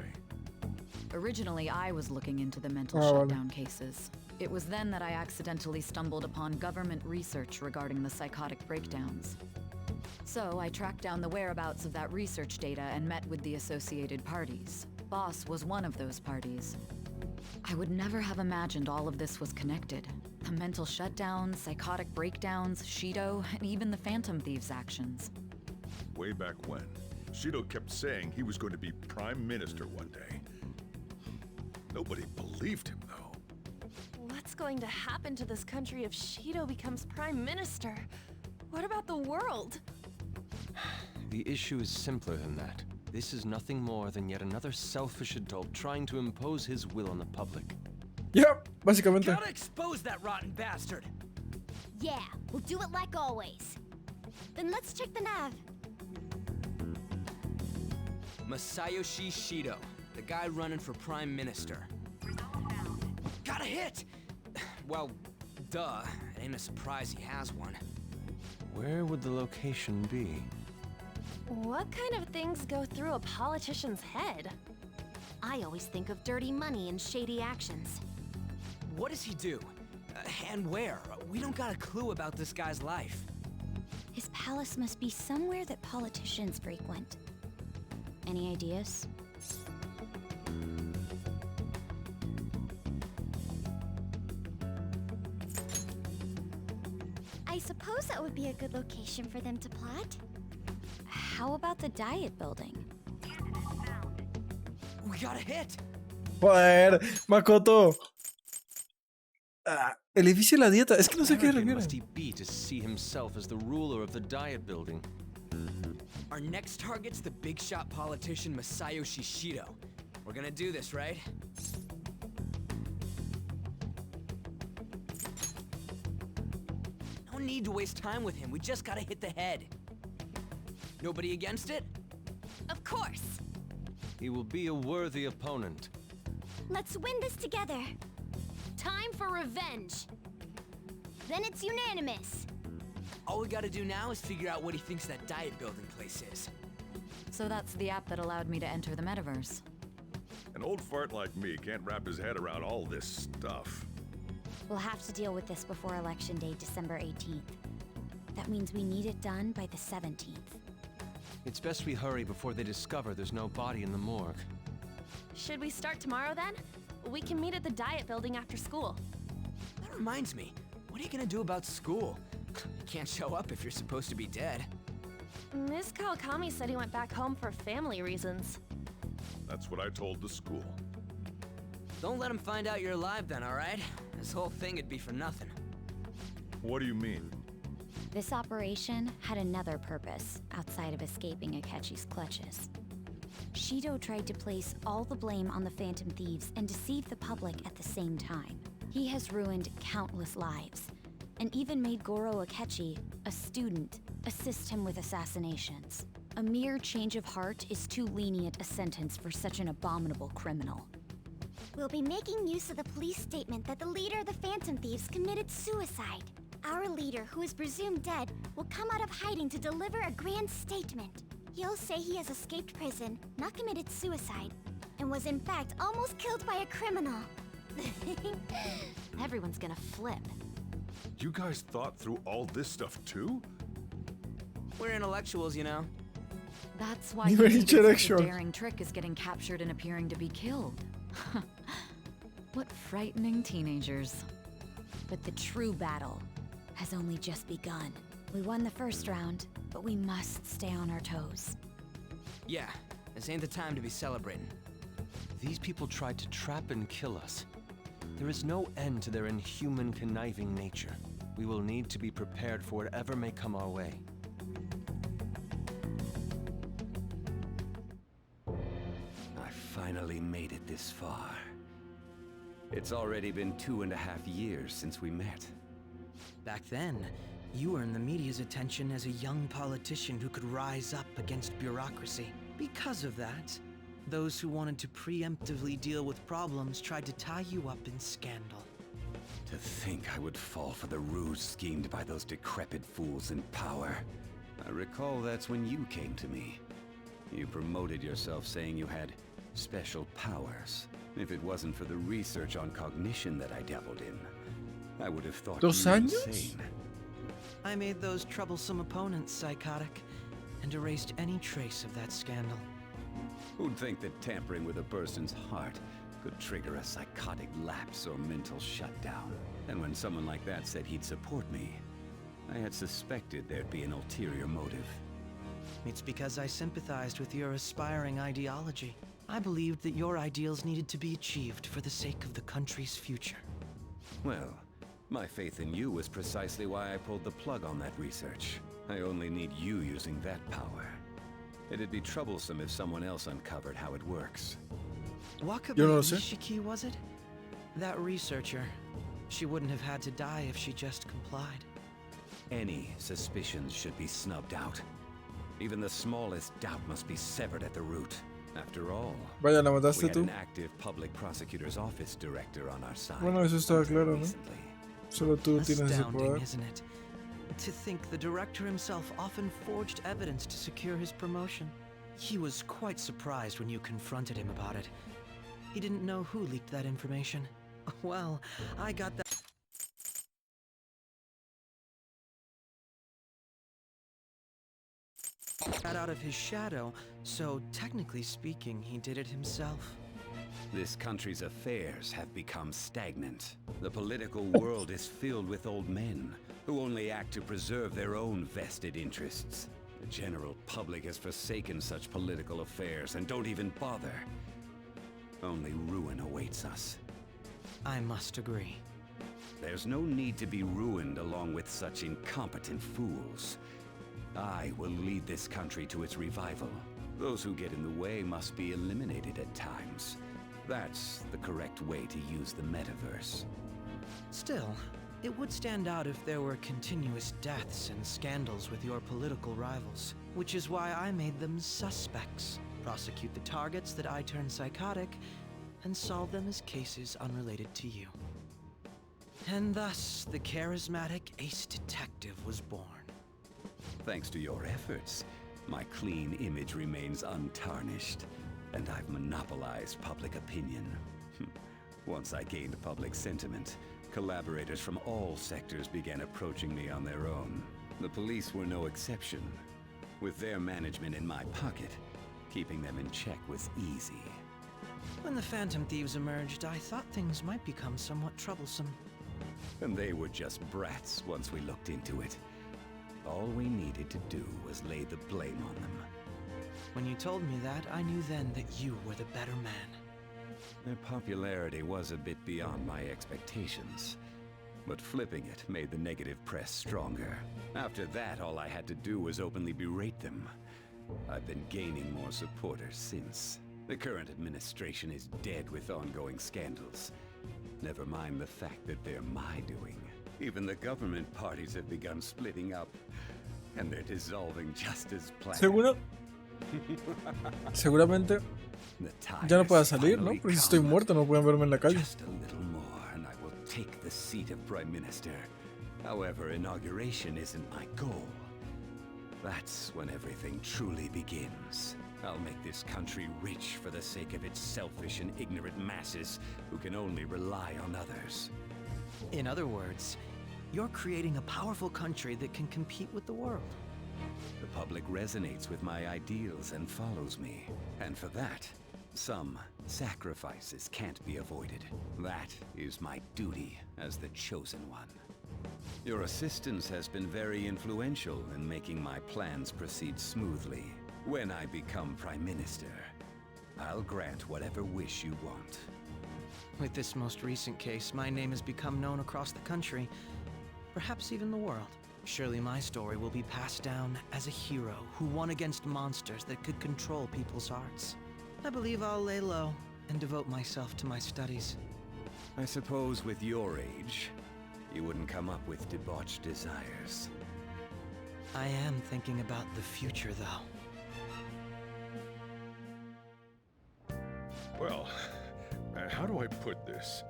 Originally, I was looking into the mental Oh, shutdown cases. It was then that I accidentally stumbled upon government research regarding the psychotic breakdowns. So I tracked down the whereabouts of that research data and met with the associated parties. Boss was one of those parties. I would never have imagined all of this was connected. The mental shutdowns, psychotic breakdowns, Shido, and even the Phantom Thieves' actions. Way back when, Shido kept saying he was going to be Prime Minister one day. Nobody believed him, though. What's going to happen to this country if Shido becomes Prime Minister? What about the world? The issue is simpler than that. This is nothing more than yet another selfish adult trying to impose his will on the public. Yep, básicamente. Gotta expose that rotten bastard! Yeah, we'll do it like always. Then let's check the nav. Masayoshi Shido, the guy running for Prime Minister. Got a hit! Well, duh. It ain't a surprise he has one. Where would the location be? What kind of things go through a politician's head? I always think of dirty money and shady actions. What does he do? And where? We don't got a clue about this guy's life. His palace must be somewhere that politicians frequent. Any ideas? I suppose that would be a good location for them to plot. How about the diet building? We got a hit! Joder, Makoto. El edificio de la dieta. Es que no sé qué Arrogant refiere. must he be to see himself as the ruler of the diet building? Our next target's the big shot politician Masayoshi Shido. We're gonna do this, right? No need to waste time with him. We just gotta hit the head. Nobody against it? Of course. He will be a worthy opponent. Let's win this together. Time for revenge. Then it's unanimous. All we gotta do now is figure out what he thinks that diet building place is. So that's the app that allowed me to enter the metaverse. An old fart like me can't wrap his head around all this stuff. We'll have to deal with this before Election Day, December 18th. That means we need it done by the 17th. It's best we hurry before they discover there's no body in the morgue. Should we start tomorrow then? We can meet at the diet building after school. That reminds me, what are you gonna do about school? You can't show up if you're supposed to be dead. Miss Kawakami said he went back home for family reasons. That's what I told the school. Don't let him find out you're alive then, alright? This whole thing would be for nothing. What do you mean? This operation had another purpose outside of escaping Akechi's clutches. Shido tried to place all the blame on the Phantom Thieves and deceive the public at the same time. He has ruined countless lives, and even made Goro Akechi, a student, assist him with assassinations. A mere change of heart is too lenient a sentence for such an abominable criminal. We'll be making use of the police statement that the leader of the Phantom Thieves committed suicide. Our leader, who is presumed dead, will come out of hiding to deliver a grand statement. He'll say he has escaped prison, not committed suicide, and was in fact almost killed by a criminal. Everyone's gonna flip. You guys thought through all this stuff too? We're intellectuals, you know. That's why You're you think such a intellectual. daring trick is getting captured and appearing to be killed. What frightening teenagers. But the true battle has only just begun. We won the first round, but we must stay on our toes. Yeah, this ain't the time to be celebrating. These people tried to trap and kill us. There is no end to their inhuman, conniving nature. We will need to be prepared for whatever may come our way. I finally made it this far. It's already been 2.5 years since we met. Back then, you earned the media's attention as a young politician who could rise up against bureaucracy. Because of that, those who wanted to preemptively deal with problems tried to tie you up in scandal. To think I would fall for the ruse schemed by those decrepit fools in power. I recall that's when you came to me. You promoted yourself saying you had special powers. If it wasn't for the research on cognition that I dabbled in, I would have thought you were insane. I made those troublesome opponents psychotic and erased any trace of that scandal. Who'd think that tampering with a person's heart could trigger a psychotic lapse or mental shutdown? And when someone like that said he'd support me, I had suspected there'd be an ulterior motive. It's because I sympathized with your aspiring ideology. I believed that your ideals needed to be achieved for the sake of the country's future. Well, my faith in you was precisely why I pulled the plug on that research. I only need you using that power. It'd be troublesome if someone else uncovered how it works. Wakabe Ishiki, was it? That researcher. She wouldn't have had to die if she just complied. Any suspicions should be snubbed out. Even the smallest doubt must be severed at the root. After all, Vaya, la mataste we had tú. an active public prosecutor's office director on our side. Bueno, eso estaba claro, ¿no? Solo tú tienes ese Astounding, poder. isn't it? To think the director himself often forged evidence to secure his promotion. He was quite surprised when you confronted him about it. He didn't know who leaked that information. Well, I got that out of his shadow, so technically speaking, he did it himself. This country's affairs have become stagnant. The political world is filled with old men who only act to preserve their own vested interests. The general public has forsaken such political affairs and don't even bother. Only ruin awaits us. I must agree. There's no need to be ruined along with such incompetent fools. I will lead this country to its revival. Those who get in the way must be eliminated at times. That's the correct way to use the metaverse. Still, it would stand out if there were continuous deaths and scandals with your political rivals, which is why I made them suspects. Prosecute the targets that I turn psychotic, and solve them as cases unrelated to you. And thus, the charismatic ace detective was born. Thanks to your efforts, my clean image remains untarnished, and I've monopolized public opinion. Once I gained public sentiment, collaborators from all sectors began approaching me on their own. The police were no exception. With their management in my pocket, keeping them in check was easy. When the Phantom Thieves emerged, I thought things might become somewhat troublesome. And they were just brats once we looked into it. All we needed to do was lay the blame on them. When you told me that, I knew then that you were the better man. Their popularity was a bit beyond my expectations, but flipping it made the negative press stronger. After that, all I had to do was openly berate them. I've been gaining more supporters since. The current administration is dead with ongoing scandals. Never mind the fact that they're my doing. Even the government parties have begun splitting up, and they're dissolving just as planned. Seguramente ya no pueda salir, ¿no? Porque si estoy muerto no pueden verme en la calle. Just a little more, and I will take the seat of Prime Minister. However, inauguration isn't my goal. That's when everything truly begins. I'll make this country rich for the sake of its selfish and ignorant masses who can only rely on others. In other words, you're creating a powerful country that can compete with the world. The public resonates with my ideals and follows me. And for that, some sacrifices can't be avoided. That is my duty as the chosen one. Your assistance has been very influential in making my plans proceed smoothly. When I become Prime Minister, I'll grant whatever wish you want. With this most recent case, my name has become known across the country, perhaps even the world. Surely my story will be passed down as a hero who won against monsters that could control people's hearts. I believe I'll lay low and devote myself to my studies. I suppose with your age, you wouldn't come up with debauched desires. I am thinking about the future, though. Well, how do I put this?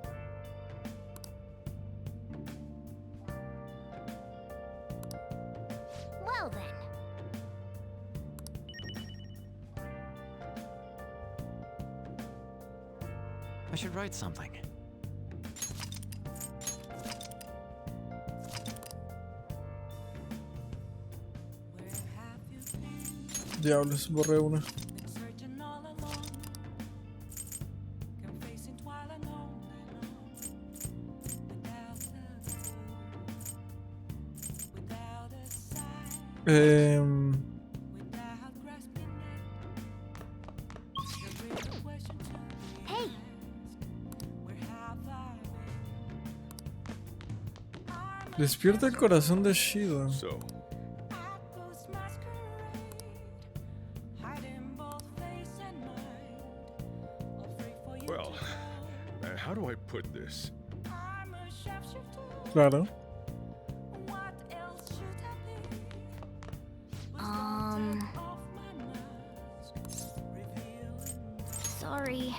I should write something. Diablos, borré una. Hey, Despierta el corazón de Shido. So, well, how do I put this? Claro. Sorry.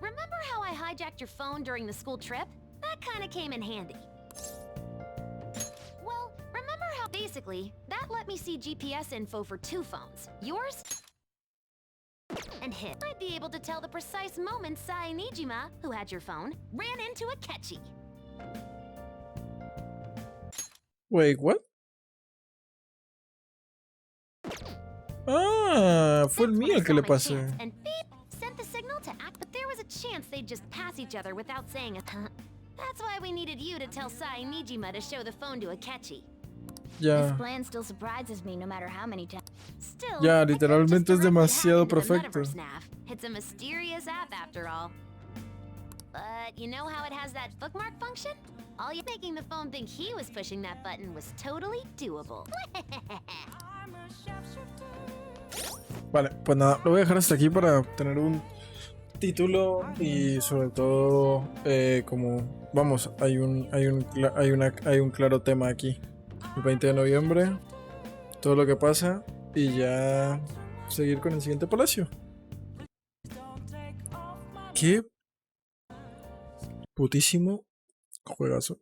Remember how I hijacked your phone during the school trip? That kinda came in handy. Well, remember how basically, that let me see GPS info for 2 phones. Yours and his. I'd be able to tell the precise moment Sai Nijima, who had your phone, ran into a Ketchi. Wait, what? Ah, fue el mío el que le pasé. And beep, sent the signal to act, but there was a chance they'd just pass each other without saying a That's why we needed you to tell Sai Nijima to show the phone to Akechi. Ya. This plan still surprises me no matter how many times. Still, Ya, literalmente es demasiado perfecto. It's a mysterious app after all. But you know how it has that bookmark function? All you making the phone think he was pushing that button was totally doable. Vale, pues nada, lo voy a dejar hasta aquí para tener un título y sobre todo como vamos, hay un claro tema aquí. El 20 de noviembre, todo lo que pasa y ya seguir con el siguiente palacio. Qué putísimo juegazo.